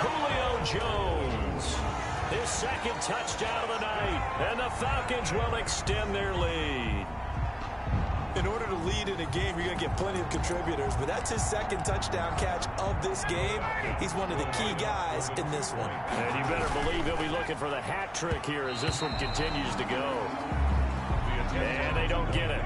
Julio Jones. His second touchdown of the night. And the Falcons will extend their lead. In order to lead in a game, you're going to get plenty of contributors, but that's his second touchdown catch of this game. He's one of the key guys in this one. And you better believe he'll be looking for the hat trick here as this one continues to go. And they don't get it.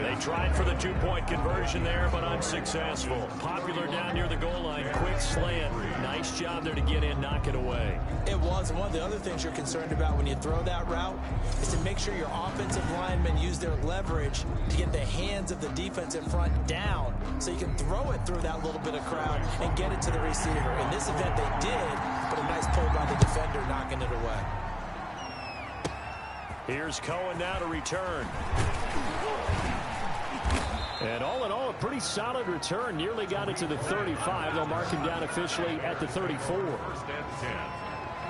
They tried for the two-point conversion there, but unsuccessful. Popular down near the goal line. Quick slant. Nice job there to get in, knock it away. It was. And one of the other things you're concerned about when you throw that route is to make sure your offensive linemen use their leverage to get the hands of the defensive front down so you can throw it through that little bit of crowd and get it to the receiver. In this event, they did, but a nice play by the defender knocking it away. Here's Cohen now to return. And all in all, a pretty solid return. Nearly got it to the 35. They'll mark him down officially at the 34. First and 10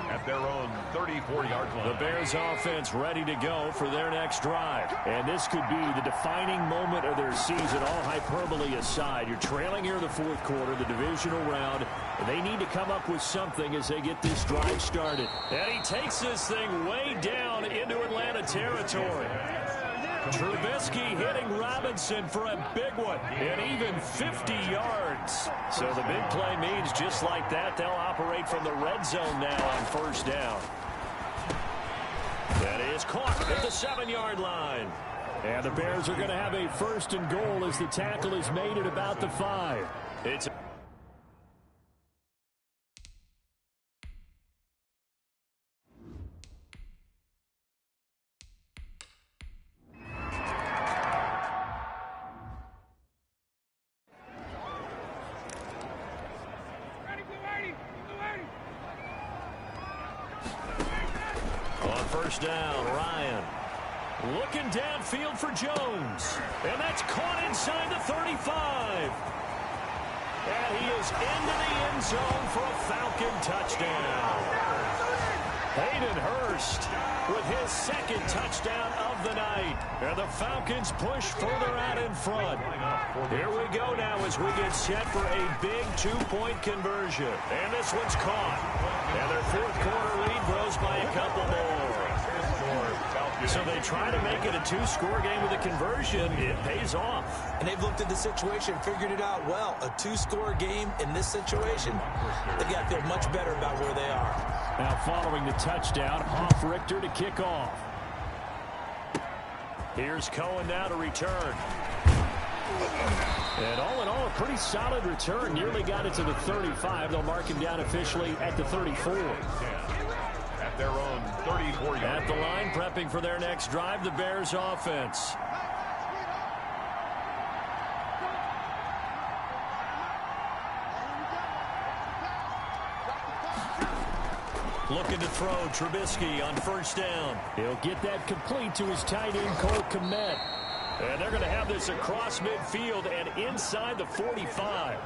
at their own 34-yard line. The Bears offense ready to go for their next drive. And this could be the defining moment of their season, all hyperbole aside. You're trailing here in the fourth quarter, the divisional round. And they need to come up with something as they get this drive started. And he takes this thing way down into Atlanta territory. Trubisky hitting Robinson for a big one, and even 50 yards. So the big play means just like that, they'll operate from the red zone now on first down. That is caught at the 7-yard line. And the Bears are going to have a first and goal as the tackle is made at about the 5. It's first down, Ryan. Looking downfield for Jones. And that's caught inside the 35. And he is into the end zone for a Falcon touchdown. Hayden Hurst with his second touchdown of the night. And the Falcons push further out in front. Here we go now as we get set for a big two-point conversion. And this one's caught. And their fourth quarter lead grows by a couple more. So they try to make it a two-score game with a conversion. It pays off. And they've looked at the situation, figured it out well. A two-score game in this situation, they've got to feel much better about where they are. Now following the touchdown, Hoff-Richter to kick off. Here's Cohen now to return. And all in all, a pretty solid return. Nearly got it to the 35. They'll mark him down officially at the 34. At their own 34-yard. At the line, prepping for their next drive, the Bears offense. Looking to throw, Trubisky on first down. He'll get that complete to his tight end, Cole Kmet. And they're going to have this across midfield and inside the 45.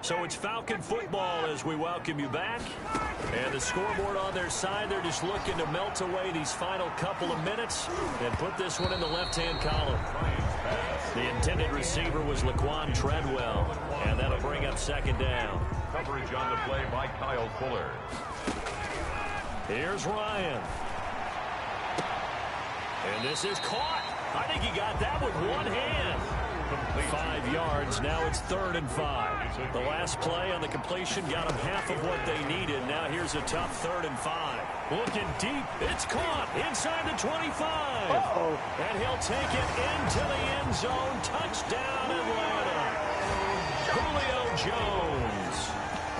So it's Falcon football as we welcome you back. And the scoreboard on their side, they're just looking to melt away these final couple of minutes and put this one in the left-hand column. The intended receiver was Laquan Treadwell, and that'll bring up second down. Coverage on the play by Kyle Fuller. Here's Ryan. And this is caught. I think he got that with one hand. 5 yards. Now it's 3rd and 5. The last play on the completion got them half of what they needed. Now here's a tough 3rd and 5. Looking deep. It's caught inside the 25. And he'll take it into the end zone. Touchdown, Atlanta. Julio Jones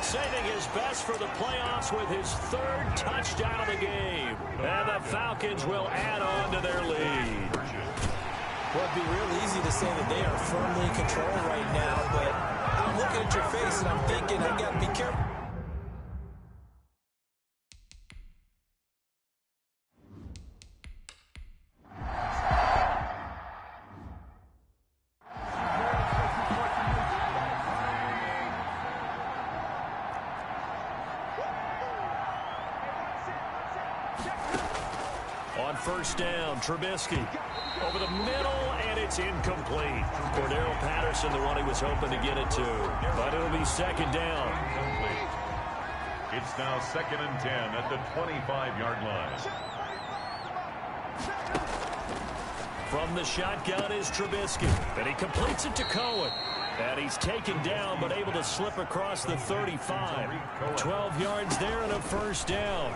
saving his best for the playoffs with his 3rd touchdown of the game. And the Falcons will add on to their lead. Well, it'd be real easy to say that they are firmly in control right now, but I'm looking at your face and I'm thinking I've got to be careful. On first down, Trubisky over the middle, and it's incomplete. Cordero Patterson, the one he was hoping to get it to, but it'll be second down. It's now 2nd and 10 at the 25-yard line. From the shotgun is Trubisky, and he completes it to Cohen. And he's taken down, but able to slip across the 35. 12 yards there and a first down.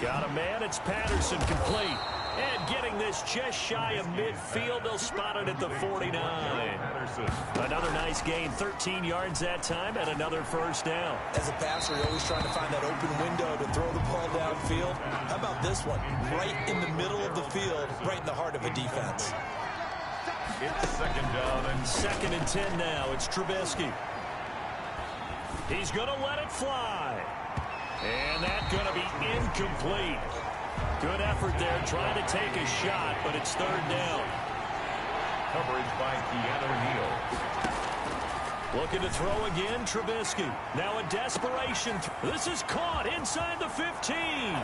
Got a man, it's Patterson, complete. And getting this just shy of midfield, they'll spot it at the 49. Another nice gain, 13 yards that time, and another first down. As a passer, you're always trying to find that open window to throw the ball downfield. How about this one? Right in the middle of the field, right in the heart of a defense. It's 2nd down and 2nd and 10 now. It's Trubisky. He's going to let it fly. And that's going to be incomplete. Good effort there, trying to take a shot, but it's 3rd down. Coverage by Keanu Neal. Looking to throw again, Trubisky. Now a desperation. This is caught inside the 15.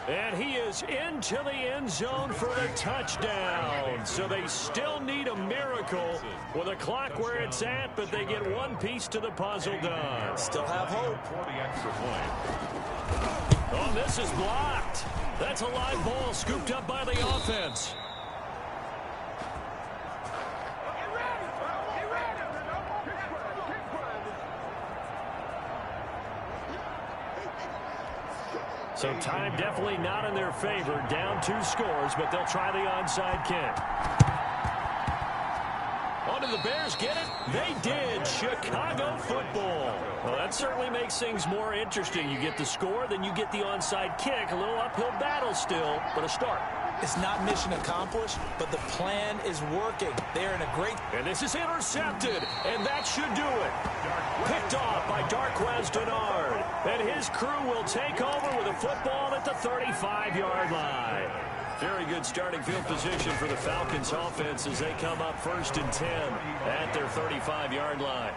And he is into the end zone for the touchdown. So they still need a miracle with a clock where it's at, but they get one piece to the puzzle done. Still have hope. For the extra point. Oh, this is blocked. That's a live ball scooped up by the offense. So time definitely not in their favor. Down 2 scores, but they'll try the onside kick. Oh, did the Bears get it? They did. Chicago football. Well, that certainly makes things more interesting. You get the score, then you get the onside kick. A little uphill battle still, but a start. It's not mission accomplished, but the plan is working. They're in a great... And this is intercepted, and that should do it. Picked off by Darquez Denard. And his crew will take over with a football at the 35-yard line. Very good starting field position for the Falcons offense as they come up 1st and 10 at their 35-yard line.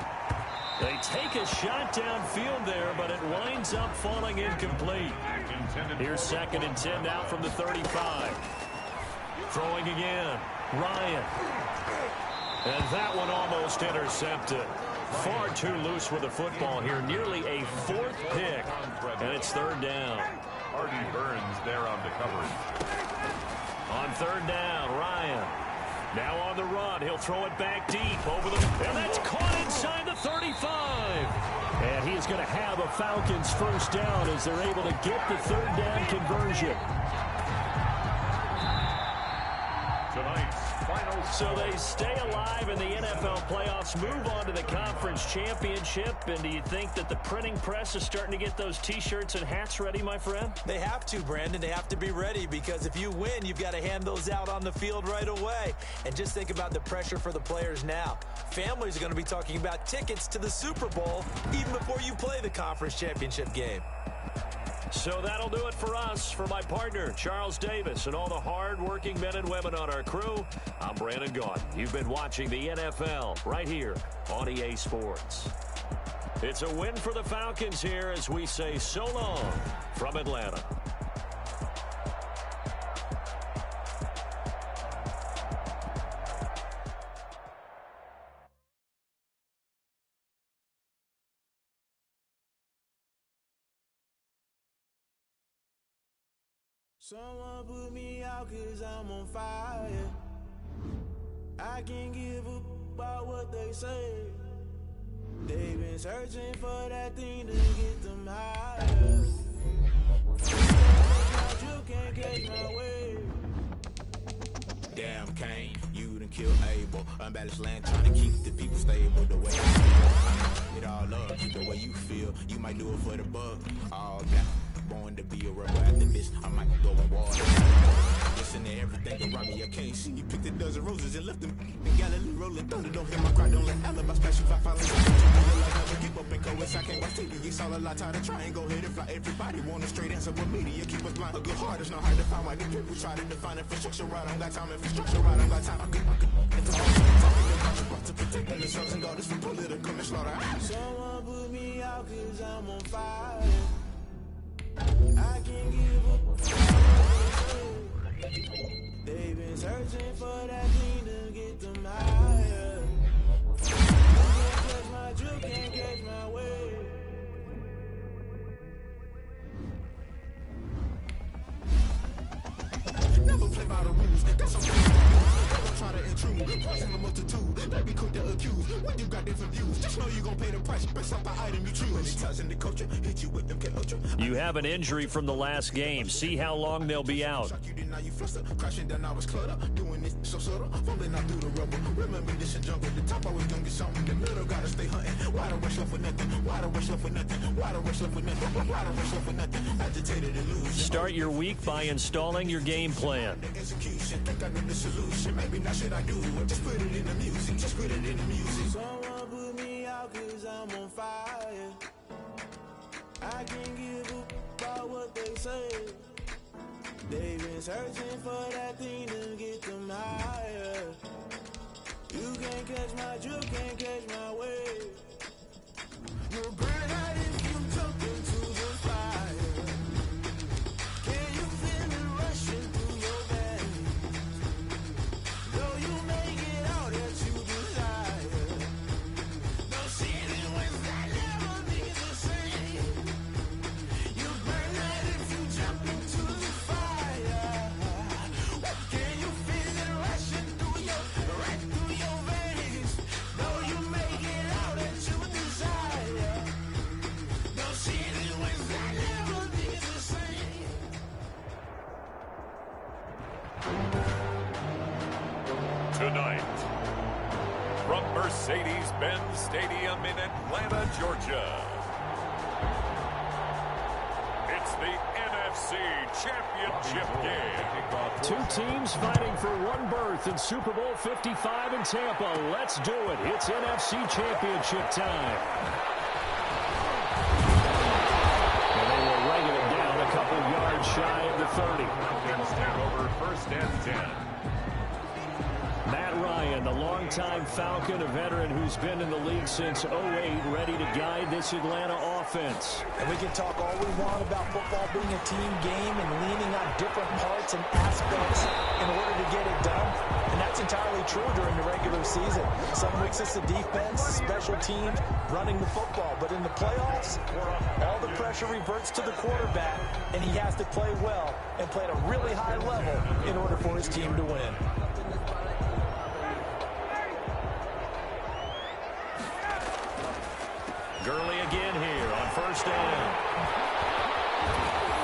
They take a shot downfield there, but it winds up falling incomplete. Here's 2nd and 10 now from the 35. Throwing again. Ryan. And that one almost intercepted. Far too loose with the football here. Nearly a 4th pick. And it's 3rd down. Hardy Burns there on the coverage. On 3rd down, Ryan. Now on the run. He'll throw it back deep over the... And that's caught inside the 35. And he is going to have a Falcons first down as they're able to get the 3rd down conversion. Tonight's final. So they stay alive in the NFL playoffs, move on to the conference championship. And do you think that the printing press is starting to get those T-shirts and hats ready, my friend? They have to, Brandon. They have to be ready because if you win, you've got to hand those out on the field right away. And just think about the pressure for the players now. Families are going to be talking about tickets to the Super Bowl even before you play the conference championship game. So that'll do it for us. For my partner, Charles Davis, and all the hard-working men and women on our crew, I'm Brandon Gaudin. You've been watching the NFL right here on EA Sports. It's a win for the Falcons here as we say so long from Atlanta. Someone put me out 'cause I'm on fire. I can't give up about what they say. They've been searching for that thing to get them higher. You can't catch my wave. Damn, Kane, you done killed Abel. Unbalanced land trying to keep the people stable. The way I feel, it all up. The way you feel, you might do it for the buck. All that. Born to be a rebel activist, I might go in water. Listen to everything around me, I can't see. You picked a dozen roses and left them in Galilee rolling thunder. Don't hear my cry, don't let alibi special if I follow something to me. Like never give up and coerce, I can't watch TV. It's all a lot, tired of trying, go ahead and fly. Everybody want a straight answer with media. Keep us blind, a good heart is not hard to find. Why these people try to define infrastructure right? I don't got time, infrastructure right, I don't got time. I could if the talking about to protect themselves and God is from political and slaughter. Someone put me out 'cause I'm on fire. I can't give up. They've been searching for that thing to get them higher. You can't catch my drill, can't catch my wave. Never play by the rules. That's okay. Never try to intrude. Poison the multitude. Let me cook the accused. When you got different views, just know you gon' pay the price based off the item you choose. Touching the culture, hit you with them You have an injury from the last game. See how long they'll be out. Crashing down, I was cluttered. Doing this so subtle. Falling out through the rubble. Remember this in jungle. The top always gonna get something. The middle gotta stay hunting. Why the rush left for nothing? Why the rush left for nothing? Why the rush left for nothing? Why the rush left for nothing? Agitated and lose. Start your week by installing your game plan. Execution, think I know the solution. Maybe not should I do it? Just put it in the music. Just put it in the music. Someone put me out 'cause I'm on fire. I can't give up about what they say. They've been searching for that thing to get them higher. You can't catch my drill, can't catch my wave. You'll burn out if you jump into the fire. Can you feel it rushing through your veins? Though you make it out that you desire. No ceiling when that never be the same. You burn out if you jump into the fire. Can you feel it rushing through your veins? Though you make it out that you desire. No ceiling when that never be the same. Tonight, from Mercedes-Benz Stadium in Atlanta, Georgia, it's the NFC Championship game. Two teams fighting for one berth in Super Bowl 55 in Tampa. Let's do it. It's NFC Championship time. And they will wrangle it down a couple yards shy of the 30. Falcons take over 1st and 10. Matt Ryan in, the longtime Falcon, a veteran who's been in the league since 08, ready to guide this Atlanta offense. And we can talk all we want about football being a team game and leaning on different parts and aspects in order to get it done. And that's entirely true during the regular season. Some weeks it's the defense, special teams, running the football. But in the playoffs, all the pressure reverts to the quarterback, and he has to play well and play at a really high level in order for his team to win. Gurley again here on first down.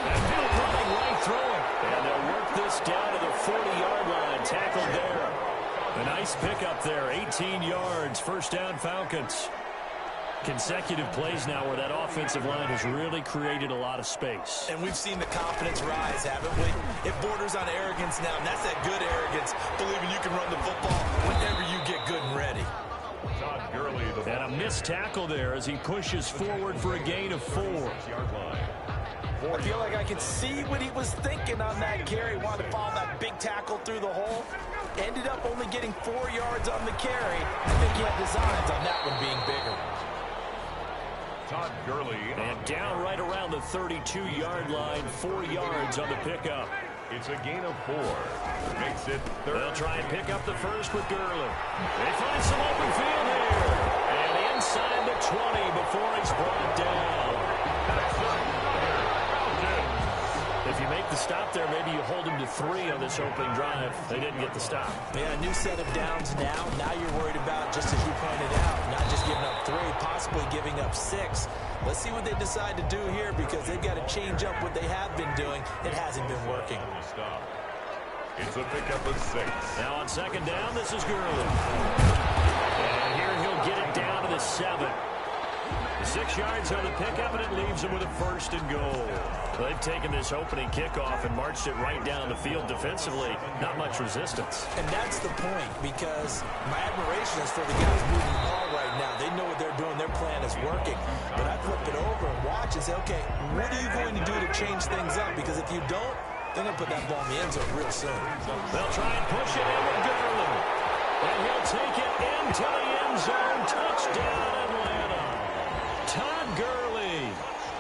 And Hill running right through it. And they'll work this down to the 40-yard line. Tackled there. A nice pickup there. 18 yards. First down, Falcons. Consecutive plays now where that offensive line has really created a lot of space. And we've seen the confidence rise, haven't we? It borders on arrogance now, and that's that good arrogance, believing you can run the football whenever you get good and ready. And a missed tackle there as he pushes forward for a gain of 4. I feel like I could see what he was thinking on that carry. Wanted to follow that big tackle through the hole. Ended up only getting 4 yards on the carry. I think he had designs on that one being bigger. Todd Gurley. And down right around the 32-yard line, 4 yards on the pickup. It's a gain of 4. Makes it 3rd. They'll try and pick up the first with Gurley. They find some open field here. And inside the 20 before he's brought down. If you make the stop there, maybe you hold him to 3 on this opening drive. They didn't get the stop. Yeah, a new set of downs now. Now you're worried about, just as you pointed out, not just giving up 3, possibly giving up 6. Let's see what they decide to do here because they've got to change up what they have been doing. It hasn't been working. It's a pickup of 6. Now on second down, this is Gurley. And here he'll get it down to the 7. 6 yards on the pickup, and it leaves him with a 1st and goal. Well, they've taken this opening kickoff and marched it right down the field defensively. Not much resistance. And that's the point, because my admiration is for the guys moving the ball right now. They know what they're doing. Their plan is working. But I flip it over and watch and say, okay, what are you going to do to change things up? Because if you don't, they're going to put that ball in the end zone real soon. They'll try and push it in with Gurley. And he'll take it into the end zone. Touchdown, Atlanta. Todd Gurley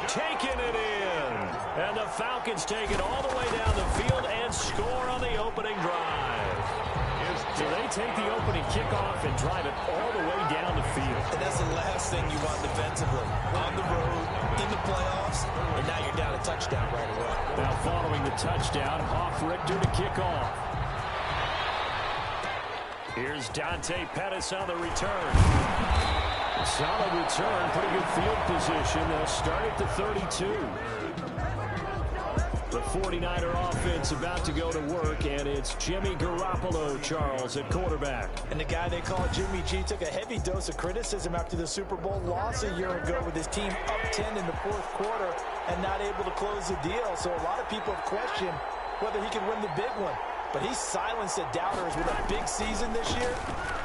taking it in. And the Falcons take it all the way down the field and score on the opening drive. So they take the opening kickoff and drive it all the way down the field. And that's the last thing you want defensively. On the road, in the playoffs, and now you're down a touchdown right away. Now following the touchdown, Hoff-Richter to kick off. Here's Dante Pettis on the return. Solid return, pretty good field position. They'll start at the 32. The 49er offense about to go to work, and it's Jimmy Garoppolo, Charles, at quarterback. And the guy they call Jimmy G took a heavy dose of criticism after the Super Bowl loss a year ago with his team up 10 in the 4th quarter and not able to close the deal. So a lot of people have questioned whether he could win the big one. But he silenced the doubters with a big season this year,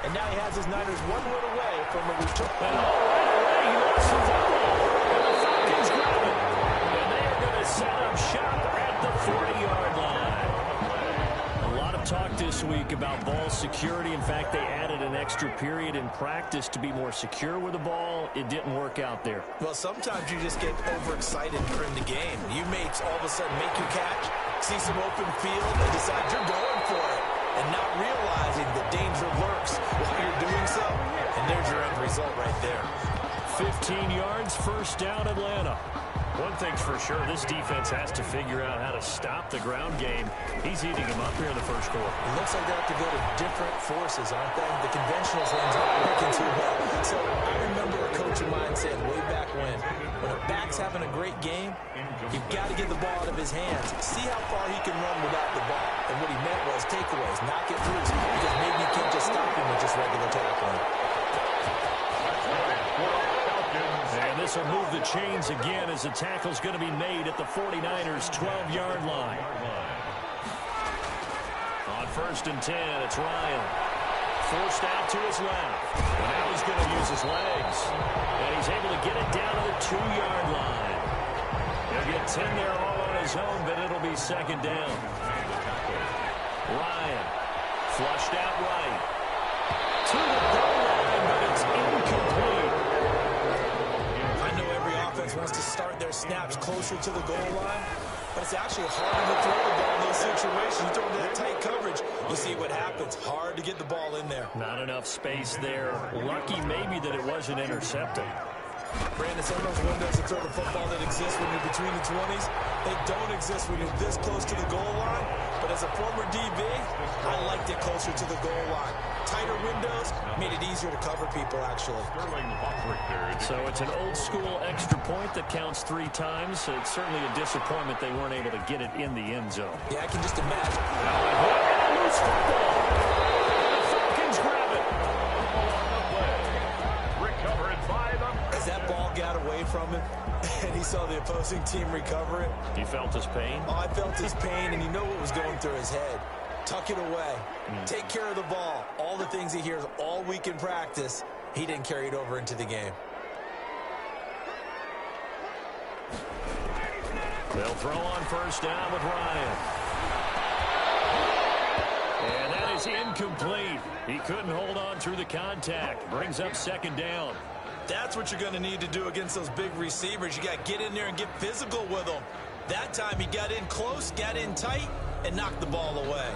and now he has his Niners 1 win away from a return. And right away, he lost the football. And the Falcons grab it. And they are going to set up shop at the 40-yard line. A lot of talk this week about ball security. In fact, they added an extra period in practice to be more secure with the ball. It didn't work out there. Well, sometimes you just get overexcited during the game. You may all of a sudden make your catch, see some open field, and decide you're going for it, and not realizing the danger lurks while you're doing so. And there's your end result right there. 15 yards, first down, Atlanta. One thing's for sure, this defense has to figure out how to stop the ground game. He's eating them up here in the first quarter. It looks like they have to go to different forces, aren't they? The conventional things aren't working too well. So I remember a coach of mine said way back when a back's having a great game, you've got to get the ball out of his hands. See how far he can run without the ball. And what he meant was takeaways, knock it loose, because maybe you can't just stop him with just regular tackling. And this will move the chains again as the tackle's going to be made at the 49ers' 12-yard line. On first and 10, it's Ryan. Forced out to his left. And now he's going to use his legs. And he's able to get it down to the 2-yard line. He'll get 10 there all on his own, but it'll be second down. Ryan flushed out right. To the goal line, but it's incomplete. I know every offense wants to start their snaps closer to the goal line, but it's actually harder to throw the ball in those situations. You throw into that tight coverage, you see what happens. Hard to get the ball in there. Not enough space there. Lucky maybe that it wasn't intercepted. Brandon, some of those windows to throw the football that exist when you're between the 20s, they don't exist when you're this close to the goal line. But as a former DB, I liked it closer to the goal line. Tighter windows made it easier to cover people, actually. So it's an old-school extra point that counts 3 times. It's certainly a disappointment they weren't able to get it in the end zone. Yeah, I can just imagine. Loose football. The Falcons grab it. Recovered by them. As that ball got away from him and he saw the opposing team recover it. You felt his pain? Oh, I felt his pain, and you know what was going through his head. Tuck it away. Take care of the ball. All the things he hears all week in practice, he didn't carry it over into the game. They'll throw on first down with Ryan. And that is incomplete. He couldn't hold on through the contact. Brings up second down. That's what you're going to need to do against those big receivers. You got to get in there and get physical with them. That time he got in close, got in tight, and knocked the ball away.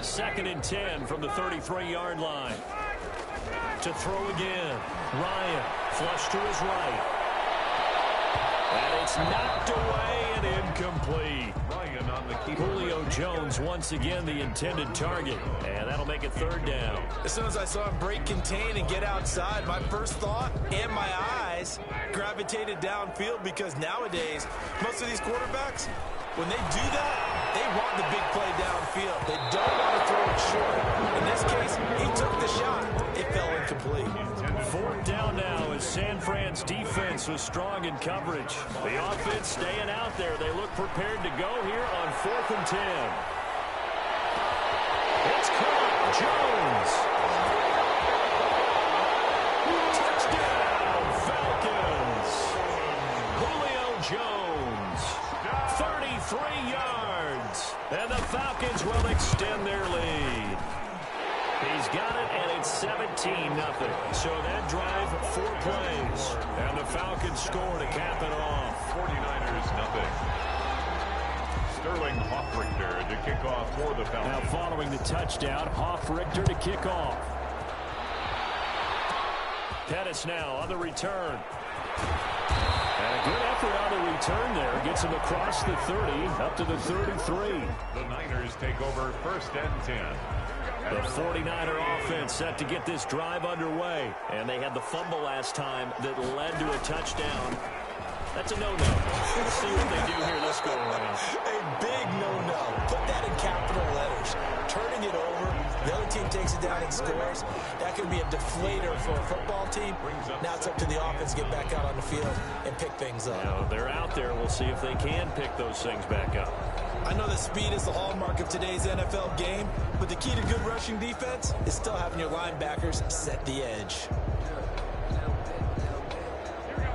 Second and 10 from the 33-yard line. To throw again. Ryan, flush to his right. And it's knocked away and incomplete. Ryan on the keeper. Julio Jones once again the intended target. And that'll make it third down. As soon as I saw him break contain and get outside, my first thought and my eyes gravitated downfield, because nowadays, most of these quarterbacks, when they do that, they want the big play downfield. They don't want to throw it short. In this case, he took the shot. It fell incomplete. Fourth down now as San Fran's defense was strong in coverage. The offense staying out there. They look prepared to go here on 4th and 10. It's caught. Jones. Touchdown, Falcons. Julio Jones. 33 yards. And the Falcons will extend their lead. He's got it, and it's 17-0. So that drive, 4 plays. And the Falcons score to cap it off. 49ers, nothing. Sterling Hoffrichter to kick off for the Falcons. Now following the touchdown, Hoffrichter to kick off. Pettis now on the return. And a good effort on the return there. Gets him across the 30, up to the 33. The Niners take over 1st and 10. The 49er offense set to get this drive underway. And they had the fumble last time that led to a touchdown. That's a no-no. Let's see what they do here this go around. A big no-no. Put that in capital letters. Turning it over, the other team takes it down and scores. That could be a deflator for a football team. Now it's up to the offense to get back out on the field and pick things up. Now, they're out there. We'll see if they can pick those things back up. I know that speed is the hallmark of today's NFL game, but the key to good rushing defense is still having your linebackers set the edge.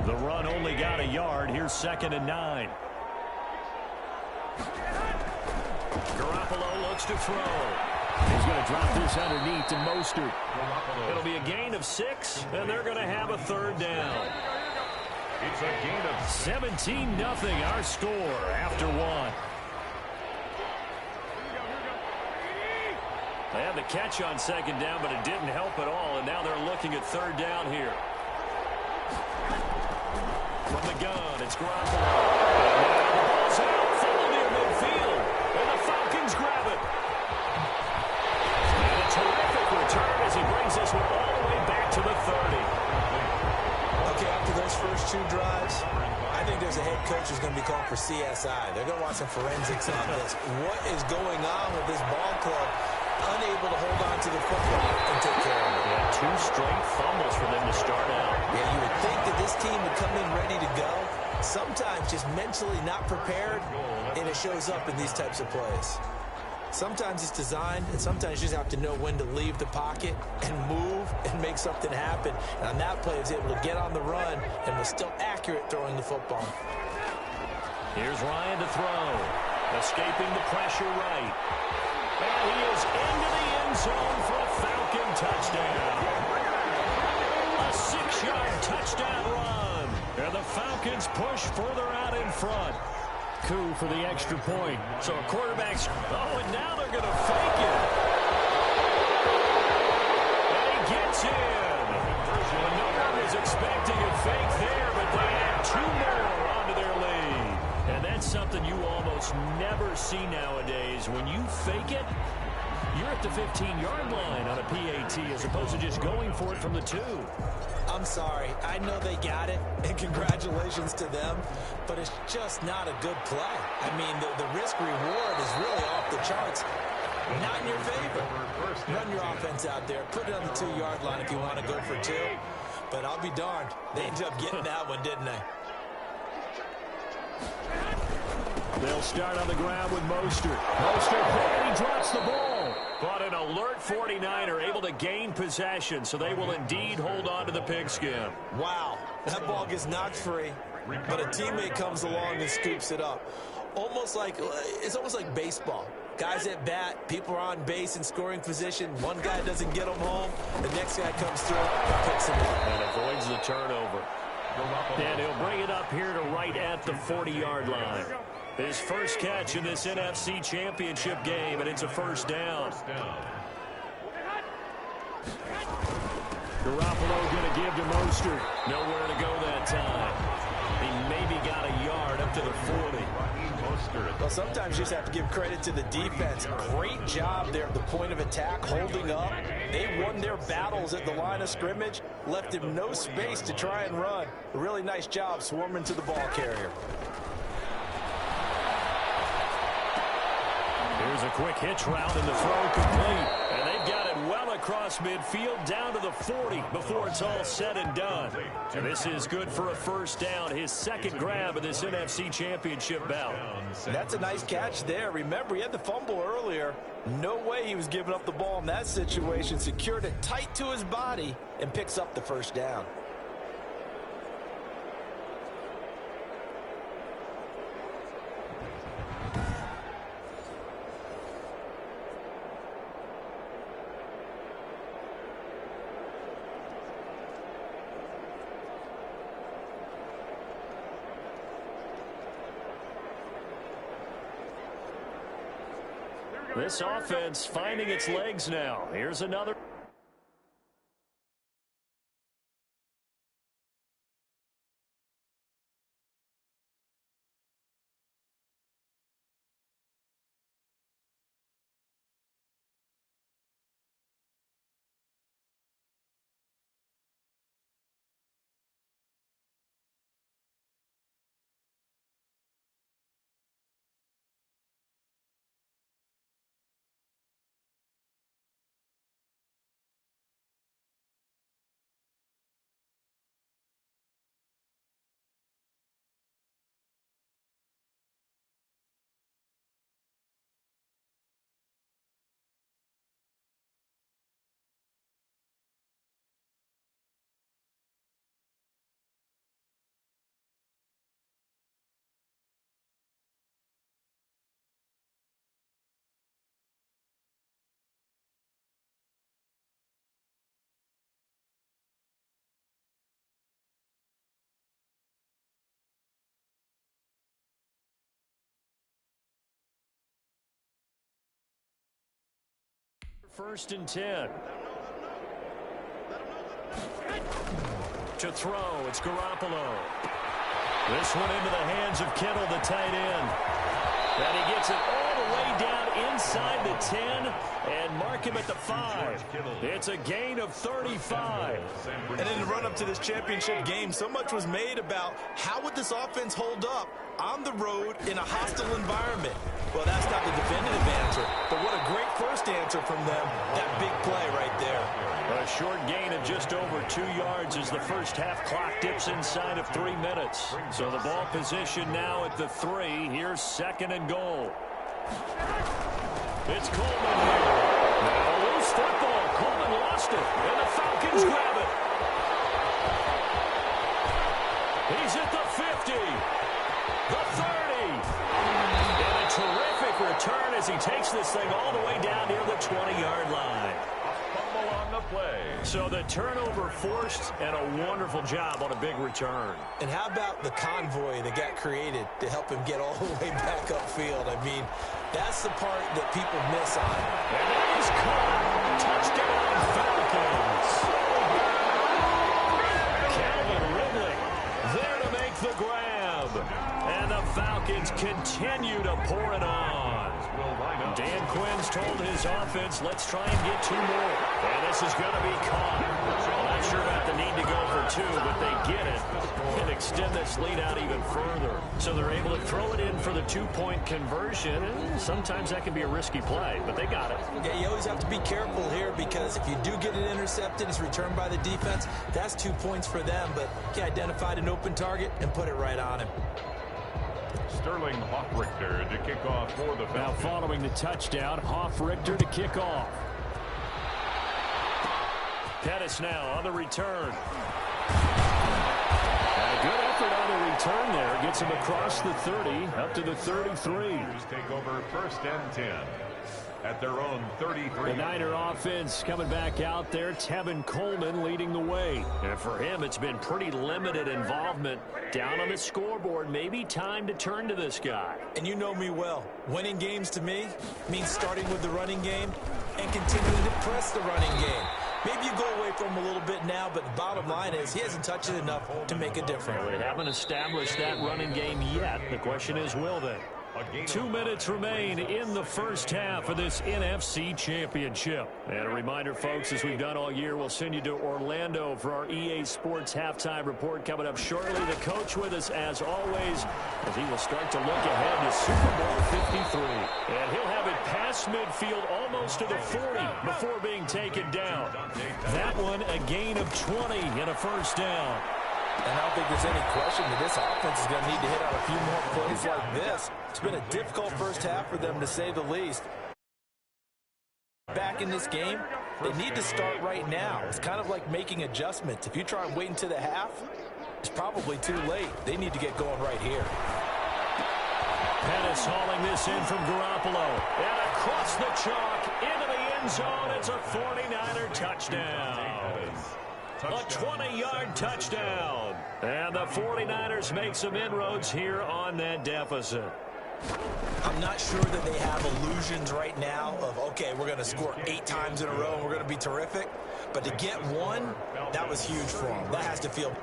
The run only got a yard. Here's 2nd and 9. Garoppolo looks to throw. He's going to drop this underneath to Mostert. It'll be a gain of 6, and they're going to have a 3rd down. It's a gain of 17-0, our score after 1. They had the catch on 2nd down, but it didn't help at all, and now they're looking at 3rd down here. From the gun, it's Garoppolo. And the ball's out, full near midfield, and the Falcons grab it. And a terrific return as he brings this one all the way back to the 30. Okay, after those first 2 drives, I think there's a head coach who's going to be called for CSI. They're going to want some forensics on this. What is going on with this ball club? Unable to hold on to the football and take care of it. Yeah, 2 straight fumbles for them to start out. Yeah, you would think that this team would come in ready to go. Sometimes just mentally not prepared, and it shows up in these types of plays. Sometimes it's designed, and sometimes you just have to know when to leave the pocket and move and make something happen. And on that play, he was able to get on the run and was still accurate throwing the football. Here's Ryan to throw. Escaping the pressure right. And he is into the end zone for a Falcon touchdown. A 6-yard touchdown run. And the Falcons push further out in front. Coup for the extra point. So a quarterback's... Oh, and now they're going to fake it. And he gets in. Well, no one was expecting a fake there, but they add 2 more onto their lead. And that's something you almost never see nowadays. When you fake it, you're at the 15-yard line on a PAT as opposed to just going for it from the 2. I'm sorry. I know they got it, and congratulations to them, but it's just not a good play. I mean, the risk-reward is really off the charts. Not in your favor. Run your offense out there. Put it on the 2-yard line if you want to go for 2. But I'll be darned. They ended up getting that one, didn't they? They'll start on the ground with Mostert. Mostert, he drops the ball. But an alert 49er able to gain possession, so they will indeed hold on to the pigskin. Wow, that ball gets knocked free, but a teammate comes along and scoops it up. It's almost like baseball. Guys at bat, people are on base in scoring position. One guy doesn't get them home. The next guy comes through and picks him up. And avoids the turnover. And he'll bring it up here to right at the 40-yard line. His first catch in this NFC Championship game, and it's a first down. Garoppolo going to give to Mostert. Nowhere to go that time. He maybe got a yard up to the 40. Well, sometimes you just have to give credit to the defense. Great job there at the point of attack, holding up. They won their battles at the line of scrimmage, left him no space to try and run. A really nice job swarming to the ball carrier. Here's a quick hitch route and the throw complete. And they've got it well across midfield down to the 40 before it's all said and done. And this is good for a first down. His second grab of this NFC Championship bout. That's a nice catch there. Remember, he had the fumble earlier. No way he was giving up the ball in that situation. Secured it tight to his body and picks up the first down. This offense finding its legs now. Here's another. First and 10. To throw, it's Garoppolo. This one into the hands of Kittle, the tight end. And he gets it all the way down inside the 10 and mark him at the 5. It's a gain of 35. And in the run-up to this championship game, so much was made about how would this offense hold up on the road in a hostile environment. Well, that's not the definitive answer, but what a great first answer from them. That big play right there. A short gain of just over 2 yards as the first half clock dips inside of 3 minutes. So the ball position now at the 3. Here's second and goal. It's Coleman here. Now loose football. Coleman lost it, and the Falcons grab it. He's at the 50, the 30, and a terrific return as he takes this thing all the way down near the 20-yard line. Fumble on the play. So the turnover forced, and a wonderful job on a big return. And how about the convoy that got created to help him get all the way back upfield? I mean, that's the part that people miss on. And that is caught. Touchdown, Falcons. Calvin Ridley there to make the grab. And the Falcons continue to pour it on. Dan Quinn's told his offense, let's try and get 2 more. And this is going to be caught. I'm not sure about the need to go for 2, but they get it and extend this lead out even further. So they're able to throw it in for the 2-point conversion. And sometimes that can be a risky play, but they got it. Yeah, you always have to be careful here because if you do get it intercepted, it's returned by the defense. That's 2 points for them, but he identified an open target and put it right on him. Sterling Hoffrichter to kick off for the Falcons. Now following the touchdown, Hoffrichter to kick off. Pettis now on the return. A good effort on the return there. Gets him across the 30, up to the 33. Take over 1st and 10 at their own 33. The Niner offense coming back out there. Tevin Coleman leading the way. And for him, it's been pretty limited involvement. Down on the scoreboard, maybe time to turn to this guy. And you know me well. Winning games to me means starting with the running game and continuing to press the running game. Maybe you go away from him a little bit now, but the bottom line is he hasn't touched it enough to make a difference. They haven't established that running game yet. The question is, will they? 2 minutes remain in the first half of this NFC Championship. And a reminder, folks, as we've done all year, we'll send you to Orlando for our EA Sports Halftime Report coming up shortly. The coach with us, as always, as he will start to look ahead to Super Bowl 53. And he'll have it past midfield almost to the 40 before being taken down. That one, a gain of 20 and a first down. And I don't think there's any question that this offense is going to need to hit out a few more plays like this. It's been a difficult first half for them, to say the least. Back in this game, they need to start right now. It's kind of like making adjustments. If you try and wait until the half, it's probably too late. They need to get going right here. Pettis hauling this in from Garoppolo. And across the chalk, into the end zone. It's a 49er touchdown. A 20-yard touchdown. And the 49ers make some inroads here on that deficit. I'm not sure that they have illusions right now of, okay, we're going to score 8 times in a row and we're going to be terrific. But to get one, that was huge for them. That has to feel...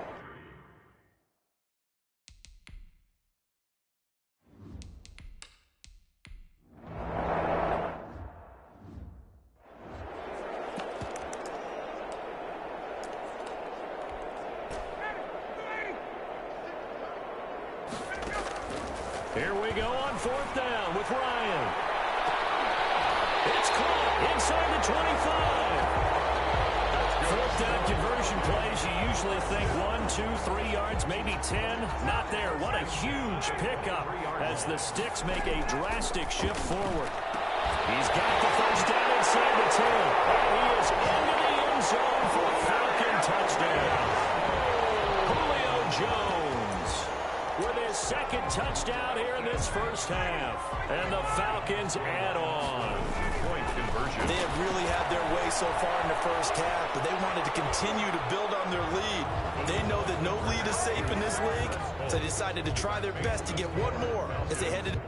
Here we go on 4th down with Ryan. It's caught inside the 25. 4th down conversion plays, you usually think 1, 2, 3 yards, maybe 10. Not there. What a huge pickup as the Sticks make a drastic shift forward. He's got the first down inside the 10. And he is into the end zone for a Falcon touchdown. Julio Jones with his 2nd touchdown here in this first half. And the Falcons add on. Point conversion. They have really had their way so far in the first half, but they wanted to continue to build on their lead. They know that no lead is safe in this league, so they decided to try their best to get one more as they headed...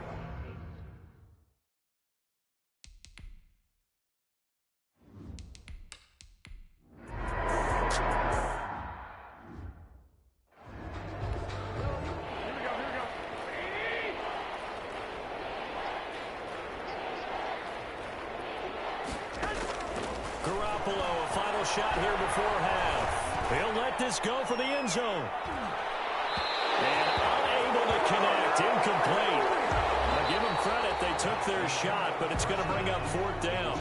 Garoppolo, a final shot here before half. He'll let this go for the end zone. And unable to connect, incomplete. Now give them credit, they took their shot, but it's going to bring up 4th down.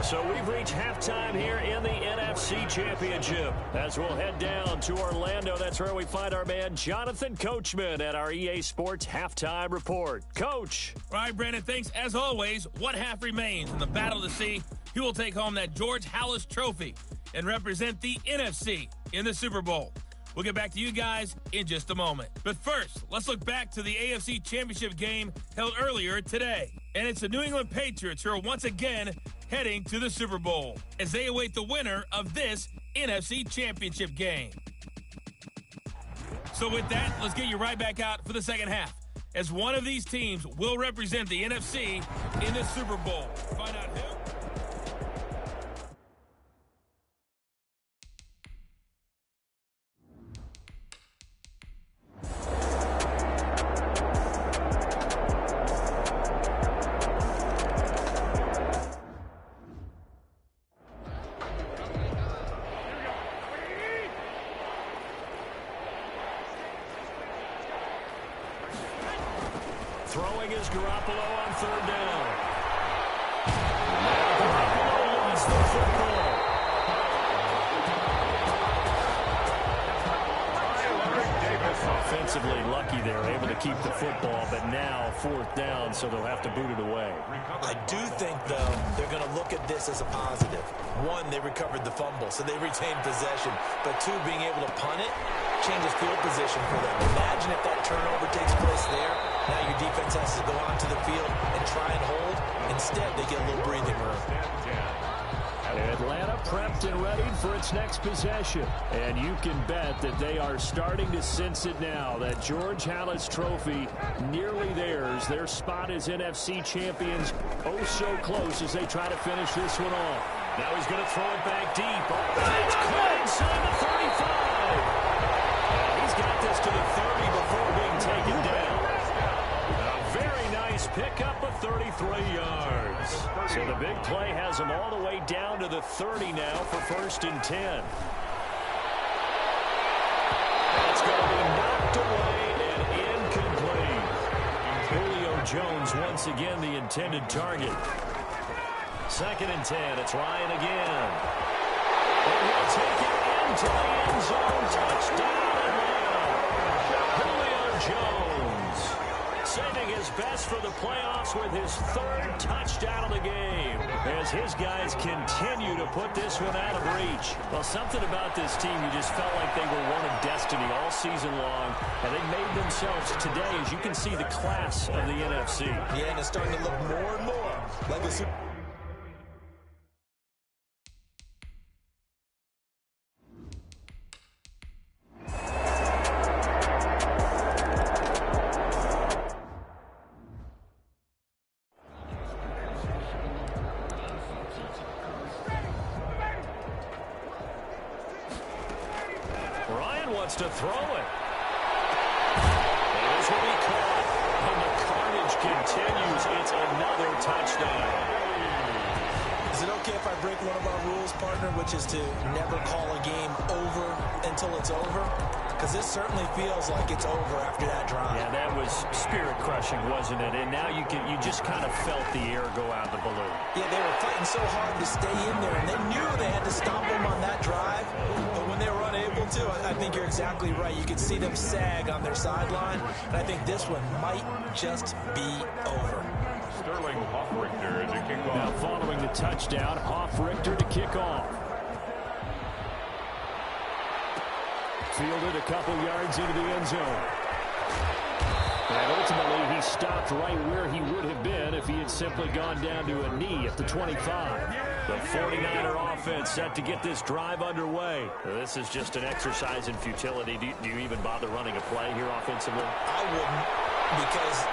So we've reached halftime here in the NFC Championship. As we'll head down to Orlando, that's where we find our man Jonathan Coachman at our EA Sports Halftime Report. Coach. All right, Brandon, thanks. As always, one half remains in the battle to see who will take home that George Halas Trophy and represent the NFC in the Super Bowl. We'll get back to you guys in just a moment. But first, let's look back to the AFC Championship game held earlier today. And it's the New England Patriots who are once again heading to the Super Bowl as they await the winner of this NFC Championship game. So with that, let's get you right back out for the second half, as one of these teams will represent the NFC in the Super Bowl. Find out who. Throwing is Garoppolo on third down. Garoppolo lost the football. Offensively lucky they're able to keep the football, but now fourth down, so they'll have to boot it away. I do think, though, they're going to look at this as a positive. One, they recovered the fumble, so they retained possession. But two, being able to punt it changes field position for them. Imagine if that turnover takes place there. Now your defense has to go onto the field and try and hold. Instead, they get a little breathing room. Atlanta prepped and ready for its next possession. And you can bet that they are starting to sense it now. That George Halas Trophy nearly theirs. Their spot as NFC champions oh so close as they try to finish this one off. Now he's going to throw it back deep. Oh, it's caught inside the 35. He's got this to the 30 before being taken down. A very nice pickup of 33 yards. So the big play has him all the way down to the 30 now for 1st and 10. That's going to be knocked away and incomplete. Julio Jones once again the intended target. 2nd and 10. It's Ryan again. And he'll take it into the end zone. Touchdown Atlanta. Julio Jones saving his best for the playoffs with his 3rd touchdown of the game as his guys continue to put this one out of reach. Well, something about this team, you just felt like they were one of destiny all season long, and they made themselves today, as you can see, the class of the NFC. Yeah, and it's starting to look more and more like a Super Bowl. To throw it. This will be caught, and the carnage continues. It's another touchdown. Is it okay if I break one of our rules, partner, which is to never call a game over until it's over? Because this certainly feels like it's over after that drive. Yeah, that was spirit-crushing, wasn't it? And now you just kind of felt the air go out of the balloon. Yeah, they were fighting so hard to stay in there, and they knew they had to stop them on that drive. But when they were unable to, I think you're exactly right. You could see them sag on their sideline, and I think this one might just be over. Sterling Hoffrichter to kick off. Now following the touchdown, Hoffrichter to kick off. Fielded a couple yards into the end zone. And ultimately, he stopped right where he would have been if he had simply gone down to a knee at the 25. The 49er offense set to get this drive underway. This is just an exercise in futility. Do you even bother running a play here offensively? I wouldn't, because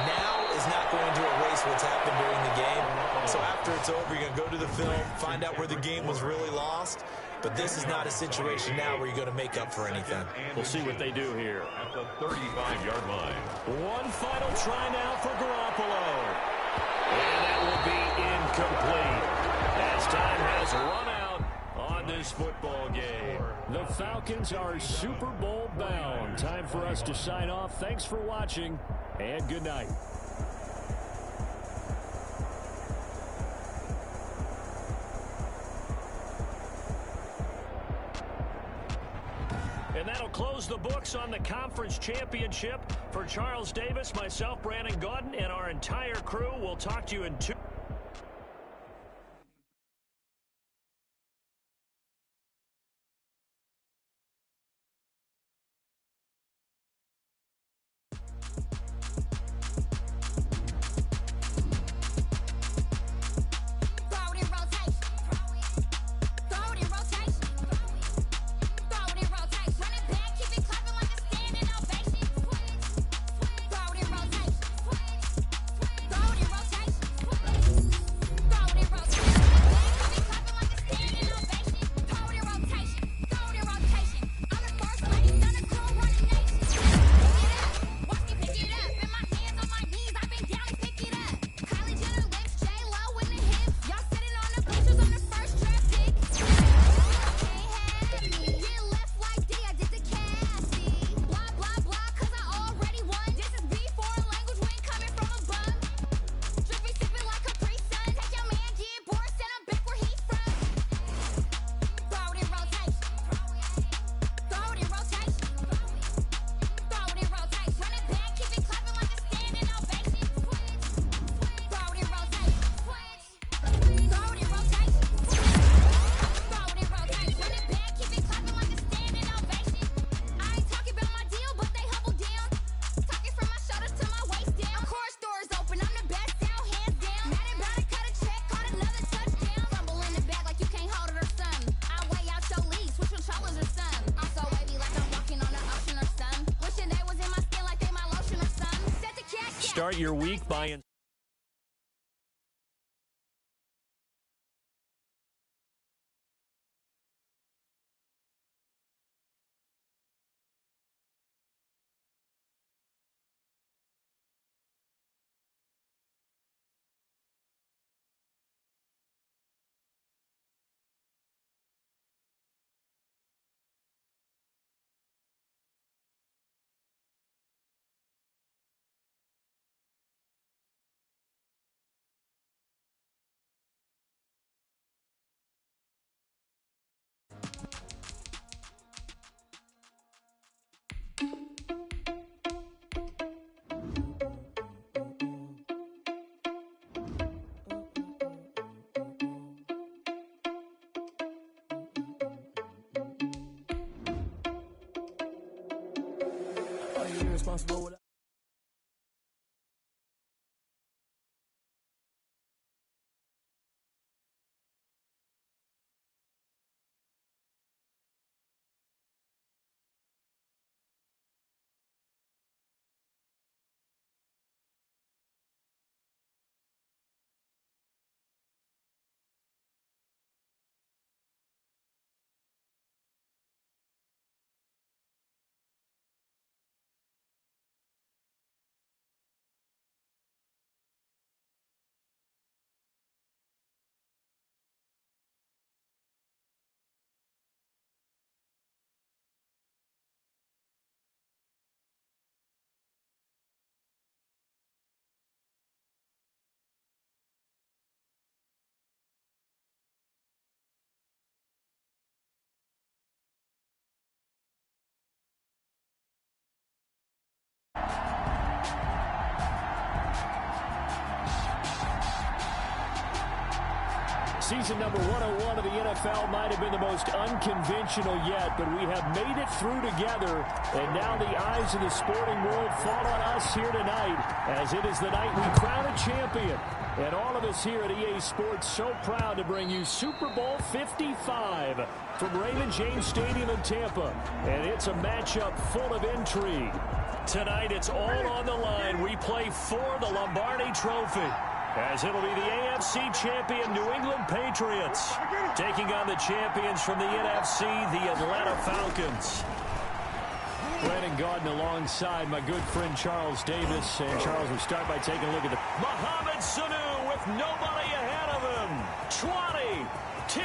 now is not going to erase what's happened during the game. So after it's over, you're going to go to the film, find out where the game was really lost. But this is not a situation now where you're going to make up for anything. We'll see what they do here. At the 35-yard line. One final try now for Garoppolo. And that will be incomplete. As time has run out on this football game. The Falcons are Super Bowl bound. Time for us to sign off. Thanks for watching, and good night. And that'll close the books on the conference championship. For Charles Davis, myself, Brandon Gaudin, and our entire crew, we'll talk to you in 2. Start your week by responsible with season number 101 of the NFL might have been the most unconventional yet, but we have made it through together, and now the eyes of the sporting world fall on us here tonight, as it is the night we crown a champion. And all of us here at EA Sports so proud to bring you Super Bowl 55 from Raymond James Stadium in Tampa. And it's a matchup full of intrigue. Tonight it's all on the line. We play for the Lombardi Trophy, as it'll be the AFC champion New England Patriots taking on the champions from the NFC, the Atlanta Falcons. Brandon Gaudin alongside my good friend Charles Davis. And Charles, we start by taking a look at the Mohamed Sanu with nobody ahead of him. 20, 10.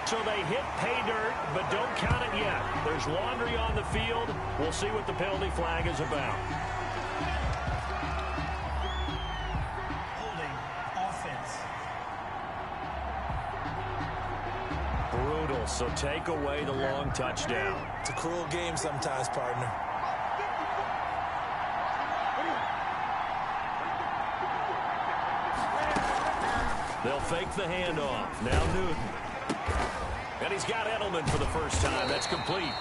So they hit pay dirt, but don't count it yet. There's laundry on the field. We'll see what the penalty flag is about. Brutal, so take away the long touchdown. It's a cruel game sometimes, partner. They'll fake the handoff. Now Newton. And he's got Edelman for the first time. That's complete.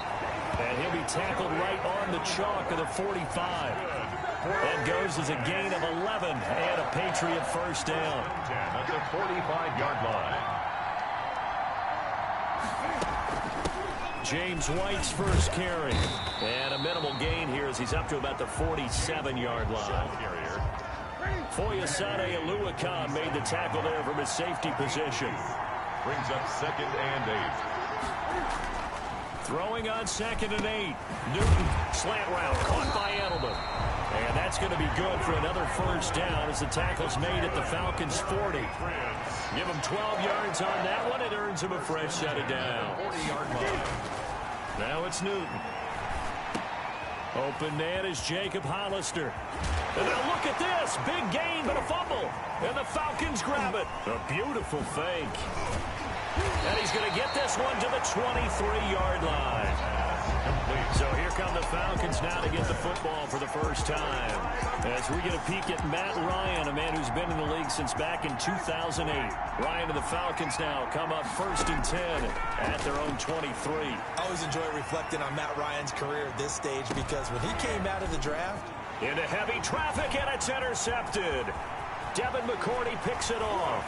And he'll be tackled right on the chalk of the 45. That goes as a gain of 11 and a Patriot first down. At the 45-yard line. James White's first carry. And a minimal gain here as he's up to about the 47-yard line. Foyesade Oluwakan made the tackle there from his safety position. Brings up 2nd and 8. Throwing on 2nd and 8. Newton, slant route, caught by Edelman. And that's going to be good for another first down as the tackle's made at the Falcons' 40. Give him 12 yards on that one. It earns him a fresh set of down. 40-yard line. Now it's Newton. Open man is Jacob Hollister. And now look at this. Big gain, but a fumble. And the Falcons grab it. A beautiful fake. And he's going to get this one to the 23-yard line. So here come the Falcons now to get the football for the first time. As we get a peek at Matt Ryan, a man who's been in the league since back in 2008. Ryan and the Falcons now come up 1st and 10 at their own 23. I always enjoy reflecting on Matt Ryan's career at this stage because when he came out of the draft, into heavy traffic, and it's intercepted. Devin McCourty picks it off.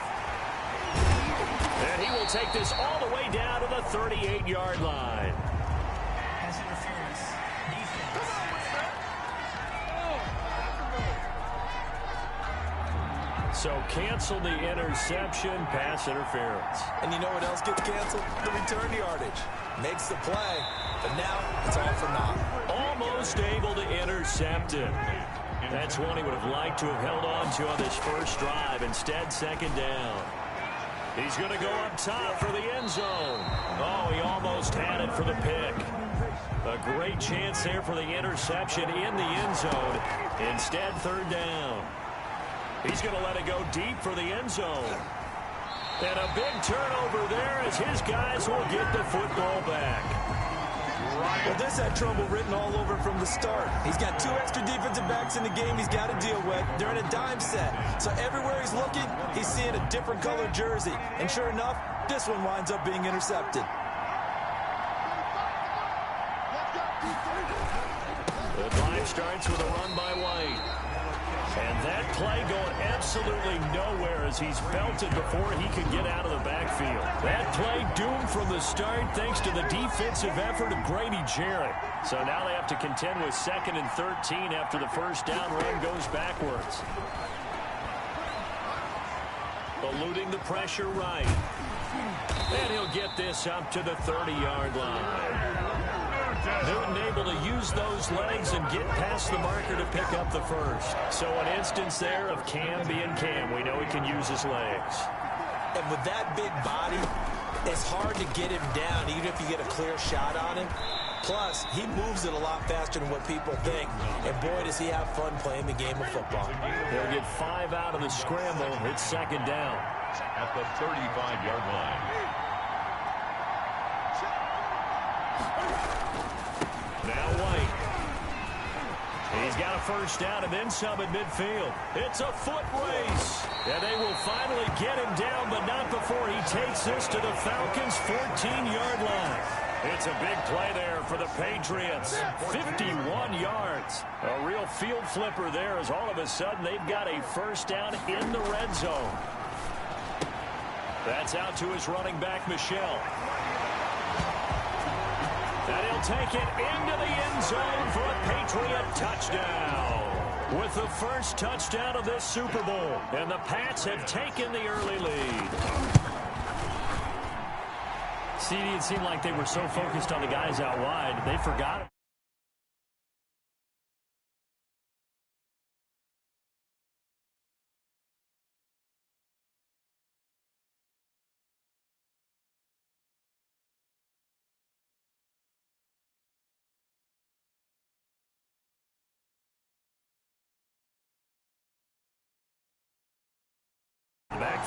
And he will take this all the way down to the 38-yard line. Pass interference. Defense. So cancel the interception, pass interference. and you know what else gets canceled? The return yardage. Makes the play, but now it's all for naught. Almost able to intercept it. That's one he would have liked to have held on to on this first drive. Instead, 2nd down. He's going to go up top for the end zone. Oh, he almost had it for the pick. A great chance there for the interception in the end zone. Instead, 3rd down. He's going to let it go deep for the end zone. And a big turnover there as his guys will get the football back. Well, this had trouble written all over from the start. He's got 2 extra defensive backs in the game he's got to deal with. They're in a dime set. So everywhere he's looking, he's seeing a different colored jersey. And sure enough, this one winds up being intercepted. The drive starts with a run by White. And that play going absolutely nowhere as he's belted before he could get out of the backfield. That play doomed from the start thanks to the defensive effort of Grady Jarrett. So now they have to contend with 2nd and 13 after the first down run goes backwards. Eluding the pressure right. And he'll get this up to the 30-yard line. Newton able to use those legs and get past the marker to pick up the first. So an instance there of Cam being Cam. We know he can use his legs. And with that big body, it's hard to get him down even if you get a clear shot on him. Plus, he moves it a lot faster than what people think. And boy, does he have fun playing the game of football. They'll get 5 out of the scramble. It's 2nd down. At the 35-yard line. Now White. He's got a first down and then some at midfield. It's a foot race. And they will finally get him down, but not before he takes this to the Falcons' 14-yard line. It's a big play there for the Patriots. 51 yards. A real field flipper there as all of a sudden they've got a first down in the red zone. That's out to his running back, Michel. And he'll take it into the end zone for a Patriot touchdown. With the first touchdown of this Super Bowl. And the Pats have taken the early lead. CD, it seemed like they were so focused on the guys out wide, they forgot.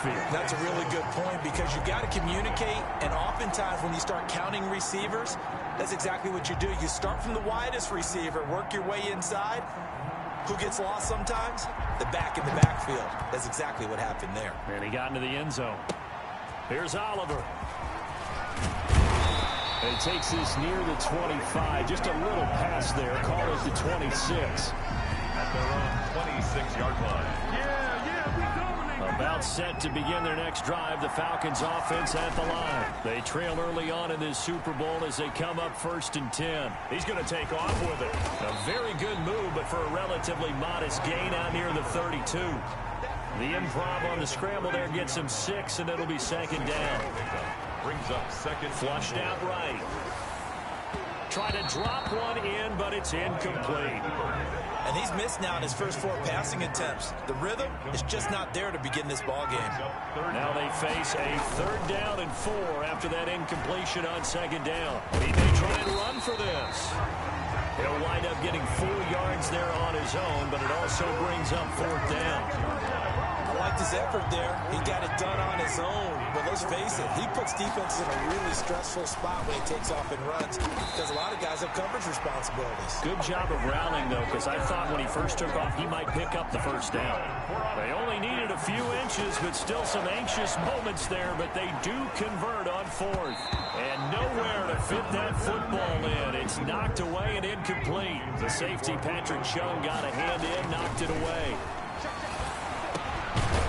backfield. That's a really good point because you got to communicate, and oftentimes when you start counting receivers, that's exactly what you do. You start from the widest receiver, work your way inside. Who gets lost sometimes? The back in the backfield. That's exactly what happened there. And he got into the end zone. Here's Oliver. And he takes this near the 25. Just a little pass there. Call it the 26. At their own 26-yard line. About set to begin their next drive. The Falcons offense at the line. They trail early on in this Super Bowl as they come up 1st and 10. He's going to take off with it. A very good move, but for a relatively modest gain out near the 32. The improv on the scramble there gets him 6, and it'll be 2nd down. Brings up 2nd. Flushed out right. Try to drop one in, but it's incomplete. And he's missed now in his first 4 passing attempts. The rhythm is just not there to begin this ball game. Now they face a 3rd down and 4 after that incompletion on 2nd down. He may try and run for this. He'll wind up getting 4 yards there on his own, but it also brings up 4th down. I liked his effort there. He got it done on his own. But let's face it, he puts defenses in a really stressful spot when he takes off and runs because a lot of guys have coverage responsibilities. Good job of rallying, though, because I thought when he first took off, he might pick up the 1st down. They only needed a few inches, but still some anxious moments there, but they do convert on 4th. And nowhere to fit that football in. It's knocked away and incomplete. The safety, Patrick Chung, got a hand in, knocked it away.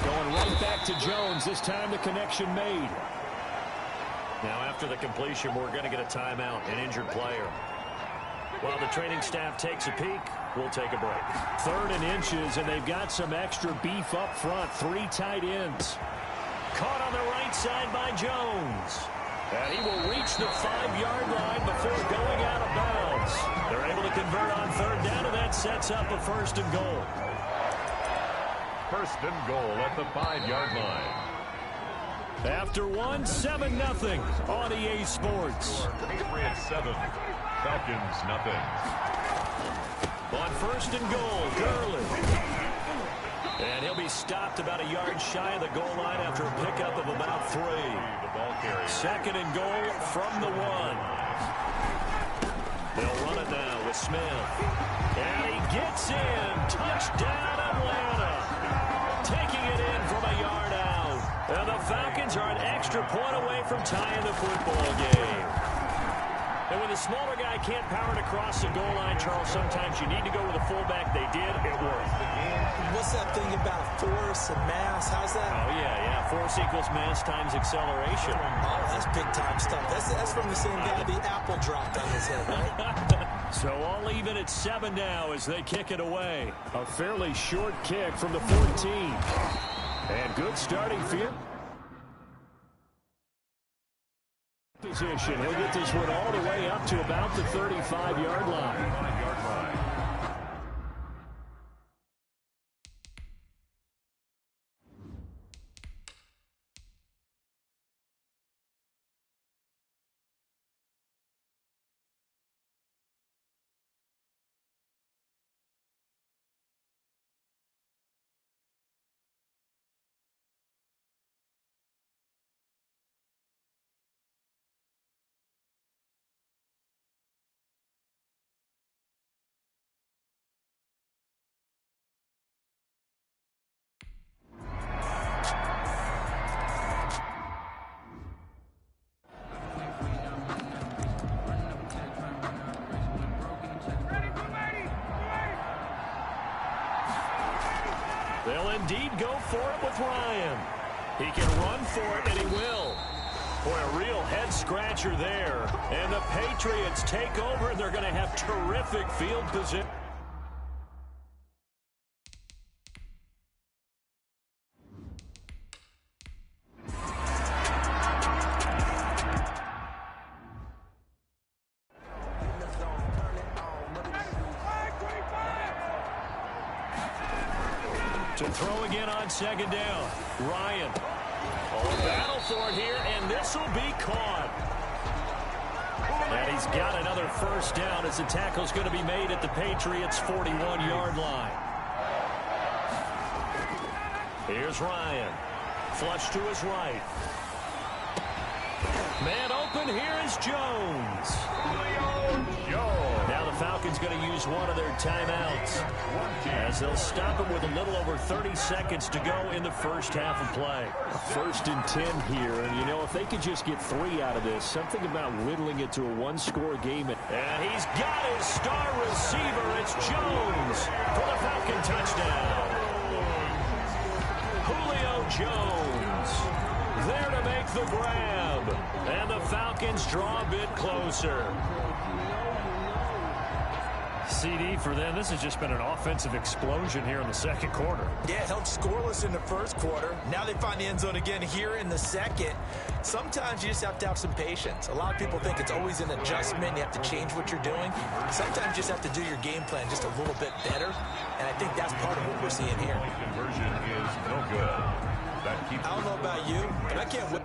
Going right back to Jones. This time the connection made. Now after the completion, we're going to get a timeout, an injured player. While the training staff takes a peek, we'll take a break. 3rd and inches, and they've got some extra beef up front. 3 tight ends. Caught on the right side by Jones. And he will reach the 5-yard line before going out of bounds. They're able to convert on 3rd down, and that sets up a 1st and goal. 1st and goal at the 5-yard line. After 7-0 on EA Sports. Patriots 7, Falcons nothing. On 1st and goal, Gurley. And he'll be stopped about a yard shy of the goal line after a pickup of about 3. The ball carrier. 2nd and goal from the 1. They'll run it now with Smith. And he gets in. Touchdown, Atlanta. Taking it in from a yard out. And the Falcons are an extra point away from tying the football game. And when the smaller guy can't power it across the goal line, Charles, sometimes you need to go with a fullback. They did. It worked. What's that thing about force and mass? How's that? Oh, yeah. Force equals mass times acceleration. Oh, that's big-time stuff. That's from the same guy the apple dropped on his head, right? So all even at 7 now as they kick it away. A fairly short kick from the 14. And good starting field position. He'll get this one all the way up to about the 35-yard line. They'll indeed go for it with Ryan. He can run for it, and he will. Boy, a real head-scratcher there. And the Patriots take over, and they're going to have terrific field position. To throw again on 2nd down. Ryan. Oh, battle for it here, and this will be caught. And he's got another 1st down as the tackle's going to be made at the Patriots' 41-yard line. Here's Ryan. Flush to his right. Man open, here is Jones. Now the Falcons going to use one of their timeouts as they'll stop him with a little over 30 seconds to go in the first half of play. 1st and 10 here, and you know, if they could just get 3 out of this, something about whittling it to a one-score game. And he's got his star receiver. It's Jones for the Falcon touchdown. Julio Jones there to make the grab. And the Falcons draw a bit closer. CD for them. This has just been an offensive explosion here in the second quarter. Yeah, held scoreless in the first quarter. Now they find the end zone again here in the second. Sometimes you just have to have some patience. A lot of people think it's always an adjustment. You have to change what you're doing. Sometimes you just have to do your game plan just a little bit better. And I think that's part of what we're seeing here. Conversion is no good. I don't know about you, but I can't wait.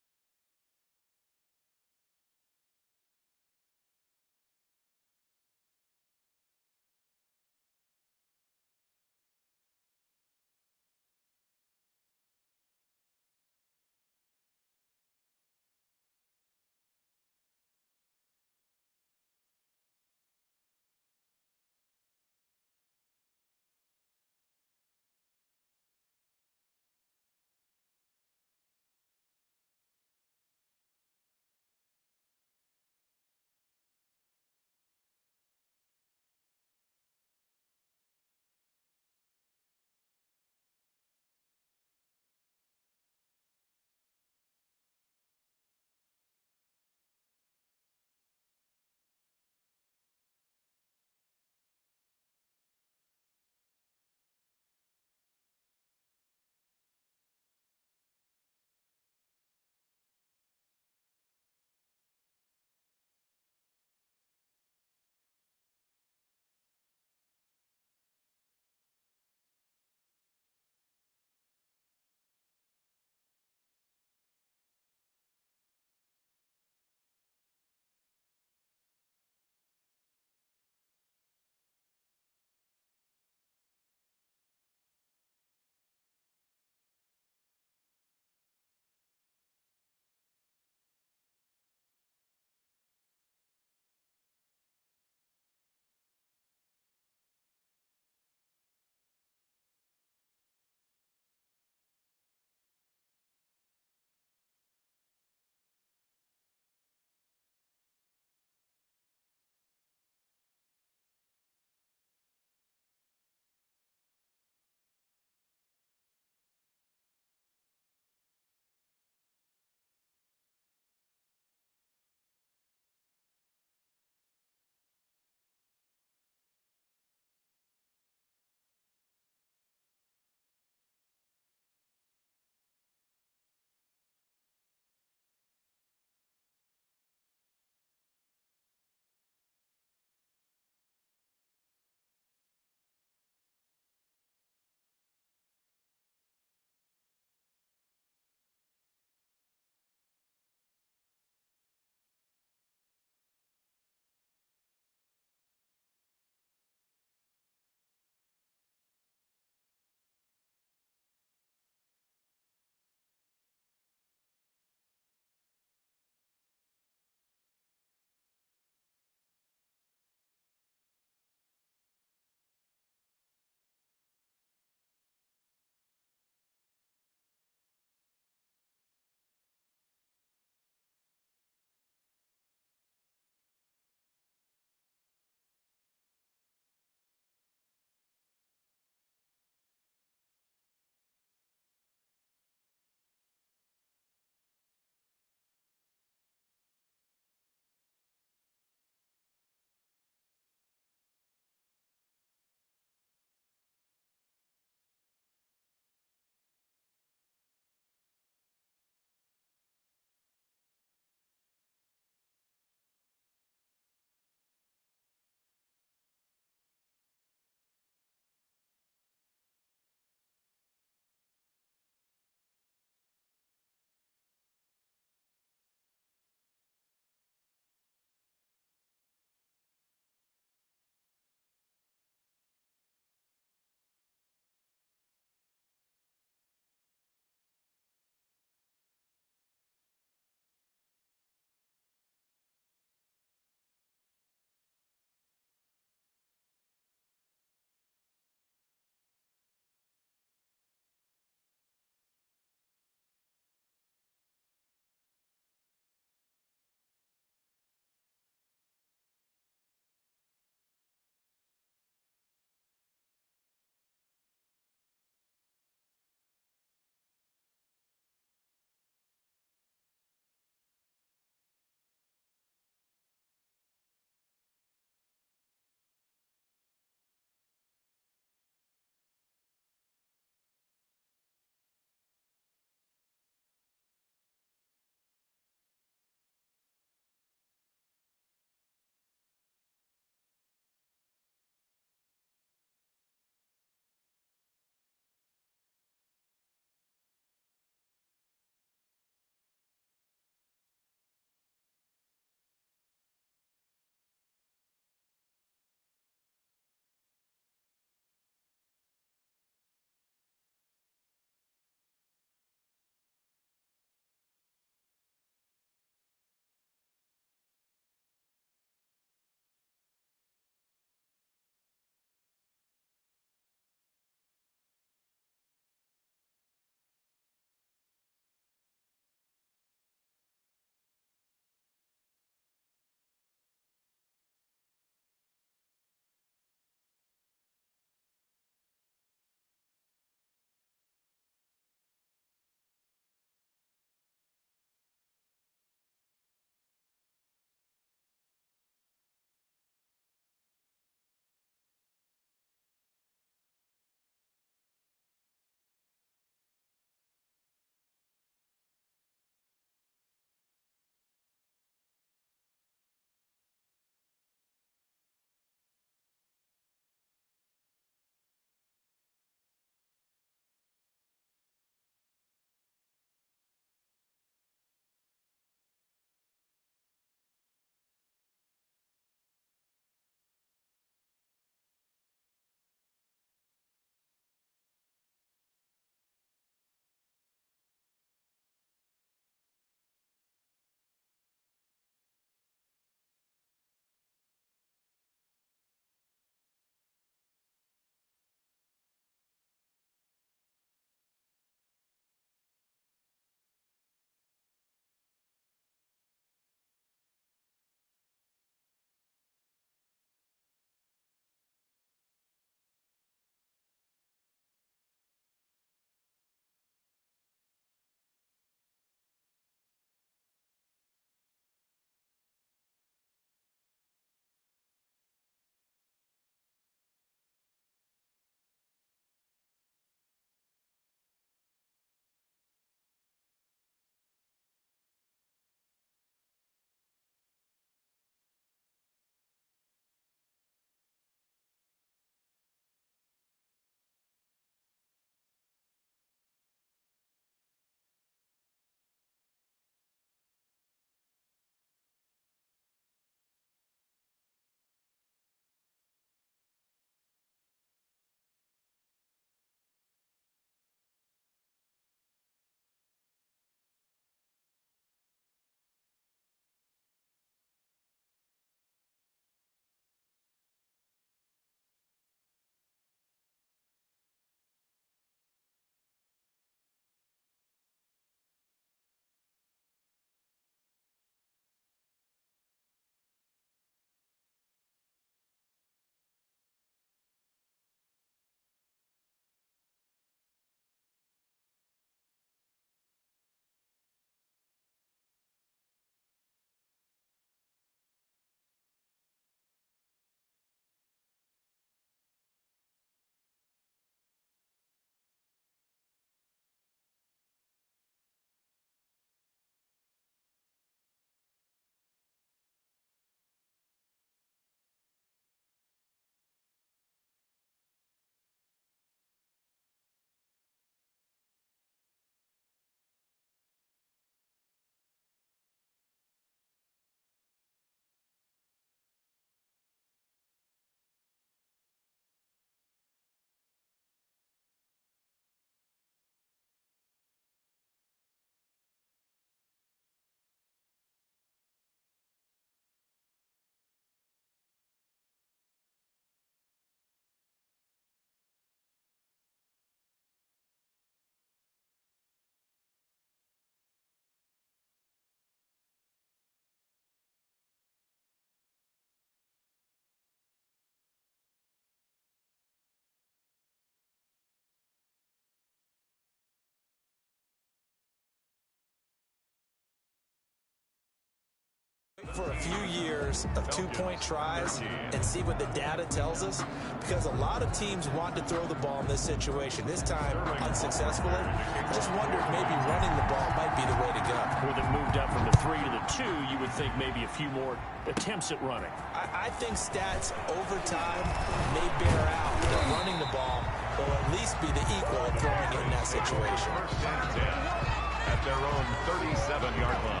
for a few years of two-point tries and see what the data tells us, because a lot of teams want to throw the ball in this situation. This time, unsuccessfully. I just wonder if maybe running the ball might be the way to go. With it moved up from the 3 to the 2, you would think maybe a few more attempts at running. I think stats over time may bear out that running the ball will at least be the equal of throwing in that situation. At their own 37-yard line.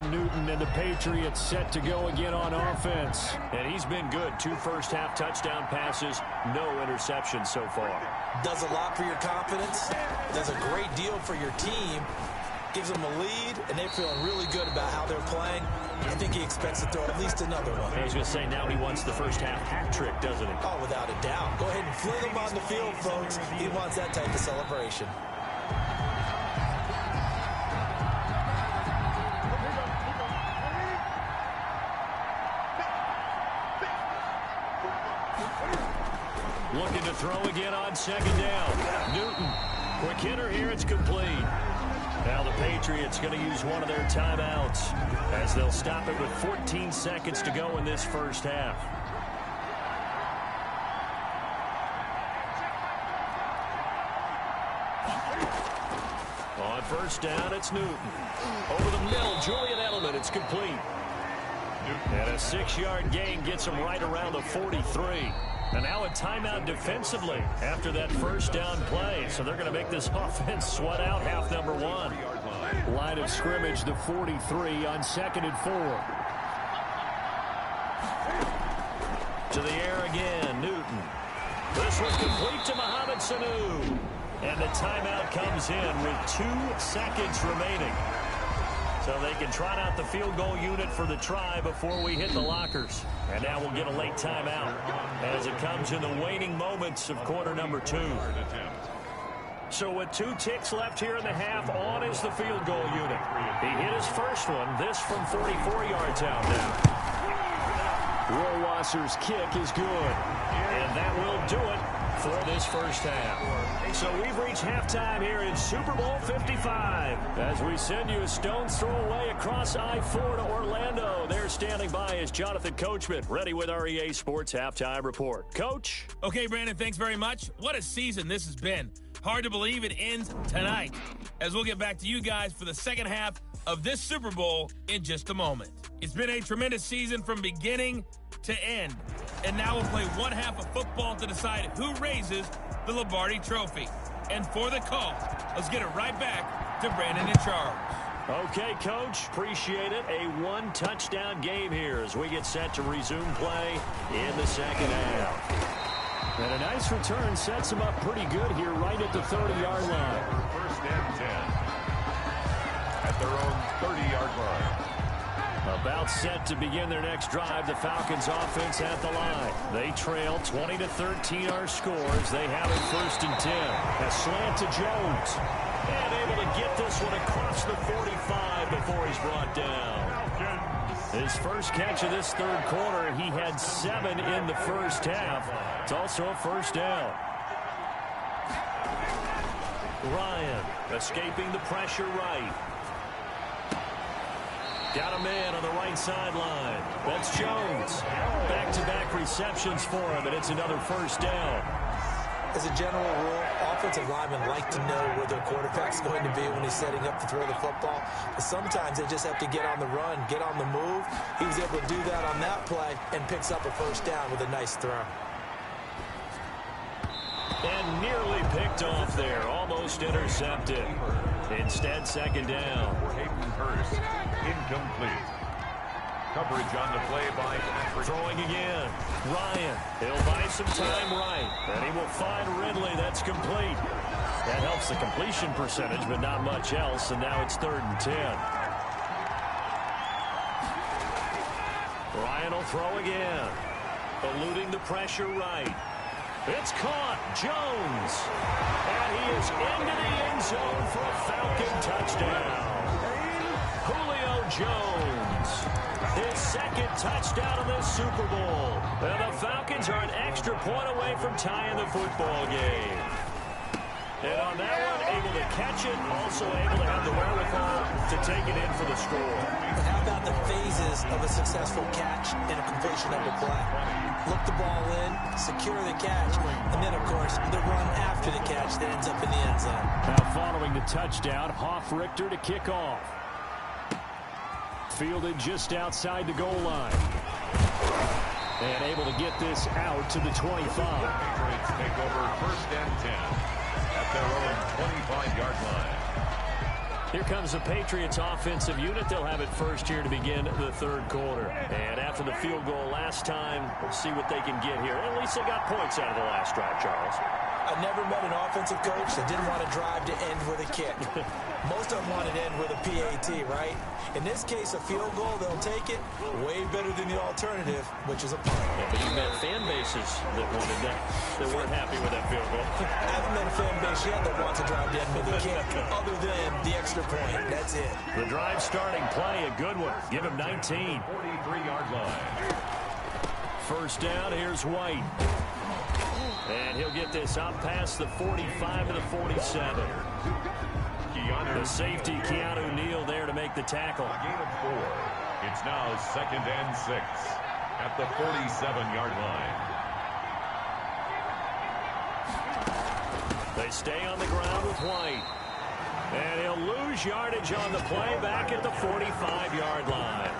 Newton and the Patriots set to go again on offense. And he's been good. 2 first-half touchdown passes, no interceptions so far. Does a lot for your confidence. Does a great deal for your team. Gives them a lead, and they're feeling really good about how they're playing. I think he expects to throw at least another one. I was going to say, now he wants the first-half hat trick, doesn't he? Oh, without a doubt. Go ahead and fling him on the field, folks. He wants that type of celebration. Looking to throw again on second down. Newton. Quick hitter here. It's complete. Now the Patriots going to use one of their timeouts as they'll stop it with 14 seconds to go in this first half. On first down, it's Newton. Over the middle, Julian Edelman. It's complete. And a 6-yard gain gets him right around the 43. And now a timeout defensively after that first down play. So they're going to make this offense sweat out half number 1. Line of scrimmage, the 43 on 2nd and 4. To the air again, Newton. This one's complete to Mohamed Sanu. And the timeout comes in with 2 seconds remaining. So they can trot out the field goal unit for the try before we hit the lockers. And now we'll get a late timeout as it comes in the waning moments of quarter number 2. So with 2 ticks left here in the half, on is the field goal unit. He hit his first one, this from 44 yards out now. Rohrwasser's kick is good. And that will do it for this first half. So we've reached halftime here in Super Bowl 55 as we send you a stone's throw away across I-4 to Orlando. There standing by is Jonathan Coachman, ready with our EA Sports Halftime Report. Coach? Okay, Brandon, thanks very much. What a season this has been. Hard to believe it ends tonight, as we'll get back to you guys for the second half of this Super Bowl in just a moment. It's been a tremendous season from beginning to end, and now we'll play one half of football to decide who raises the Lombardi Trophy. And for the call, let's get it right back to Brandon and Charles. Okay, Coach, appreciate it. A 1-touchdown game here as we get set to resume play in the second half. And a nice return sets them up pretty good here right at the 30-yard line. First and 10 at their own 30-yard line. About set to begin their next drive, the Falcons offense at the line. They trail 20-13 our scores. They have it first and 10. A slant to Jones. And able to get this one across the 45 before he's brought down. His first catch of this third quarter, he had 7 in the first half. It's also a first down. Ryan escaping the pressure right. Got a man on the right sideline. That's Jones. Back-to-back receptions for him, and it's another first down. As a general rule, offensive linemen like to know where their quarterback's going to be when he's setting up to throw the football. But sometimes they just have to get on the run, get on the move. He was able to do that on that play and picks up a first down with a nice throw. And nearly picked off there, almost intercepted. Instead, second down. Hayden Hurst, incomplete. Coverage on the play by Patrick. Throwing again. Ryan, he'll buy some time right. And he will find Ridley. That's complete. That helps the completion percentage, but not much else. And now it's 3rd and 10. Ryan will throw again. Eluding the pressure right. It's caught. Jones. And he is into the end zone for a Falcon touchdown. Julio Jones. His second touchdown of this Super Bowl. And the Falcons are an extra point away from tying the football game. And on that one, able to catch it, also able to have the wherewithal to take it in for the score. And how about the phases of a successful catch in a completion of a play? Look the ball in, secure the catch, and then, of course, the run after the catch that ends up in the end zone. Now following the touchdown, Hoff-Richter to kick off. Fielded just outside the goal line. And able to get this out to the 25. Patriots take over 1st and 10 at their own 25-yard line. Here comes the Patriots offensive unit. They'll have it first here to begin the third quarter. And after the field goal last time, we'll see what they can get here. At least they got points out of the last drive, Charles. I never met an offensive coach that didn't want to drive to end with a kick. Most of them want to end with a PAT, right? In this case, a field goal, they'll take it. Way better than the alternative, which is a punt. Yeah, but you met fan bases that wanted that, that weren't happy with that field goal. I haven't met a fan base yet that wants to drive to end with a kick, other than the extra point. That's it. The drive starting play, a good one. Give him 19. 43-yard line. First down, here's White. And he'll get this up past the 45 to the 47. The safety, Keanu Neal, there to make the tackle. A gain of 4. It's now 2nd and 6 at the 47-yard line. They stay on the ground with White. And he'll lose yardage on the play back at the 45-yard line.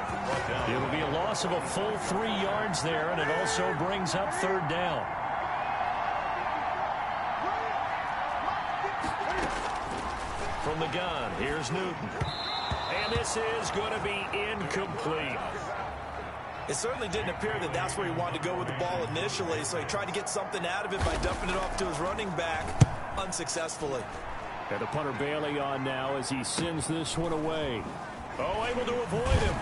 It'll be a loss of a full 3 yards there, and it also brings up third down. From the gun, here's Newton. And this is going to be incomplete. It certainly didn't appear that that's where he wanted to go with the ball initially, so he tried to get something out of it by dumping it off to his running back unsuccessfully. And the punter Bailey on now as he sends this one away. Oh, able to avoid him.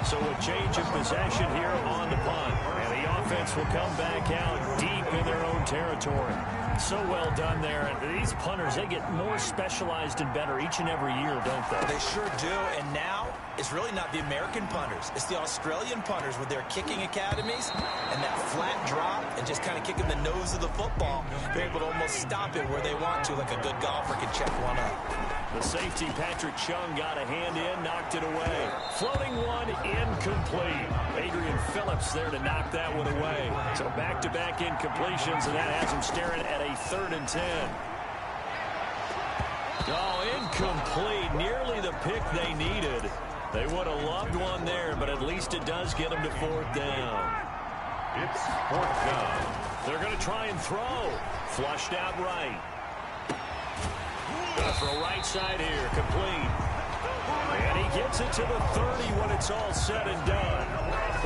So a change of possession here on the punt. And the offense will come back out deep in their own territory. So well done there. And these punters, they get more specialized and better each and every year, don't they? They sure do. And now it's really not the American punters. It's the Australian punters with their kicking academies and that flat drop and just kind of kicking the nose of the football. They're able to almost stop it where they want to, like a good golfer can check one up. The safety, Patrick Chung, got a hand in, knocked it away. Floating one, incomplete. Adrian Phillips there to knock that one away. So back-to-back incompletions, and that has him staring at a 3rd and 10. Oh, incomplete. Nearly the pick they needed. They would have loved one there, but at least it does get them to 4th down. It's 4th down. They're going to try and throw. Flushed out right. Gonna throw right side here, complete. And he gets it to the 30 when it's all said and done.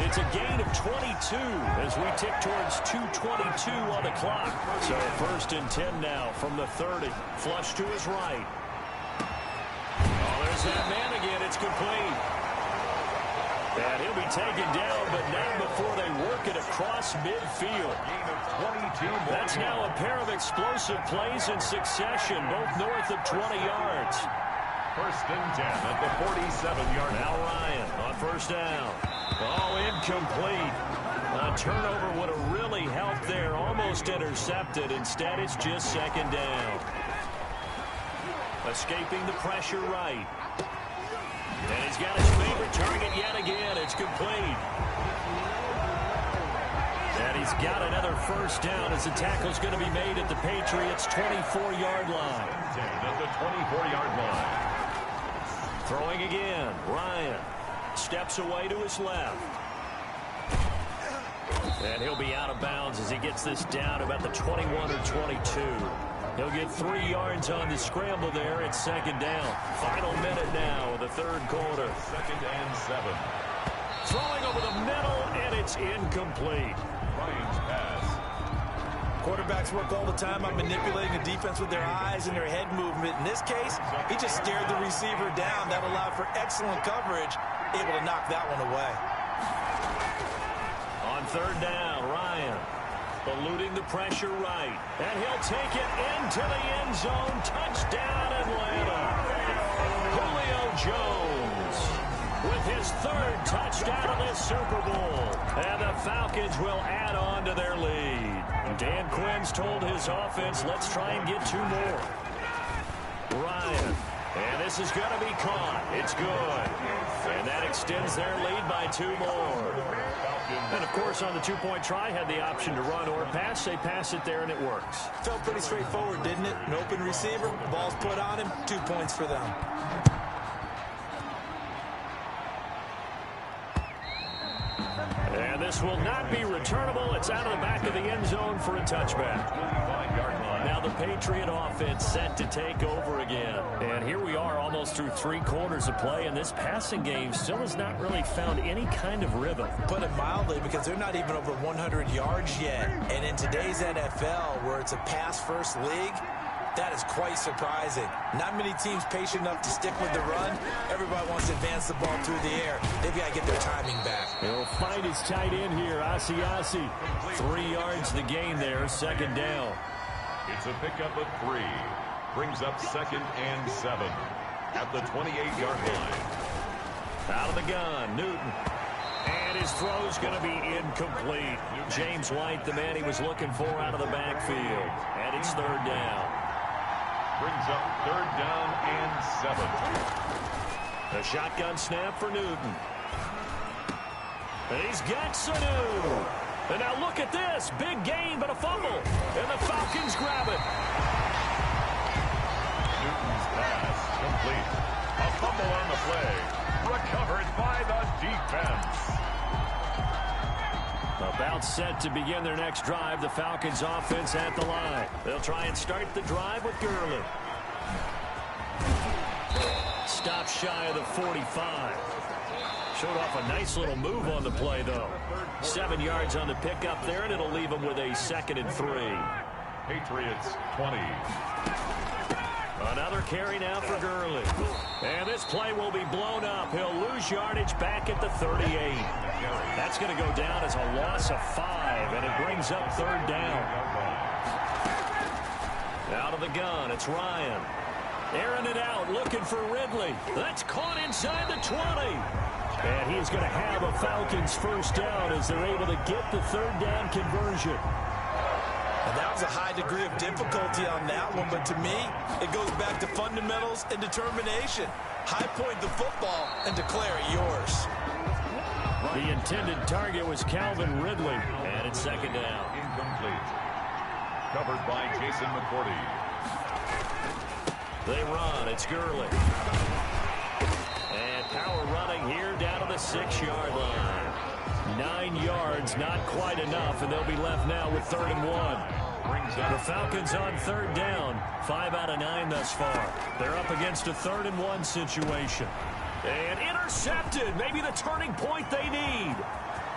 It's a gain of 22 as we tick towards 2:22 on the clock. So 1st and 10 now from the 30. Flush to his right. Oh, there's that man again. It's complete. And he'll be taken down, but not before they work it across midfield. That's now a pair of explosive plays in succession, both north of 20 yards. 1st and 10 at the 47-yard line. Now Ryan on 1st down. Oh, incomplete. A turnover would have really helped there, almost intercepted. Instead, it's just 2nd down. Escaping the pressure right. And he's got his favorite target yet again. It's complete. And he's got another 1st down as the tackle's going to be made at the Patriots' 24-yard line. At the 24-yard line. Throwing again. Ryan steps away to his left. And he'll be out of bounds as he gets this down about the 21 or 22. He'll get 3 yards on the scramble there. It's 2nd down. Final minute now of the 3rd quarter. 2nd and 7. Throwing over the middle, and it's incomplete. Ryan's pass. Quarterbacks work all the time on manipulating the defense with their eyes and their head movement. In this case, he just stared the receiver down. That allowed for excellent coverage, able to knock that one away. On 3rd down, Ryan eluding the pressure right. And he'll take it into the end zone. Touchdown, Atlanta. Julio Jones with his 3rd touchdown of this Super Bowl. And the Falcons will add on to their lead. Dan Quinn's told his offense, let's try and get 2 more. Ryan. And this is going to be caught. It's good. And that extends their lead by 2 more. And, of course, on the 2-point try, had the option to run or pass. They pass it there, and it works. Felt pretty straightforward, didn't it? An open receiver, ball's put on him, 2 points for them. And this will not be returnable. It's out of the back of the end zone for a touchback. Now the Patriot offense set to take over again. And here we are almost through 3 quarters of play, and this passing game still has not really found any kind of rhythm. Put it mildly, because they're not even over 100 yards yet. And in today's NFL, where it's a pass-first league, that is quite surprising. Not many teams patient enough to stick with the run. Everybody wants to advance the ball through the air. They've got to get their timing back. They'll find his tight end here, Asiasi. 3 yards the gain there, 2nd down. It's a pickup of 3. Brings up 2nd and 7 at the 28-yard line. Out of the gun, Newton. And his throw's going to be incomplete. James White, the man he was looking for out of the backfield. And it's 3rd down. Brings up 3rd down and 7. A shotgun snap for Newton. And he's got Sanu. And now look at this. Big gain, but a fumble. And the Falcons grab it. Newton's pass complete. A fumble on the play. Recovered by the defense. About set to begin their next drive. The Falcons offense at the line. They'll try and start the drive with Gurley. Stop shy of the 45. Showed off a nice little move on the play, though. 7 yards on the pickup there, and it'll leave them with a 2nd and 3. Patriots 20. Another carry now for Gurley. And this play will be blown up. He'll lose yardage back at the 38. That's going to go down as a loss of 5, and it brings up 3rd down. Out of the gun, it's Ryan. Airing it out, looking for Ridley. That's caught inside the 20. And he's going to have a Falcons 1st down as they're able to get the 3rd down conversion. And that was a high degree of difficulty on that one, but to me, it goes back to fundamentals and determination. High point the football and declare it yours. The intended target was Calvin Ridley, and it's 2nd down. Incomplete. Covered by Jason McCourty. They run. It's Gurley. And power running here down to the 6-yard line. 9 yards, not quite enough, and they'll be left now with 3rd and 1. The Falcons on 3rd down. 5 out of 9 thus far. They're up against a 3rd and 1 situation. And intercepted. Maybe the turning point they need.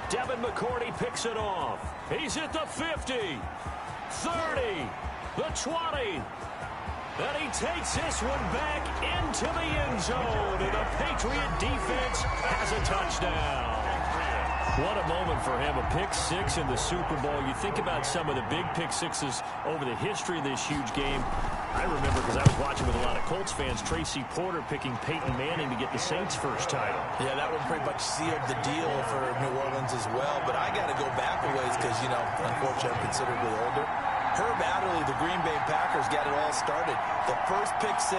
Devin McCourty picks it off. He's at the 50. 30. The 20. And he takes this one back into the end zone. And the Patriot defense has a touchdown. What a moment for him. A pick 6 in the Super Bowl. You think about some of the big pick 6s over the history of this huge game. I remember, because I was watching with a lot of Colts fans, Tracy Porter picking Peyton Manning to get the Saints' first title. Yeah, that one pretty much sealed the deal for New Orleans as well. But I got to go back a ways because, you know, unfortunately I'm considerably older. Herb Adderley, the Green Bay Packers, got it all started. The first pick 6,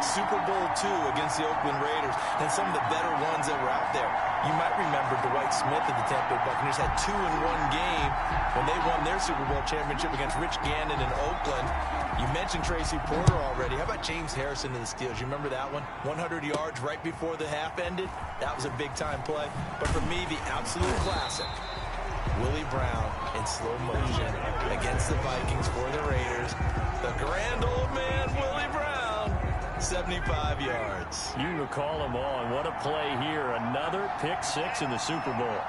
Super Bowl II against the Oakland Raiders, and some of the better ones that were out there. You might remember Dwight Smith of the Tampa Bay Buccaneers had 2 in one game when they won their Super Bowl championship against Rich Gannon in Oakland. You mentioned Tracy Porter already. How about James Harrison in the Steelers? You remember that one? 100 yards right before the half ended. That was a big-time play. But for me, the absolute classic, Willie Brown in slow motion against the Vikings for the Raiders. The grand old man, Willie Brown, 75 yards. You recall them all, and what a play here. Another pick 6 in the Super Bowl.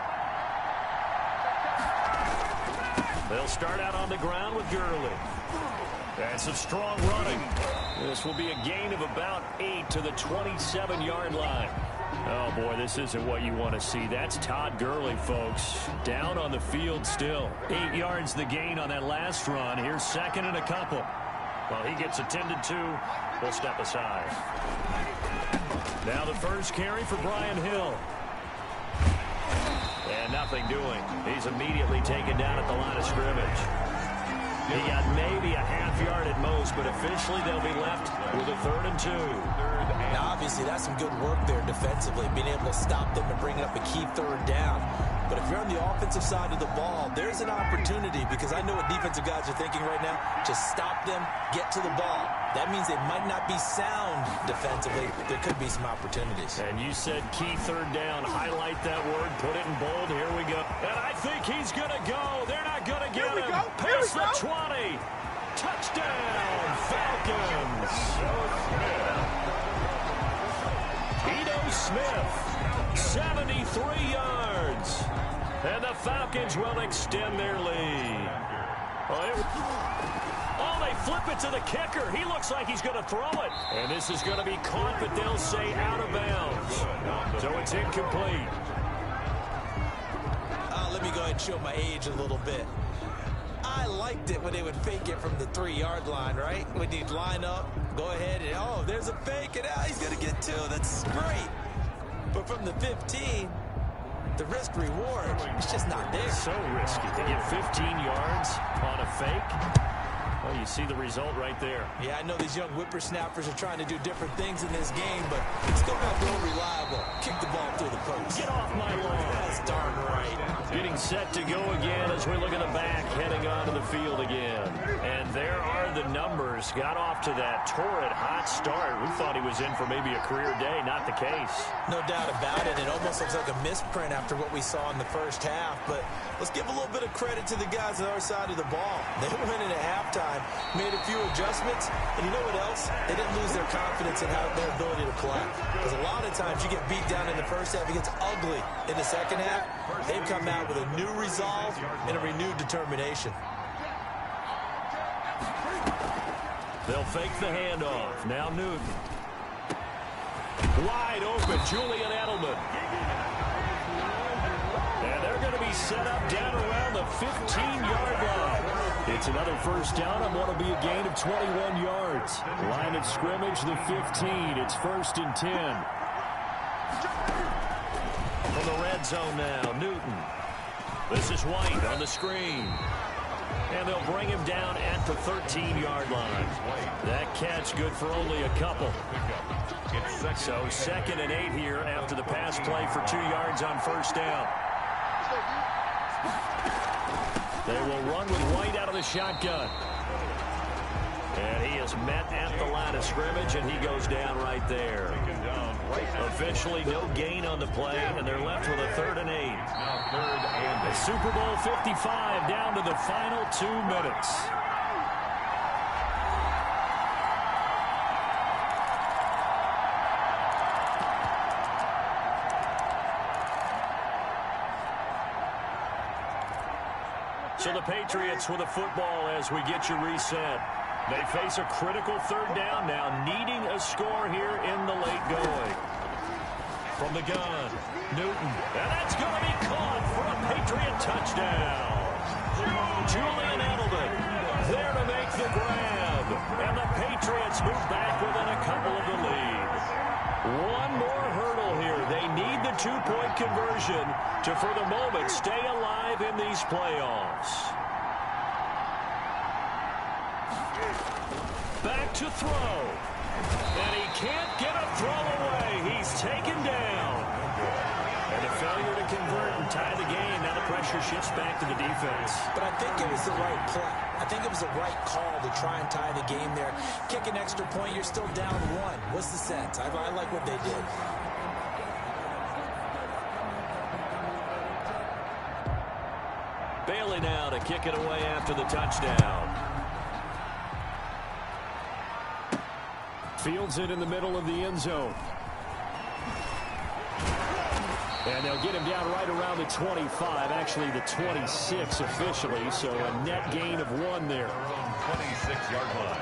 They'll start out on the ground with Gurley. And some strong running. This will be a gain of about 8 to the 27-yard line. Oh, boy, this isn't what you want to see. That's Todd Gurley, folks. Down on the field still. 8 yards the gain on that last run. Here's 2nd and a couple. Well, he gets attended to. We'll step aside. Now the first carry for Brian Hill. And nothing doing. He's immediately taken down at the line of scrimmage. He got maybe a half yard at most, but officially they'll be left with a 3rd and 2. Now, obviously, that's some good work there defensively, being able to stop them and bring up a key 3rd down. But if you're on the offensive side of the ball, there's an opportunity, because I know what defensive guys are thinking right now. Just stop them, get to the ball. That means they might not be sound defensively. There could be some opportunities. And you said key 3rd down. Highlight that word. Put it in bold. Here we go. And I think he's going to go. They're not going to get him. Past the 20. Touchdown, Falcons. Ito Smith, 73 yards. And the Falcons will extend their lead. Oh, they flip it to the kicker. He looks like he's going to throw it. And this is going to be caught, but they'll say out of bounds. So it's incomplete. Let me go ahead and show my age a little bit. I liked it when they would fake it from the 3-yard line, right? When you'd line up, go ahead, and oh, there's a fake, and he's going to get 2. That's great. But from the 15, the risk-reward, it's just not there. So risky to get 15 yards on a fake. Well, you see the result right there. Yeah, I know these young whippersnappers are trying to do different things in this game, but still not real reliable. Kick the ball through the post. Get off my lawn. That's darn right. Getting set to go again as we look at the back, heading onto the field again. And there are the numbers. Got off to that torrid hot start. We thought he was in for maybe a career day. Not the case. No doubt about it. It almost looks like a misprint after what we saw in the first half. But let's give a little bit of credit to the guys on our side of the ball. They went in at halftime, made a few adjustments, and you know what else? They didn't lose their confidence in their ability to play. Because a lot of times you get beat down in the first half, it gets ugly in the second half. They've come out with a new resolve and a renewed determination. They'll fake the handoff. Now Newton. Wide open, Julian Edelman. And they're going to be set up down around the 15-yard line. It's another first down on what will be a gain of 21 yards. Line of scrimmage, the 15. It's 1st and 10. From the red zone now, Newton. This is White on the screen. And they'll bring him down at the 13-yard line. That catch good for only a couple. So 2nd and 8 here after the pass play for 2 yards on first down. They will run with White out of the shotgun. And he is met at the line of scrimmage, and he goes down right there. Officially no gain on the play, and they're left with a 3rd and 8. The Super Bowl 55 down to the final 2 minutes. So the Patriots with a football as we get you reset. They face a critical 3rd down now, needing a score here in the late going. From the gun, Newton. And that's going to be caught for a Patriot touchdown. Julian Edelman there to make the grab. And the Patriots move back within a couple of the lead. One more hurdle here. They need the 2-point conversion to, for the moment, stay alive in these playoffs. Back to throw. And he can't get a throw away. He's taken down. And a failure to convert and tie the game. Now the pressure shifts back to the defense. But I think it was the right play. I think it was the right call to try and tie the game there. Kick an extra point, you're still down 1. What's the sense? I like what they did. Bailey now to kick it away after the touchdown. Fields it in the middle of the end zone. And they'll get him down right around the 25, actually the 26 officially, so a net gain of 1 there. 26-yard line.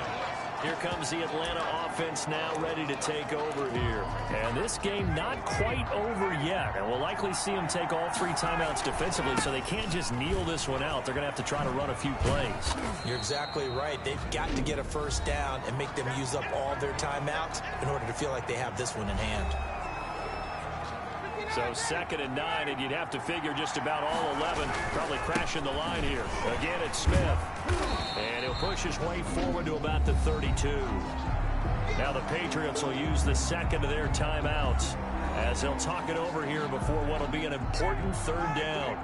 Here comes the Atlanta offense now ready to take over here. And this game not quite over yet. And we'll likely see them take all 3 timeouts defensively, so they can't just kneel this one out. They're going to have to try to run a few plays. You're exactly right. They've got to get a first down and make them use up all their timeouts in order to feel like they have this one in hand. So 2nd and 9, and you'd have to figure just about all 11 probably crashing the line here. Again, it's Smith. And he'll push his way forward to about the 32. Now the Patriots will use the second of their timeouts as they'll talk it over here before what will be an important 3rd down.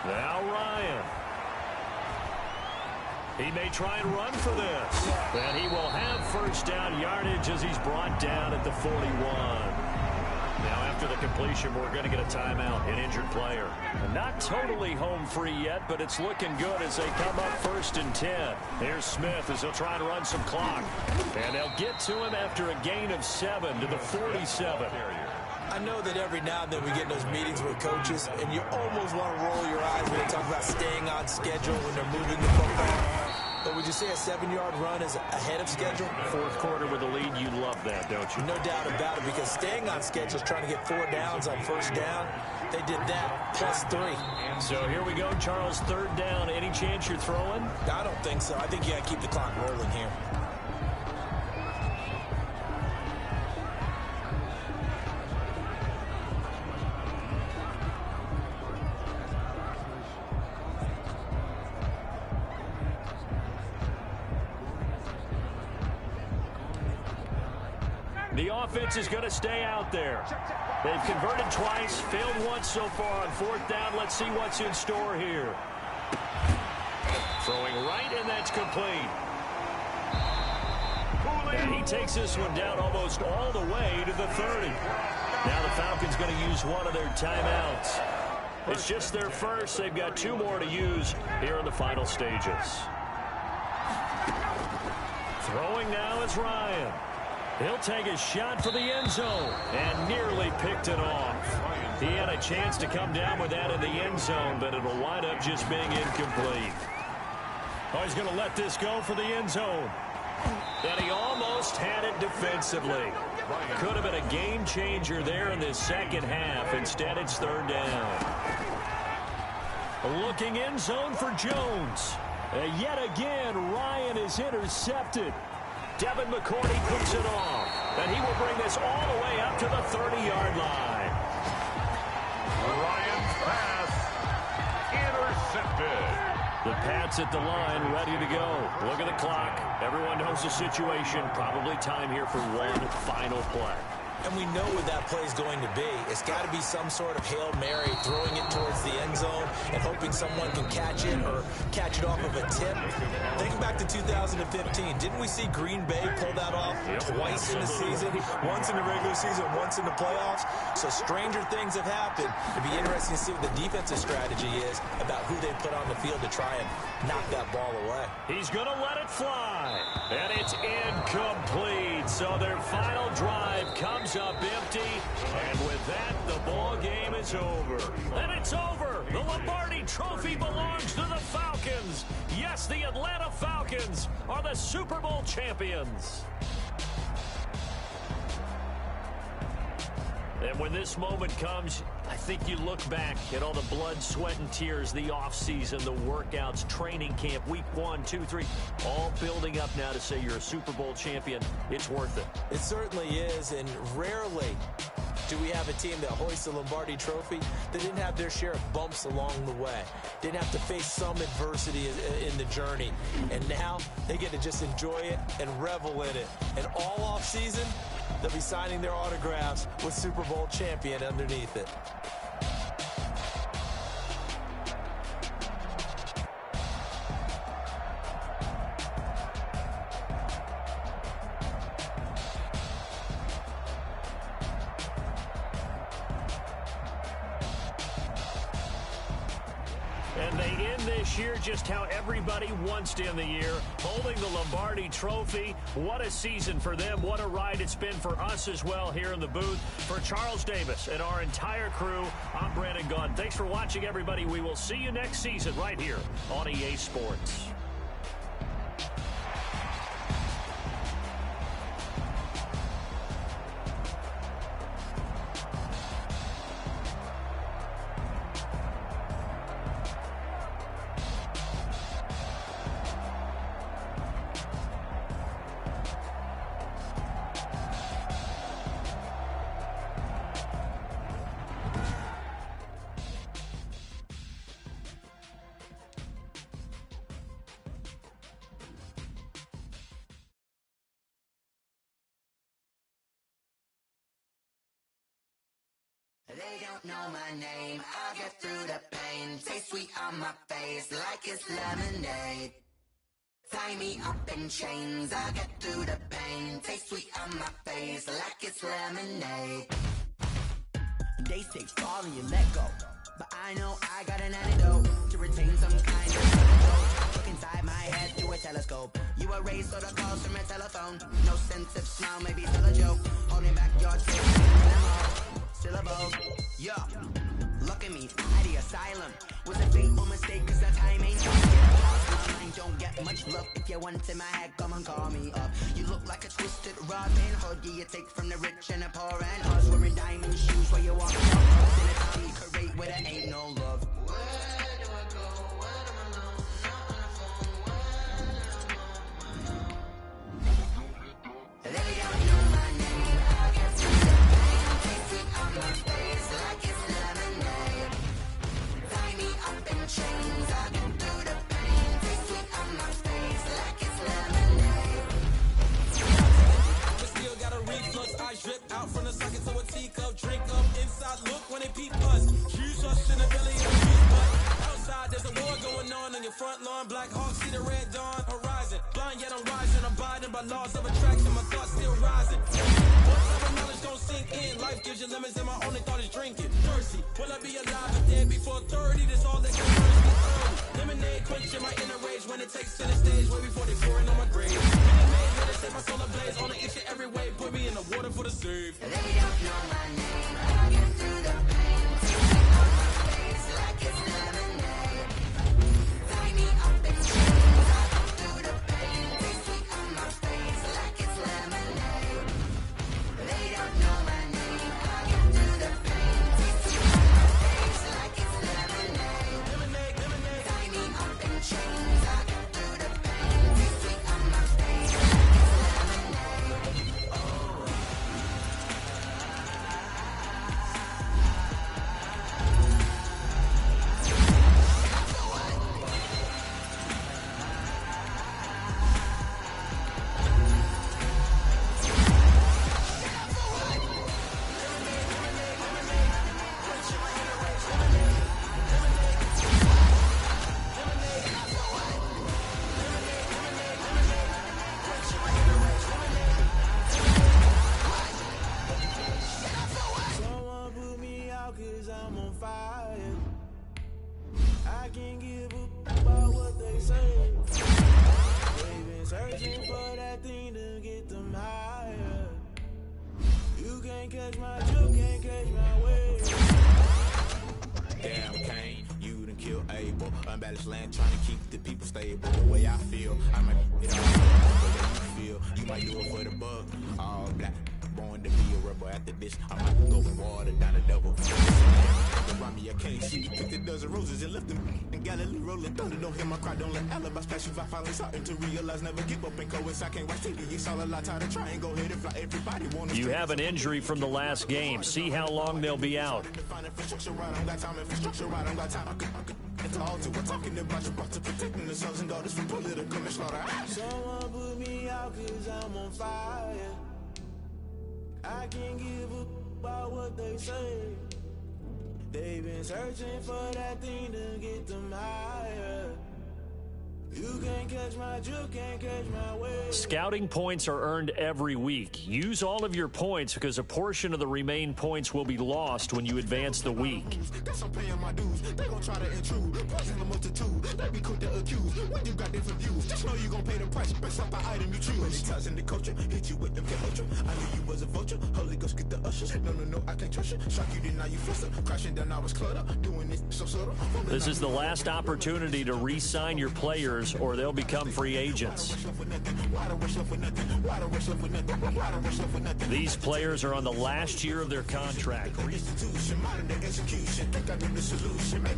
Now Ryan. He may try and run for this. And he will have 1st down yardage as he's brought down at the 41. Now after the completion, we're going to get a timeout, an injured player. And not totally home free yet, but it's looking good as they come up 1st and 10. Here's Smith as he'll try and run some clock. And they'll get to him after a gain of 7 to the 47. I know that every now and then we get in those meetings with coaches, and you almost want to roll your eyes when they talk about staying on schedule when they're moving the football. But would you say a 7-yard run is ahead of schedule? 4th quarter with a lead, you love that, don't you? No doubt about it, because staying on schedule is trying to get 4 downs on 1st down. They did that, plus 3. So here we go, Charles, 3rd down. Any chance you're throwing? I don't think so. I think you got to keep the clock rolling here. The offense is going to stay out there. They've converted twice, failed once so far on 4th down. Let's see what's in store here. Throwing right, and that's complete. And he takes this one down almost all the way to the 30. Now the Falcons going to use one of their timeouts. It's just their first. They've got 2 more to use here in the final stages. Throwing now is Ryan. He'll take a shot for the end zone and nearly picked it off. He had a chance to come down with that in the end zone, but it'll wind up just being incomplete. Oh, he's going to let this go for the end zone. And he almost had it defensively. Could have been a game changer there in this 2nd half. Instead, it's 3rd down. Looking end zone for Jones. Yet again, Ryan is intercepted. Devin McCourty picks it off, and he will bring this all the way up to the 30-yard line. Ryan's pass intercepted. The Pats at the line, ready to go. Look at the clock. Everyone knows the situation. Probably time here for one final play. And we know what that play is going to be. It's got to be some sort of Hail Mary, throwing it towards the end zone and hoping someone can catch it or catch it off of a tip. Thinking back to 2015, didn't we see Green Bay pull that off twice in the season? Once in the regular season, once in the playoffs. So stranger things have happened. It'd be interesting to see what the defensive strategy is about who they put on the field to try and knock that ball away. He's going to let it fly. And it's incomplete. So their final drive comes up empty, and with that, the ball game is over. And it's over. The Lombardi Trophy belongs to the Falcons. Yes, the Atlanta Falcons are the Super Bowl champions. And when this moment comes, I think you look back at all the blood, sweat, and tears, the offseason, the workouts, training camp, week 1, 2, 3, all building up now to say you're a Super Bowl champion. It's worth it. It certainly is, and rarely do we have a team that hoists the Lombardi Trophy that didn't have their share of bumps along the way, didn't have to face some adversity in the journey, and now they get to just enjoy it and revel in it. And all offseason, they'll be signing their autographs with Super Bowl champion underneath it. And they end this year just how everybody wants to end the year, holding the Lombardi Trophy. What a season for them. What a ride it's been for us as well here in the booth. For Charles Davis and our entire crew, I'm Brandon Gunn. Thanks for watching, everybody. We will see you next season right here on EA Sports. don't know my name, I'll get through the pain. Taste sweet on my face like it's lemonade. Tie me up in chains, I'll get through the pain. Taste sweet on my face like it's lemonade. They say fall and you let go, but I know I got an antidote to retain some kind of control. Look inside my head through a telescope. You erase all the calls from a telephone. No sense of smile, maybe still a joke. Holding back your tears, syllables. Yeah, look at me, I had the asylum. Was a fateful mistake, cause the time ain't come. My mind don't get much love. If you want in my head, come and call me up. You look like a twisted Robin Hood. Yeah, you take from the rich and the poor and us. Wearing diamond shoes while you walk up. In a Tommy Parade where there ain't no love. Where do I go? When I'm alone? Not on the phone. They don't know my name. I get through the pain. Taste it on my face like it's lemonade. Tie me up in chains. I get through the pain. Taste it on my face like it's lemonade. But still got a reflux. I drip out from the socket to a teacup. Drink up inside. Look when they peep us. Choose us in the belly of the beast. But outside there's a war going on your front lawn. Black Hawk see the red dawn horizon. Blind yet I'm rising. Abiding by laws of attraction. My thoughts still rising. What type of knowledge don't sink in? Life gives you lemons and my only thought is drinking. Thirsty. Will I be alive or dead before 30? That's all that can burn me early. Lemonade quenching my inner rage when it takes to the stage. Way before they pouring on my grave. Minute Maid, let it set my soul ablaze. On the itch in every way. Put me in the water for the save. They don't know my name. I get through the pain. Taste it on my face like it's lemonade. Tie me up in chains. I get through the pain. Taste it on my face like it's lemonade. They don't know my name. I get through the pain. Taste it on my face like it's lemonade. Lemonade, lemonade. Tie me up in chains. I get through the pain. Taste it on my face like it's lemonade. Oh. Someone put me out cause I'm on fire. I can't give up about what they say. They've been searching for that thing to get them higher. You can't catch my juke, can't catch my wave. Damn, Kane, you done killed Abel. Unbalanced land trying to keep the people stable. The way I feel, I might get all the way you feel. You might do it for the bug. All black, born to be a rebel. After this, I might go with water down the double. Around me, I can't see. Picked a dozen roses and left them in Galilee rolling thunder. Don't hear my cry, don't let alibis pass you. I finally starting to realize never give up and coincide. Can't watch TV. It's all a lot. Tired of trying. Go ahead and fly. Everybody wants. You have an injury from the last game. See how long they'll be out. Infrastructure right, I don't got time. Infrastructure right, I don't got time. I could it's all to we're talking about you, about to protecting the sons and daughters from political and slaughter. Someone put me out cause I'm on fire. I can't give up about what they say. They've been searching for that thing to get them higher. You can't catch my juke, can't catch my wave. Scouting points are earned every week. Use all of your points because a portion of the remaining points will be lost when you advance the week. Guess I'm paying my dues. They gon' try to intrude. Poison the multitude. They be quick to accuse. When you got different views, just know you gon' pay the price based off the item you choose. Ties in the culture, hit you with them ultra. I knew you was a vulture. Holy Ghost get the ushers. No, I can't trust you. Shock you, then now you fluster. Crashing down, I was cluttered. Doing this so subtle. This is the last opportunity to re-sign your players or they'll become free agents. These players are on the last year of their contract. Maybe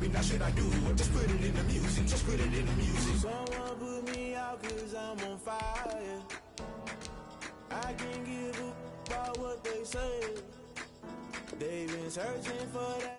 not should I do it? Just put it in the music. Just put it in the music. Someone put me out cause I'm on fire. I can't give up about what they say. They've been searching for that.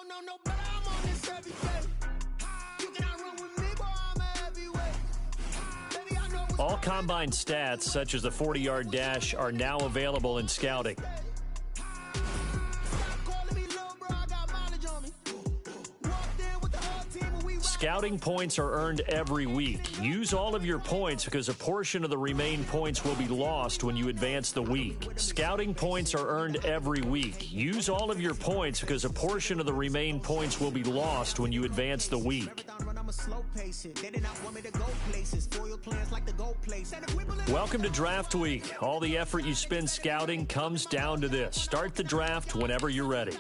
don't know no better, I'm on this every day. You cannot run with me, boy, I'm a heavyweight. Baby, I know All combine stats, such as the 40-yard dash, are now available in scouting. Scouting points are earned every week. Use all of your points because a portion of the remaining points will be lost when you advance the week. Scouting points are earned every week. Use all of your points because a portion of the remaining points will be lost when you advance the week. Welcome to Draft Week. All the effort you spend scouting comes down to this. Start the draft whenever you're ready.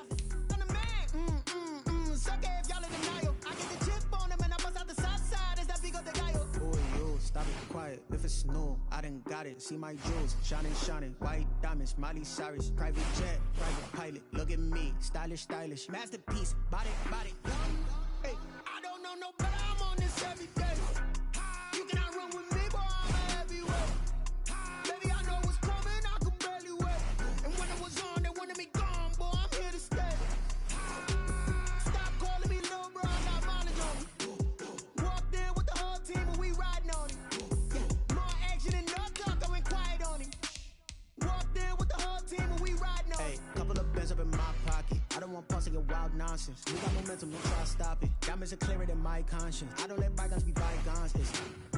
If it's new, I done got it. See my jewels, shining, shining. White diamonds, Miley Cyrus. Private jet, private pilot. Look at me, stylish, stylish. Masterpiece, body, body. Hey, I don't know no better. I'm on this every day. You cannot run with me, boy. I'm a heavyweight. Baby, I know what's coming. I could barely wait. And when it was on, they wanted me gone, boy. I'm here to stay. Stop calling me little bro. I got mileage on me. Walked in with the whole team and we riding on it. Hey, couple of bands up in my pocket. I don't want pulse to get wild nonsense. We got momentum, don't try to stop it. Diamonds are clearer than my conscience. I don't let bygones be bygones.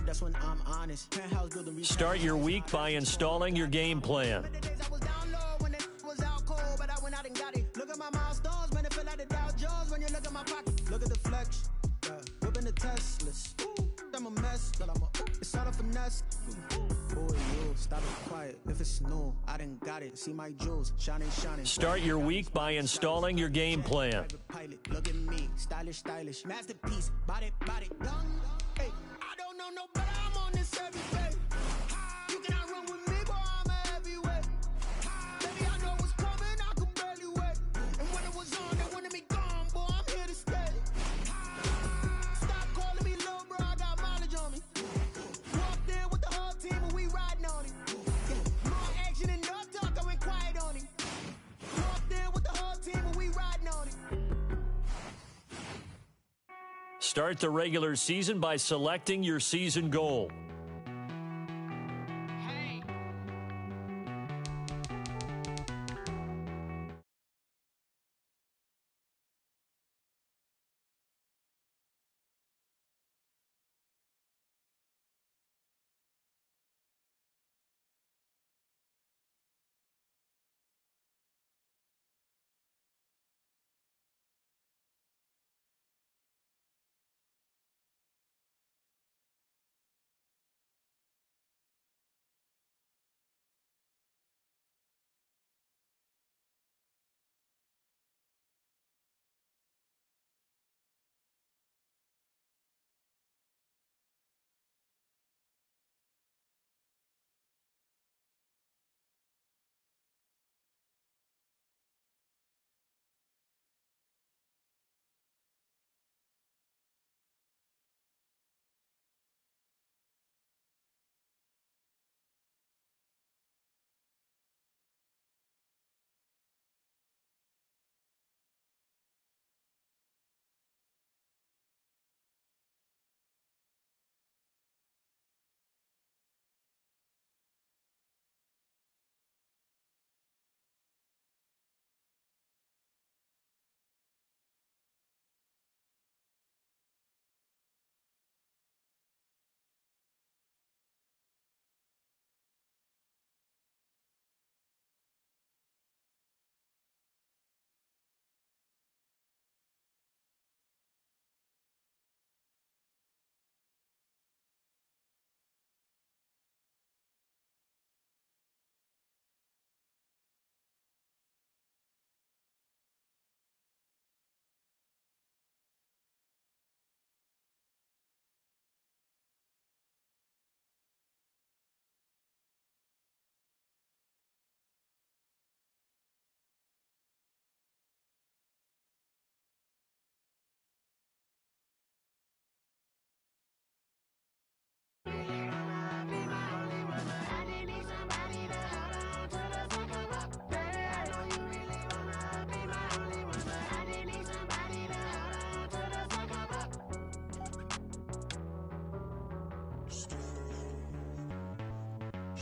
That's when I'm honest. Penthouse building. Start your week by installing your game plan. Look at my milestones, man, it feel like the Dow Jones when you look at my pocket. Look at the flex, whipping the Teslas. I'm a mess, but it's all a finesse. Boy, you stop it quiet. If it's new, I done got it. See my jewels, shining, shining. Start your week by installing your game plan. Look at me, stylish, stylish. Masterpiece, body, body. Hey, I don't know no better. I'm on this every day. You cannot run with me, boy. I'm a heavyweight. Baby, I know what's coming. I could barely wait. And when it was on, they wanted me gone, boy. I'm here to stay. Stop calling me little bro. I got mileage on me. Walked in with the whole team and we riding on it. More action and no talk. I went quiet on it. Walked in with the whole team and we riding on it. Start the regular season by selecting your season goal.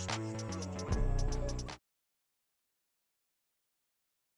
street.